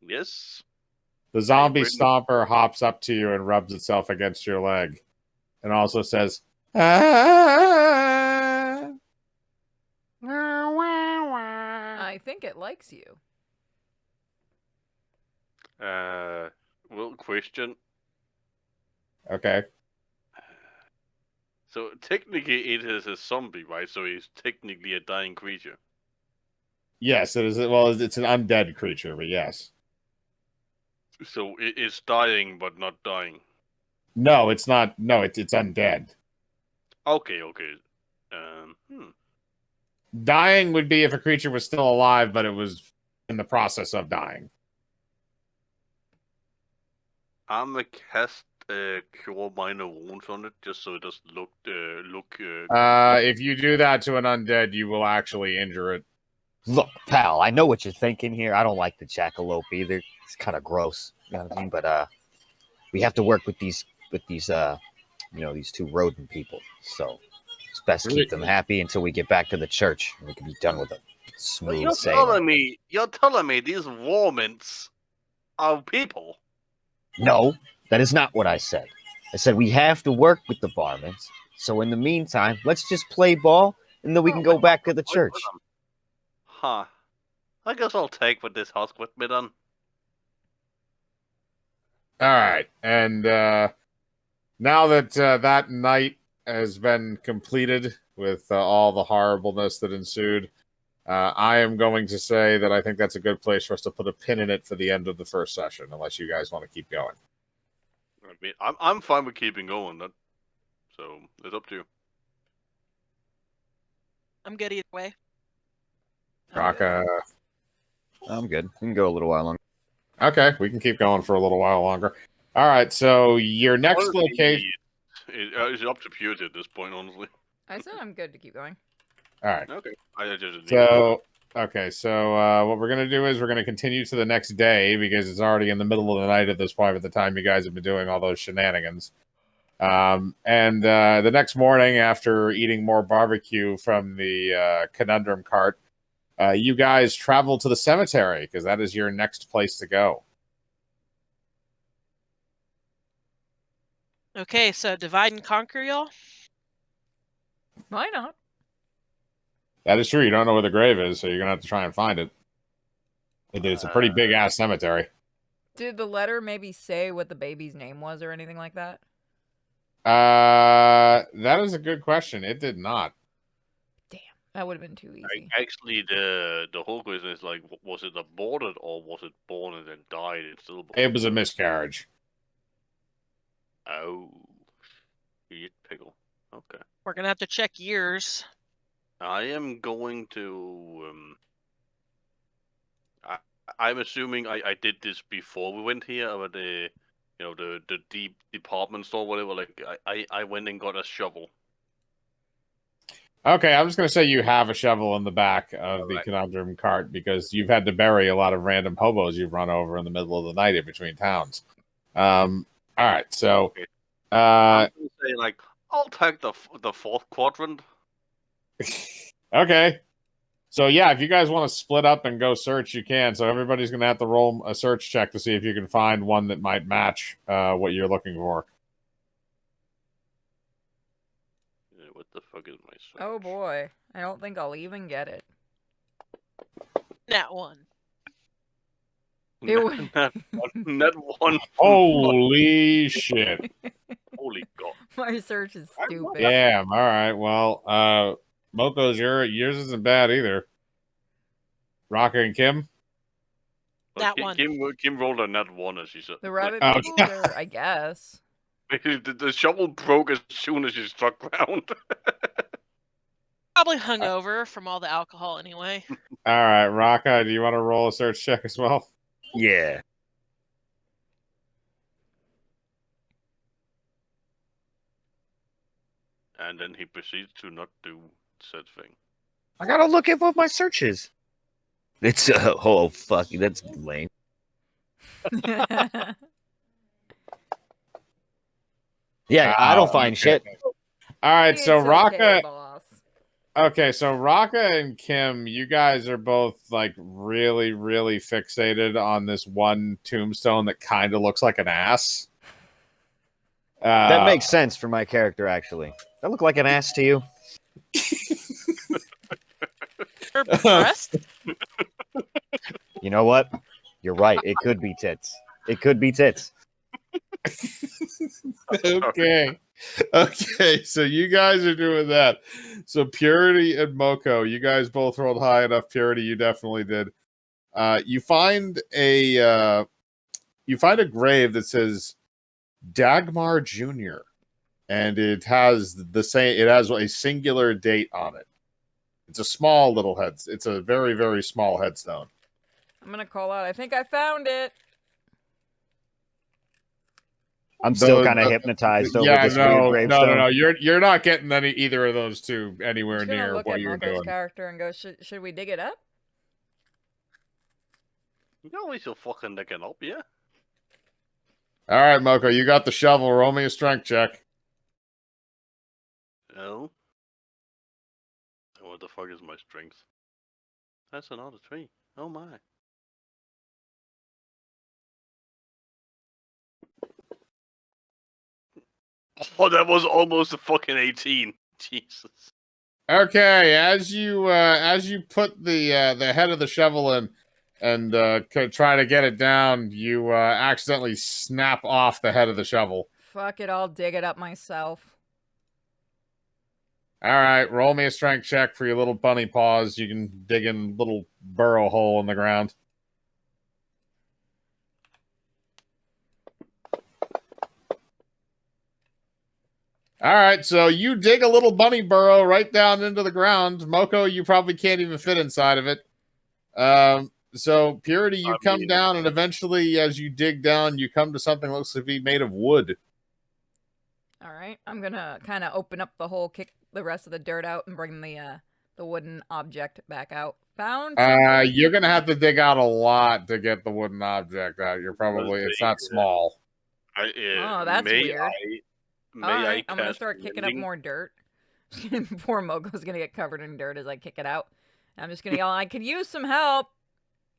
Yes. The zombie bring- stomper hops up to you and rubs itself against your leg and also says, "Ah." I think it likes you. Well, question. Okay. So technically, it is a zombie, right? So he's technically a dying creature. Yes, it is. Well, it's an undead creature, but yes. So it's dying, but not dying. No, it's not. No, it's undead. Okay. Dying would be if a creature was still alive, but it was in the process of dying. I'm gonna cast cure minor wounds on it, just so it doesn't look. If you do that to an undead, you will actually injure it. Look, pal, I know what you're thinking here. I don't like the jackalope either. It's kind of gross, you know what I mean? But we have to work with these these two rodent people. So it's best to keep them happy until we get back to the church and we can be done with them. Smooth sailing. You're telling me these varmints are people? No, that is not what I said. I said we have to work with the varmints. So in the meantime, let's just play ball and then we can go back to the church. Huh. I guess I'll take with this husk with me then. All right, and now that that night has been completed with all the horribleness that ensued, I am going to say that I think that's a good place for us to put a pin in it for the end of the first session, unless you guys want to keep going. I mean, I'm fine with keeping going. So it's up to you. I'm good either way. Raka. I'm good. We can go a little while longer. Okay, we can keep going for a little while longer. All right, so your next Honestly, location. It's up to purity at this point, honestly. I said I'm good to keep going. All right. Okay. I just So, okay, so what we're going to do is we're going to continue to the next day because it's already in the middle of the night at this point at the time you guys have been doing all those shenanigans. And the next morning, after eating more barbecue from the conundrum cart, you guys travel to the cemetery because that is your next place to go. Okay, so divide and conquer, y'all. Why not? That is true. You don't know where the grave is, so you're going to have to try and find it. It's a pretty big-ass cemetery. Did the letter maybe say what the baby's name was or anything like that? That is a good question. It did not. Damn, that would have been too easy. Actually, the whole question is like, was it aborted or was it born and then died and still born? It was a miscarriage. Oh, shit pickle. Okay. We're gonna have to check years. I am going to. I'm assuming I did this before we went here, but the deep department store, whatever. Like I went and got a shovel. Okay, I'm just going to say you have a shovel in the back of the Alright. conundrum cart because you've had to bury a lot of random hobos you've run over in the middle of the night in between towns. All right, so Okay. I'm gonna say like I'll take the fourth quadrant. okay. So yeah, if you guys want to split up and go search, you can. So everybody's going to have to roll a search check to see if you can find one that might match what you're looking for. What the fuck is my search? Oh boy. I don't think I'll even get it. Nat 1. It would- Net one. Holy shit. Holy god. My search is stupid. Damn. All right. Well, Moko's yours isn't bad either. Raka and Kim. Nat 1. Kim rolled a net 1 as she said. The rabbit Oh, people, yeah. or I guess. The shovel broke as soon as she struck ground. Probably hungover from all the alcohol anyway. All right, Raka, do you want to roll a search check as well? Yeah. And then he proceeds to not do said thing. I gotta look at what my search is. It's oh fuck, that's lame. Yeah, I don't find shit. All right, so It's Raka. okay, boss. Okay, so Raka and Kim, you guys are both like really, really fixated on this one tombstone that kind of looks like an ass. That makes sense for my character, actually. That look like an ass to you? Or breast? You know what? You're right. It could be tits. It could be tits. Okay. Okay, so you guys are doing that. So Purity and Moko, you guys both rolled high enough. Purity, you definitely did. You find a grave that says Dagmar Jr. and it has a singular date on it. It's a small little it's a very, very small headstone. I'm gonna call out. I think I found it. I'm still kind of hypnotized over this weird gravestone. No. You're not getting either of those two I'm anywhere just gonna near look what at you're Moko's doing. character and go, should we dig it up? You can always fucking dig it up, yeah? All right, Moko, you got the shovel. Roll me a strength check. No. What the fuck is my strength? That's another 3. Oh my. Oh, that was almost a fucking 18. Jesus. Okay, as you put the head of the shovel in and try to get it down, you accidentally snap off the head of the shovel. Fuck it, I'll dig it up myself. All right, roll me a strength check for your little bunny paws. You can dig in a little burrow hole in the ground. All right, so you dig a little bunny burrow right down into the ground. Moko, you probably can't even fit inside of it. So Purity, you come down, and eventually, as you dig down, you come to something that looks to be made of wood. All right, I'm gonna kind of open up the hole, kick the rest of the dirt out, and bring the wooden object back out. Found. You're gonna have to dig out a lot to get the wooden object out. It's not small. Oh, that's weird. I'm gonna start kicking up more dirt. Poor Moko's gonna get covered in dirt as I kick it out. I'm just gonna yell, I could use some help.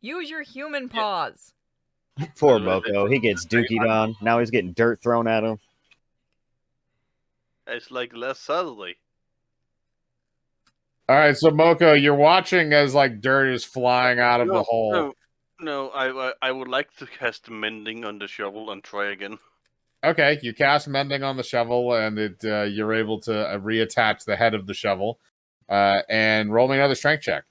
Use your human paws. Poor Moko. He gets dookied on. Now he's getting dirt thrown at him. It's like last Saturday. All right, so Moko, you're watching as like dirt is flying out of the hole. No, I would like to cast mending on the shovel and try again. Okay, you cast mending on the shovel, and you're able to reattach the head of the shovel. And roll me another strength check.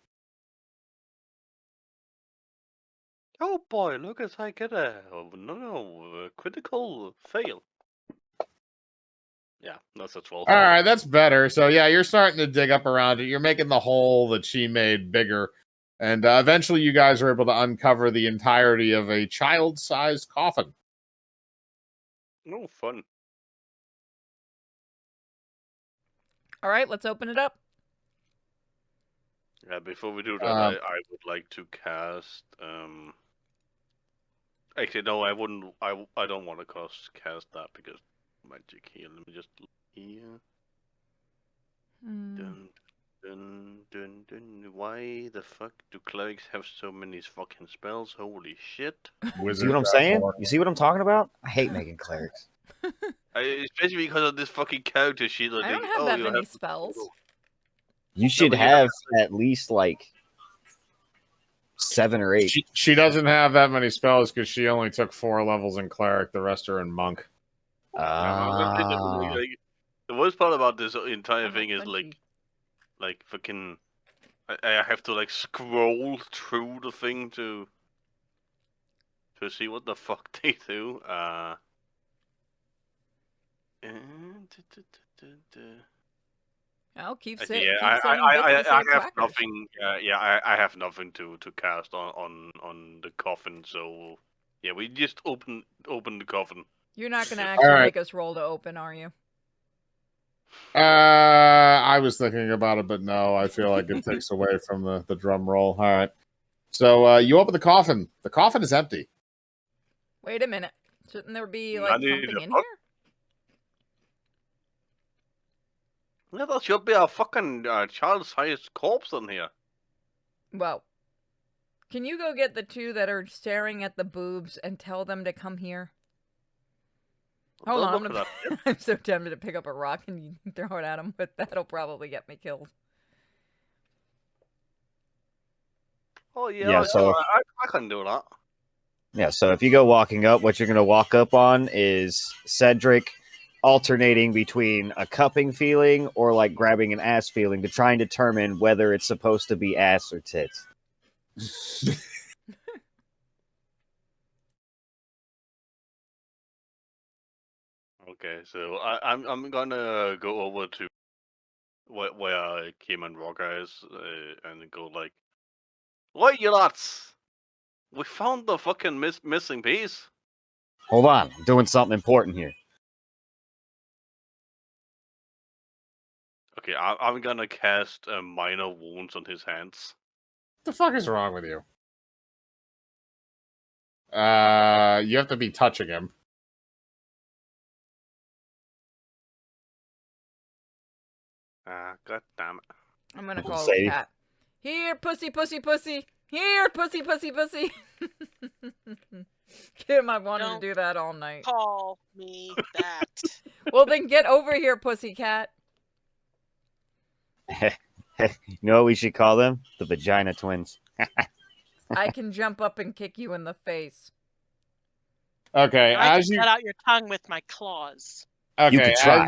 Oh boy, look as I get a critical fail. Yeah, that's a 12. All right, that's better. So yeah, you're starting to dig up around it. You're making the hole that she made bigger. And eventually you guys are able to uncover the entirety of a child-sized coffin. No fun. All right, let's open it up. Yeah, before we do that, I would like to cast. Actually, no, I wouldn't. I don't want to cast that because magic here. Let me just look here. Dun, dun, dun, dun. Why the fuck do clerics have so many fucking spells? Holy shit! You see what I'm saying? You see what I'm talking about? I hate making clerics. Especially because of this fucking character sheet. I don't have that many spells. You should but you have at least like 7 or 8. She doesn't have that many spells because she only took 4 levels in cleric. The rest are in monk. The worst part about this entire I'm a thing is punchy. like fucking. I have to like scroll through the thing to see what the fuck they do. I'll keep Yeah, sending bits to save have quackers. nothing. I have nothing to cast on the coffin. So yeah, we just open the coffin. You're not going to actually right. make us roll to open, are you? I was thinking about it, but no, I feel like it takes away from the drum roll. All right. So you open the coffin. The coffin is empty. Wait a minute. Shouldn't there be like something in here? Yeah, there should be a fucking child-sized corpse in here. Well, can you go get the 2 that are staring at the boobs and tell them to come here? Hold on, I'm so tempted to pick up a rock and throw it at them, but that'll probably get me killed. Oh yeah, so I can do that. Yeah, so if you go walking up, what you're going to walk up on is Cedric alternating between a cupping feeling or like grabbing an ass feeling to try and determine whether it's supposed to be ass or tits. Okay, so I'm gonna go over to where Kim and Rocker is and go like, "What you lots? We found the fucking missing piece." Hold on, I'm doing something important here. Okay, I'm gonna cast minor wounds on his hands. What the fuck is wrong with you? You have to be touching him. God damn it. I'm gonna call a cat. Here, pussy, pussy, pussy. Here, pussy, pussy, pussy. Kim, I wanted to do that all night. Call me that. Well, then get over here, pussycat. You know what we should call them? The vagina twins. I can jump up and kick you in the face. Okay, I can cut out your tongue with my claws. Okay, you could try.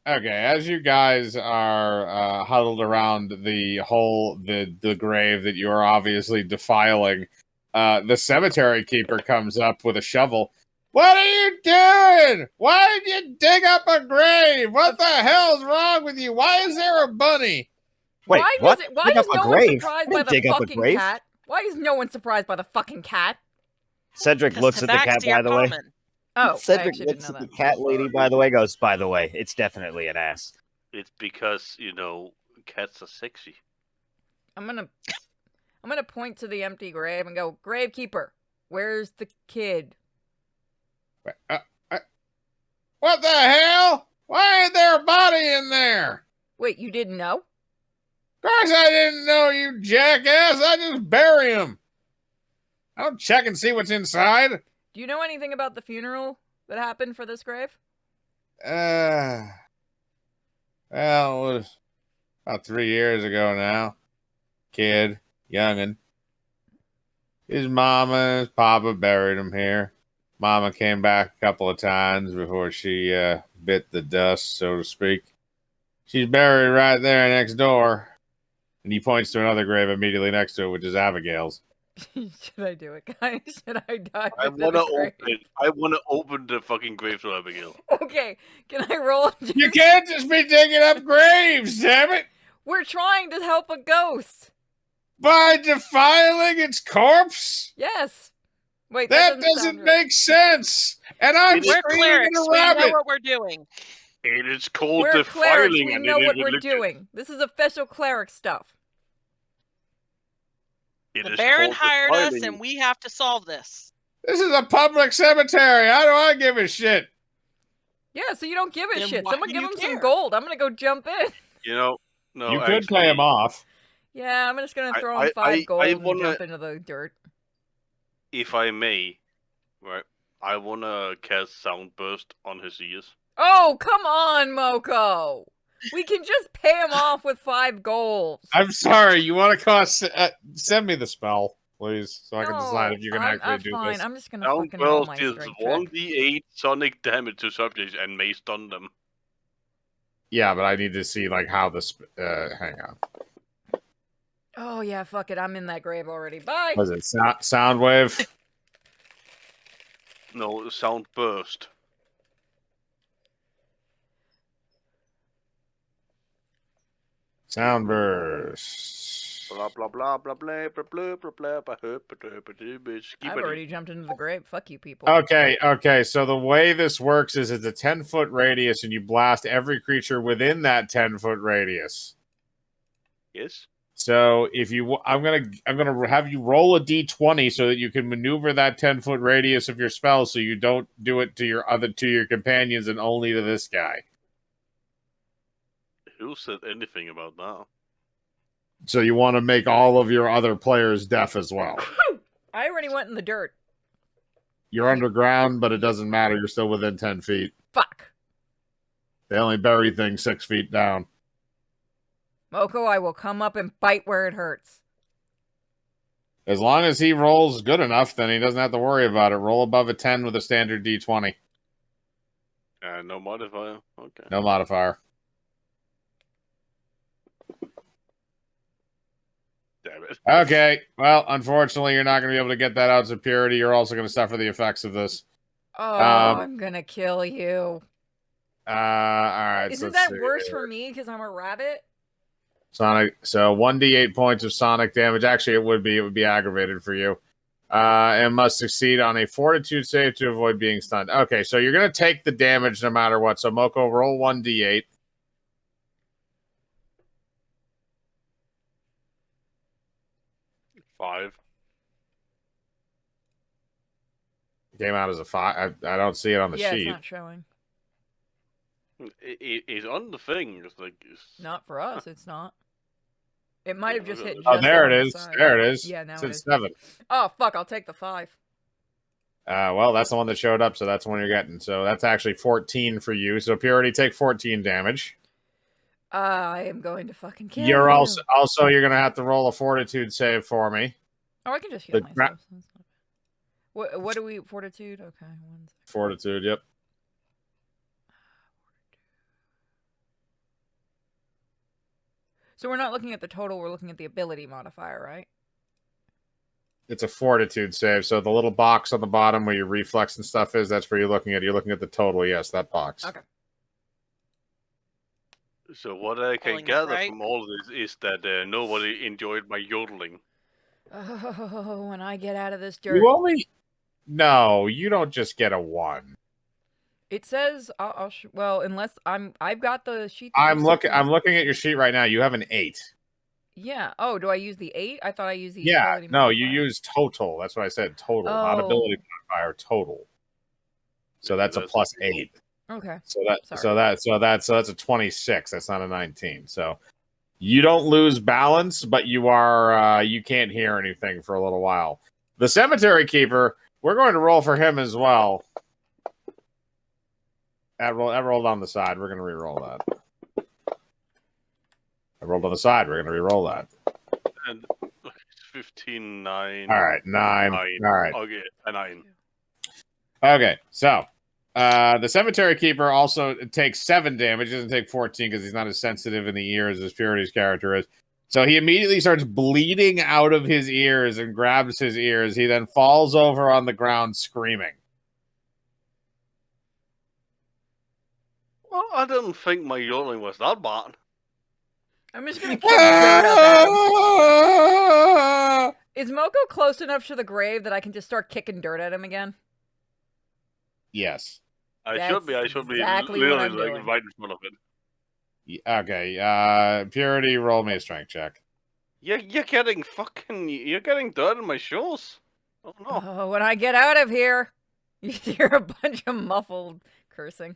As you guys are huddled around the grave that you are obviously defiling, the cemetery keeper comes up with a shovel. What are you doing? Why did you dig up a grave? What the hell's wrong with you? Why is there a bunny? Wait, what? Why is no one surprised by the fucking cat? Why is no one surprised by the fucking cat? Cedric looks at the cat, by the way. Oh, Cedric looks at the cat lady, by the way, goes, by the way, it's definitely an ass. It's because, cats are sexy. I'm gonna point to the empty grave and go, Gravekeeper, where's the kid? What the hell? Why ain't there a body in there? Wait, you didn't know? Of course I didn't know, you jackass. I just bury him. I don't check and see what's inside. Do you know anything about the funeral that happened for this grave? Well, it was about 3 years ago now. Kid, youngin'. His mama and his papa buried him here. Mama came back a couple of times before she bit the dust, so to speak. She's buried right there next door. And he points to another grave immediately next to it, which is Abigail's. Should I do it, guys? Should I dive I into the grave? I want to open the fucking grave to Abigail. Okay, can I roll? You can't just be digging up graves, damn it! We're trying to help a ghost. By defiling its corpse? Yes. Wait, That doesn't doesn't right. make sense. And I'm We're screaming at clerics. a We know rabbit. what we're doing. It is called We're clerics. defiling, We and know it what is we're religion. doing. This is official cleric stuff. The Baron hired us, and we have to solve this. This is a public cemetery. How do I give a shit? Yeah, so you don't give a Then shit. why Someone do give you him some care? gold. I'm gonna go jump in. You know, no, You could pay him off. Yeah, I'm just gonna throw him I 5 gold I and wanna- jump into the dirt. If I may, right? I wanna cast Sound Burst on his ears. Oh, come on, Moko! We can just pay him off with 5 gold. I'm sorry. You want to cost? Send me the spell, please, so I can decide if you can actually I'm do fine. this. I'm just gonna Sound fucking roll Burst my is strength check. 1d8 sonic damage to subjects and may stun them. Yeah, but I need to see like how this. Hang on. Oh yeah, fuck it. I'm in that grave already. Bye. Was it sound wave? No, Sound Burst. Sound burst. Blah blah blah blah blah blah blah blah blah blah blah I've already jumped into the grave. Fuck you people. Okay. So the way this works is it's a 10-foot radius, and you blast every creature within that 10-foot radius. Yes. So if you, I'm gonna have you roll a d20 so that you can maneuver that 10-foot radius of your spell, so you don't do it to your companions and only to this guy. Who said anything about that? So you want to make all of your other players deaf as well. I already went in the dirt. You're underground, but it doesn't matter. You're still within 10 feet. Fuck. They only bury things 6 feet down. Moko, I will come up and bite where it hurts. As long as he rolls good enough, then he doesn't have to worry about it. Roll above a 10 with a standard d20. No modifier. Okay. No modifier. Damn it. Okay. Well, unfortunately, you're not going to be able to get that out of purity. You're also going to suffer the effects of this. Oh, I'm gonna kill you. All right. Isn't that worse for me because I'm a rabbit? Sonic. So 1d8 points of sonic damage. Actually, it would be aggravated for you. And must succeed on a fortitude save to avoid being stunned. Okay, so you're going to take the damage no matter what. So Moko, roll 1d8. Five. Came out as a 5. I don't see it on the Yeah, sheet. it's not showing. It's on the thing. It's like Not for us, it's not. It might have just hit just Oh, there on it the is. side. There it is. Yeah, now It's it at is. 7. Oh, fuck, I'll take the 5. Well, that's the one that showed up, so that's the one you're getting. So that's actually 14 for you. So Purity, take 14 damage. I am going to fucking kill You're you. also you're gonna have to roll a fortitude save for me. Oh, I can just heal The myself. So that's not bad. What do we... Fortitude? Okay. 1 second. Fortitude, yep. So we're not looking at the total, we're looking at the ability modifier, right? It's a fortitude save. So the little box on the bottom where your reflex and stuff is, that's where you're looking at. You're looking at the total, yes, that box. Okay. So what I can Pulling it gather right. from all of this is that nobody enjoyed my yodeling. Oh, when I get out of this dirt. You only No, you don't just get a 1. It says well, unless I've got the sheet. that I'm you sent looking me. I'm looking at your sheet right now. You have an 8. Yeah. Oh, do I use the 8? I thought I used the Yeah, ability no, you modifier. use total. That's what I said, total, not ability Oh. modifier, total. So that's a That's plus 8. Okay. So that's a 26. That's not a 19. So you don't lose balance, but you are you can't hear anything for a little while. The cemetery keeper, we're going to roll for him as well. That rolled on the side. We're going to re-roll that. I rolled on the side. We're going to re-roll that. And 15, 9. All right, 9. 9. All right. Okay, a 9. Okay, so the cemetery keeper also takes 7 damage. He doesn't take 14 because he's not as sensitive in the ears as Purity's character is. So he immediately starts bleeding out of his ears and grabs his ears. He then falls over on the ground screaming. Well, I didn't think my yodeling was that bad. I'm just gonna kick dirt up at him. Is Moko close enough to the grave that I can just start kicking dirt at him again? Yes. I should be exactly what literally I'm doing. right in front of it. Okay. Purity, roll me a strength check. You're getting dirt in my shoes. Oh no. Oh, when I get out of here, you hear a bunch of muffled cursing.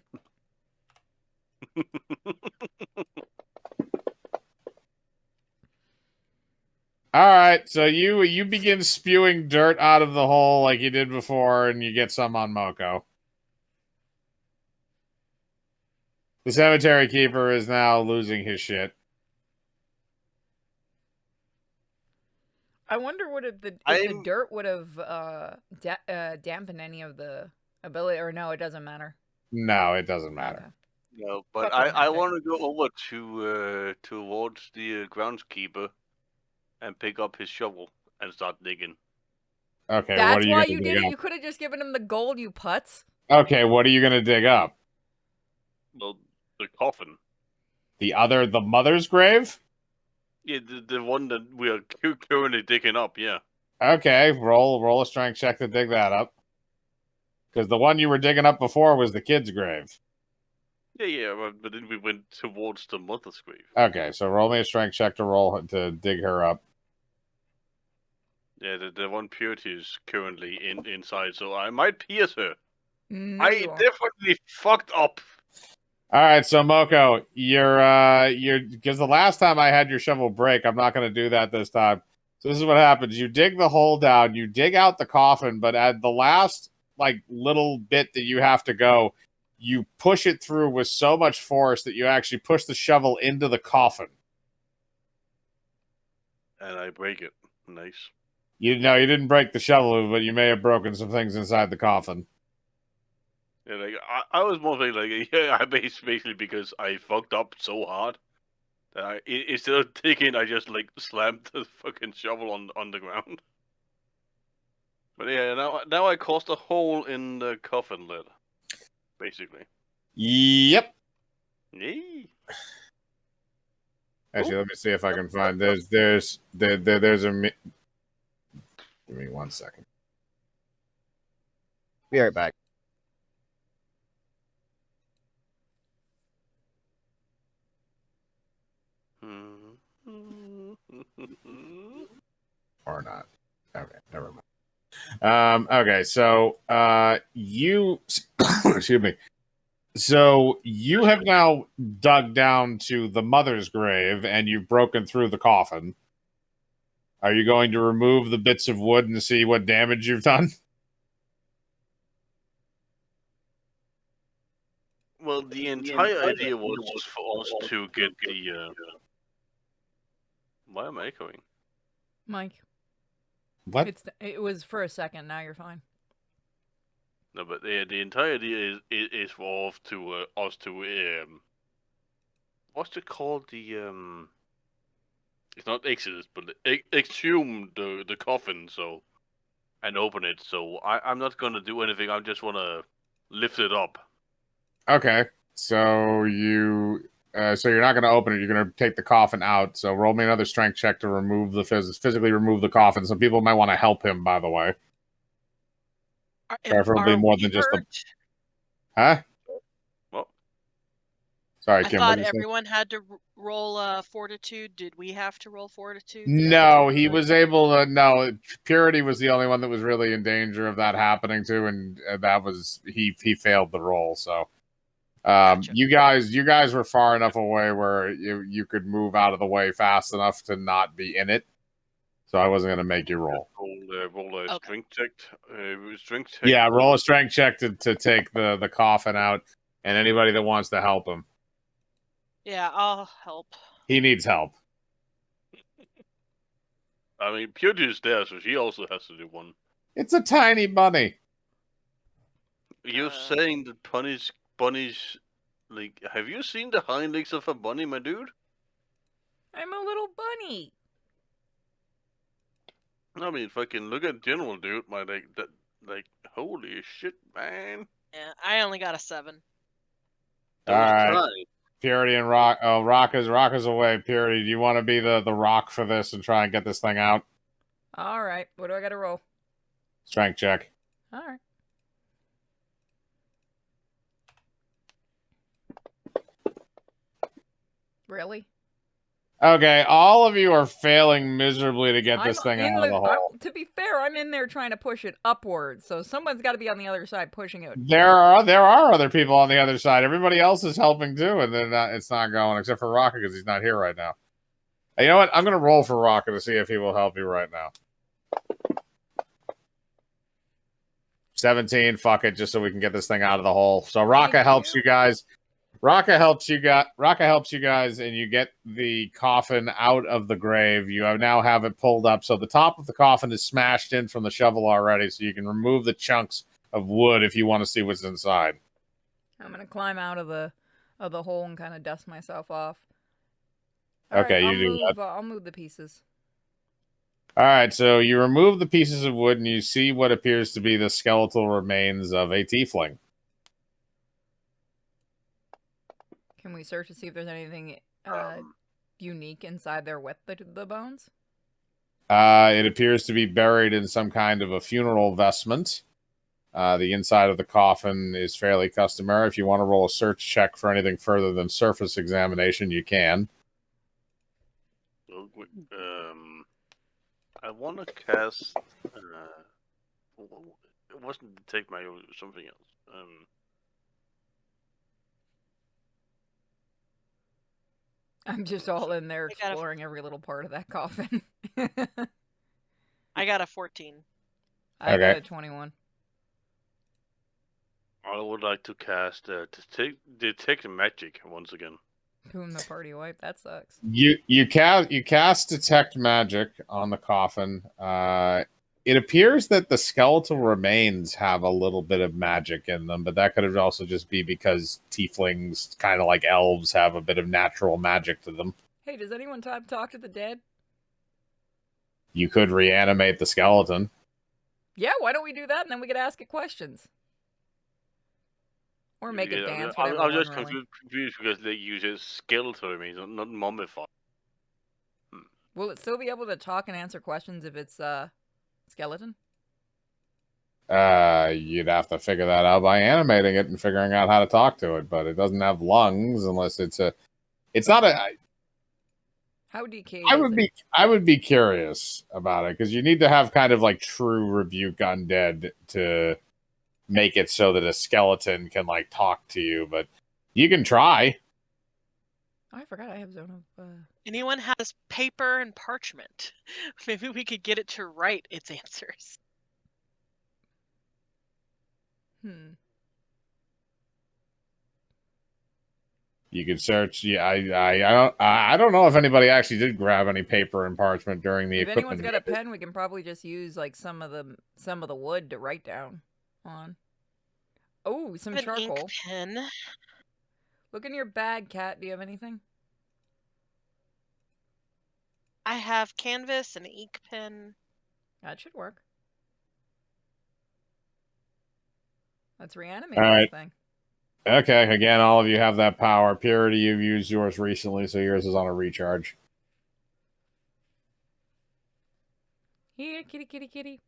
All right, so you begin spewing dirt out of the hole like you did before, and you get some on Moko. The cemetery keeper is now losing his shit. I wonder what if the dirt would have dampened any of the ability, or no, it doesn't matter. No, it doesn't matter. Okay. No, but I want to go over to towards the groundskeeper and pick up his shovel and start digging. Okay, That's what are you why gonna you dig did it. up? You could have just given him the gold, you putz. Okay, what are you gonna dig up? Well, the coffin. The mother's grave? Yeah, the one that we are currently digging up. Yeah. Okay, roll a strength check to dig that up. Because the one you were digging up before was the kid's grave. Yeah, but then we went towards the mother's grave. Okay, so roll me a strength check to dig her up. Yeah, the one Purity is currently inside, so I might pierce her. No, I definitely fucked up. All right, so Moko, you're because the last time I had your shovel break, I'm not going to do that this time. So this is what happens: you dig the hole down, you dig out the coffin, but at the last little bit that you have to go, you push it through with so much force that you actually push the shovel into the coffin. And I break it. Nice. You didn't break the shovel, but you may have broken some things inside the coffin. Yeah, like I was mostly like, yeah, I basically because I fucked up so hard that instead of digging, I just slammed the fucking shovel on the ground. But yeah, now I caused a hole in the coffin lid, basically. Yep. Yay. Actually, let me see if I can find. There's a. Give me 1 second. Be right back. Or not. Okay, never mind. Okay, so you excuse me. So you have now dug down to the mother's grave and you've broken through the coffin. Are you going to remove the bits of wood and see what damage you've done? Well, the entire idea was for us to get the. Why am I echoing? Mike. What? It was for a second. Now you're fine. No, but the entire idea is for us to what's it called? It's not exodus, but exhume the coffin and open it. So I'm not gonna do anything. I just wanna lift it up. Okay. So so you're not going to open it. You're going to take the coffin out. So roll me another strength check to remove physically remove the coffin. Some people might want to help him, by the way. Preferably more than just the. Huh? Well, sorry, I Kim. thought everyone had to roll fortitude. Did we have to roll fortitude? No, he was able to. No, Purity was the only one that was really in danger of that happening to, and that was he failed the roll. So. Gotcha. You guys were far enough away where you could move out of the way fast enough to not be in it. So I wasn't going to make you roll. Roll a strength check. Strength check. Yeah, roll a strength check to take the coffin out, and anybody that wants to help him. Yeah, I'll help. He needs help. I mean, Purity is there, so she also has to do one. It's a tiny bunny. You're saying that bunnies, have you seen the hind legs of a bunny, my dude? I'm a little bunny. I mean, fucking look at General, dude. Holy shit, man. Yeah, I only got a 7. All right. Purity and Rock. Oh, Rock is away. Purity, do you want to be the rock for this and try and get this thing out? All right. What do I got to roll? Strength check. All right. Really? Okay, all of you are failing miserably to get this thing out of the hole. To be fair, I'm in there trying to push it upwards, so someone's got to be on the other side pushing it. There are other people on the other side. Everybody else is helping too, and then it's not going except for Rocket because he's not here right now. You know what? I'm gonna roll for Rocket to see if he will help you right now. 17. Fuck it, just so we can get this thing out of the hole. So Rocket helps you guys. Raka helps you guys, and you get the coffin out of the grave. You now have it pulled up, so the top of the coffin is smashed in from the shovel already, so you can remove the chunks of wood if you want to see what's inside. I'm gonna climb out of the hole and kind of dust myself off. Okay, right, you do that. I'll move the pieces. All right, so you remove the pieces of wood, and you see what appears to be the skeletal remains of a tiefling. Can we search to see if there's anything unique inside there with the bones? It appears to be buried in some kind of a funeral vestment. The inside of the coffin is fairly customary. If you want to roll a search check for anything further than surface examination, you can. I want to cast. It wasn't take my something else. I'm just all in there exploring every little part of that coffin. I got a 14. I got a 21. I would like to cast detect magic once again. Boom, the party wipe. That sucks. You cast detect magic on the coffin. It appears that the skeletal remains have a little bit of magic in them, but that could also just be because tieflings, kind of like elves, have a bit of natural magic to them. Hey, does anyone talk to the dead? You could reanimate the skeleton. Yeah, why don't we do that and then we could ask it questions? Or make it dance. I was just confused because they use a skeletal remains, not mummified. Will it still be able to talk and answer questions if it's skeleton? You'd have to figure that out by animating it and figuring out how to talk to it, but it doesn't have lungs unless it's not a. How decayed I would be curious about it because you need to have kind of like true rebuke undead to make it so that a skeleton can like talk to you, but you can try. Oh, I forgot I have zone of. Anyone has paper and parchment? Maybe we could get it to write its answers. You could search. Yeah, I don't know if anybody actually did grab any paper and parchment during the equipment. If anyone's got a pen, we can probably just use like some of the wood to write down on. Oh, some charcoal. Ink pen. Look in your bag, Kat. Do you have anything? I have canvas and ink pen. That should work. Let's reanimate this thing. Okay, again, all of you have that power. Purity, you've used yours recently, so yours is on a recharge. Here, kitty, kitty, kitty.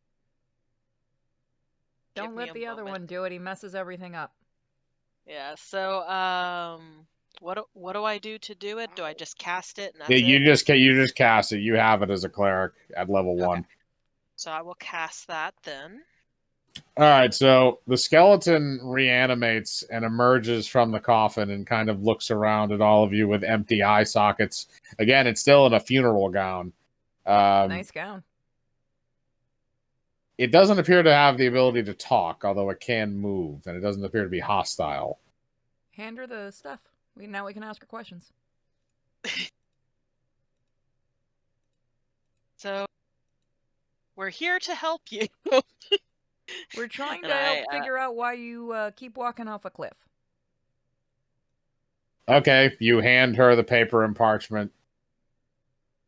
Don't let the other one do it. He messes everything up. Yeah, so, what do I do to do it? Do I just cast it and that's you just cast it. You have it as a cleric at level 1. So I will cast that then. All right, so the skeleton reanimates and emerges from the coffin and kind of looks around at all of you with empty eye sockets. Again, it's still in a funeral gown. Nice gown. It doesn't appear to have the ability to talk, although it can move, and it doesn't appear to be hostile. Hand her the stuff. Now we can ask her questions. So, we're here to help you. We're trying to help figure out why you keep walking off a cliff. Okay, you hand her the paper and parchment,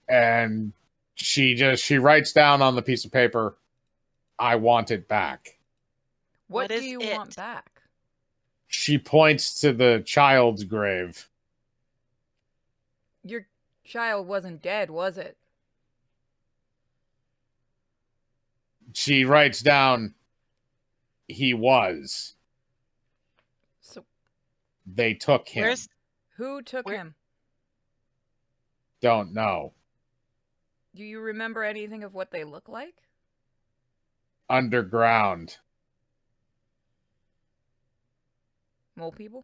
and she writes down on the piece of paper, "I want it back." What do you want back? She points to the child's grave. Your child wasn't dead, was it? She writes down, he was. So They took him. who took him? Don't know. Do you remember anything of what they look like? Underground. Mole people?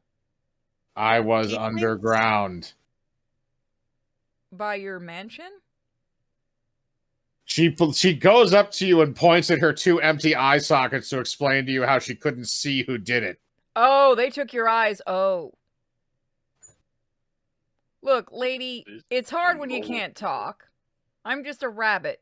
I was Tieflings? underground. By your mansion? She goes up to you and points at her 2 empty eye sockets to explain to you how she couldn't see who did it. Oh, they took your eyes. Oh. Look, lady, it's hard when you can't talk. I'm just a rabbit.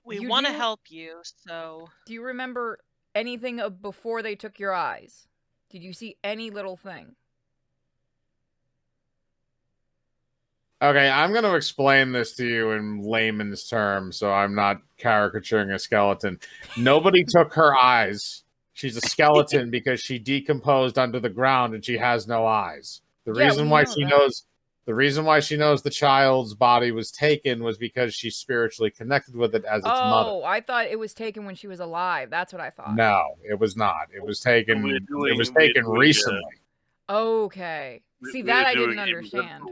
We want to help you, so... Do you remember anything of before they took your eyes? Did you see any little thing? Okay, I'm going to explain this to you in layman's terms, so I'm not caricaturing a skeleton. Nobody took her eyes. She's a skeleton because she decomposed under the ground and she has no eyes. The reason why she knows the child's body was taken was because she's spiritually connected with it as its mother. Oh, I thought it was taken when she was alive. That's what I thought. No, it was not. It was taken. It was taken recently. Okay. See, that I didn't understand.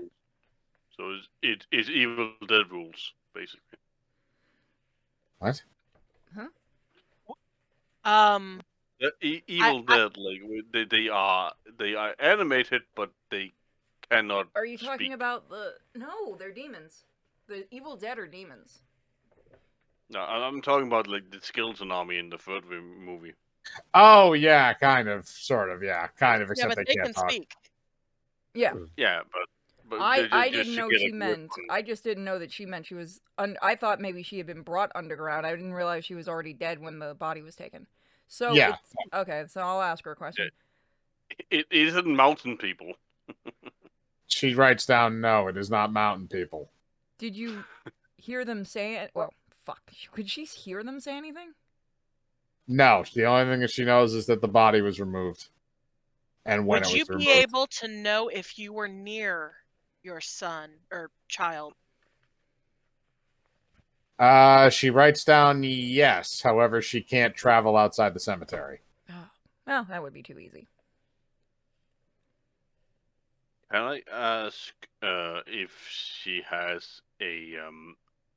So it's Evil Dead rules, basically. What? Huh? Evil Dead, like they are animated, but they cannot. Are you talking speak. about the? No, they're demons. The Evil Dead are demons. No, I'm talking about like the skeleton army in the third movie. Oh yeah, kind of, sort of, yeah, kind of. Except yeah, but they they can't can talk. speak. Yeah. Yeah, but I didn't know she meant. I just didn't know that she meant she was. I thought maybe she had been brought underground. I didn't realize she was already dead when the body was taken. So yeah. Okay, so I'll ask her a question. It isn't mountain people. She writes down, no, it is not mountain people. Did you hear them say it? Well, fuck. Could she hear them say anything? No, the only thing that she knows is that the body was removed. And when Would it was you removed. be able to know if you were near your son or child? She writes down yes. However, she can't travel outside the cemetery. Oh, well, that would be too easy. Can I ask if she has a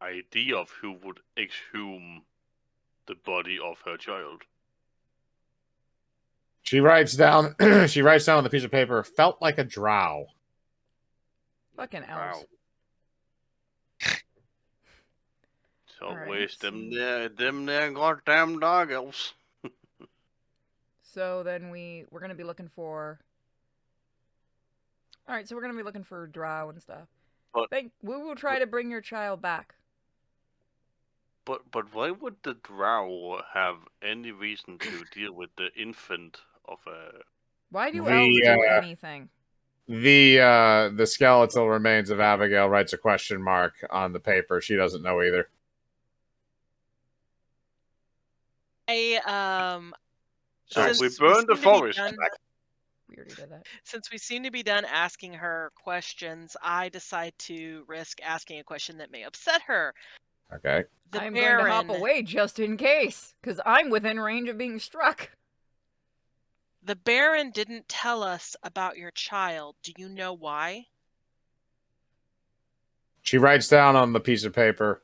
idea of who would exhume the body of her child? She writes down. She writes down on the piece of paper. Felt like a drow. Fucking elves. Wow. It's always Alright, them there goddamn dog elves. So then we're gonna be looking for. All right, so we're gonna be looking for drow and stuff. But we will try to bring your child back. But why would the drow have any reason to deal with the infant of a? Why do elves do anything? The skeletal remains of Abigail writes a question mark on the paper. She doesn't know either. So we burned the forest. We already did that. Since we seem to be done asking her questions, I decide to risk asking a question that may upset her. Okay. I'm going to hop away just in case, because I'm within range of being struck. The Baron didn't tell us about your child. Do you know why? She writes down on the piece of paper,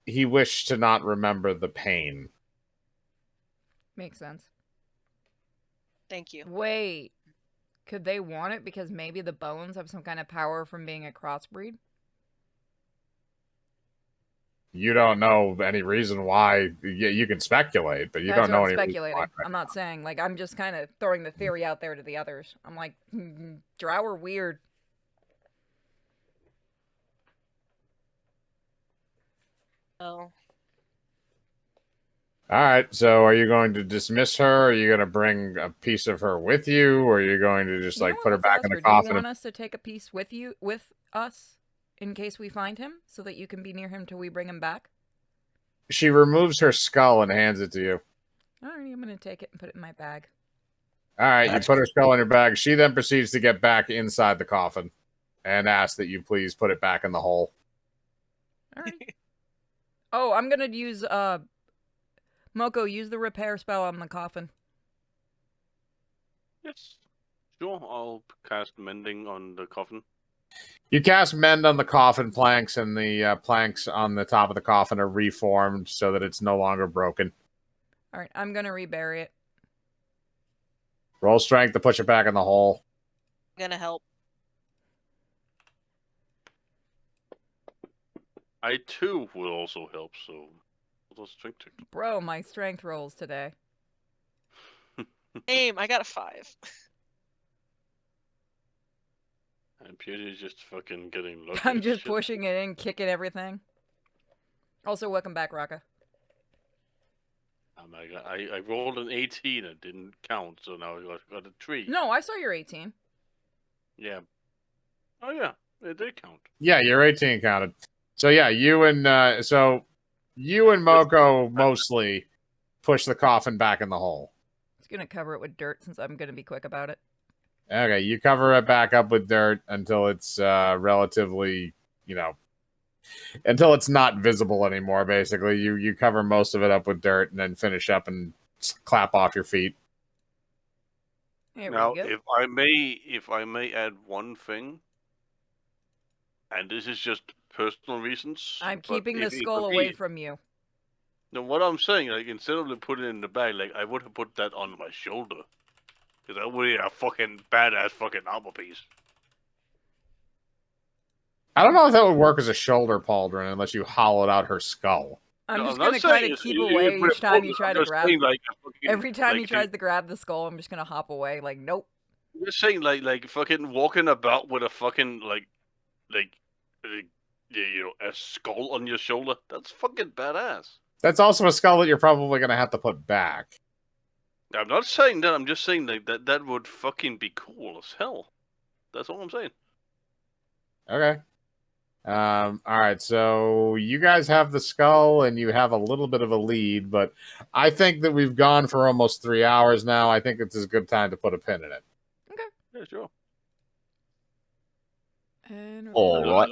he wished to not remember the pain. Makes sense. Thank you. Wait. Could they want it because maybe the bones have some kind of power from being a crossbreed? You don't know any reason why. You can speculate, but you don't know any reason why. I'm not saying, like, I'm just kind of throwing the theory out there to the others. I'm like, drow are weird. Oh. All right, so are you going to dismiss her? Are you going to bring a piece of her with you? Or are you going to just, put her back in the coffin? Do you want us to take a piece with us, in case we find him, so that you can be near him till we bring him back? She removes her skull and hands it to you. All right, I'm going to take it and put it in my bag. All right, you put her skull in your bag. She then proceeds to get back inside the coffin and asks that you please put it back in the hole. All right. Oh, I'm gonna use Moko, use the repair spell on the coffin. Yes. Sure, I'll cast mending on the coffin. You cast mend on the coffin planks, and the planks on the top of the coffin are reformed so that it's no longer broken. All right, I'm gonna rebury it. Roll strength to push it back in the hole. Gonna help. I too will also help, so I'll strength check. Bro, my strength rolls today. Aim, I got a 5. And Pewdie's just fucking getting lucky. I'm just Shit. pushing it in, kicking everything. Also, welcome back, Raka. Oh my god, I rolled an 18, it didn't count, so now I got a 3. No, I saw your 18. Yeah. Oh yeah, it did count. Yeah, your 18 counted. So yeah, you and Moko mostly push the coffin back in the hole. It's gonna cover it with dirt since I'm gonna be quick about it. Okay, you cover it back up with dirt until it's relatively, until it's not visible anymore. Basically, you cover most of it up with dirt and then finish up and clap off your feet. Here Now, we go. if I may add one thing, and this is just personal reasons. I'm but keeping the if skull I away may- from you. No, what I'm saying, like, instead of putting it in the bag, like, I would have put that on my shoulder. Because that would be a fucking badass fucking armor piece. I don't know if that would work as a shoulder pauldron unless you hollowed out her skull. I'm No, just not gonna saying kind of it's- keep it away would each time you I'm try to just grab. saying, like, a fucking, Every time he like, tries to grab the skull, I'm just gonna hop away. Like, nope. I'm just saying, like fucking walking about with a fucking, a skull on your shoulder. That's fucking badass. That's also a skull that you're probably going to have to put back. I'm not saying that. I'm just saying like that would fucking be cool as hell. That's all I'm saying. Okay. All right, so you guys have the skull and you have a little bit of a lead, but I think that we've gone for almost 3 hours now. I think it's a good time to put a pin in it. Okay. Yeah, sure. And All right.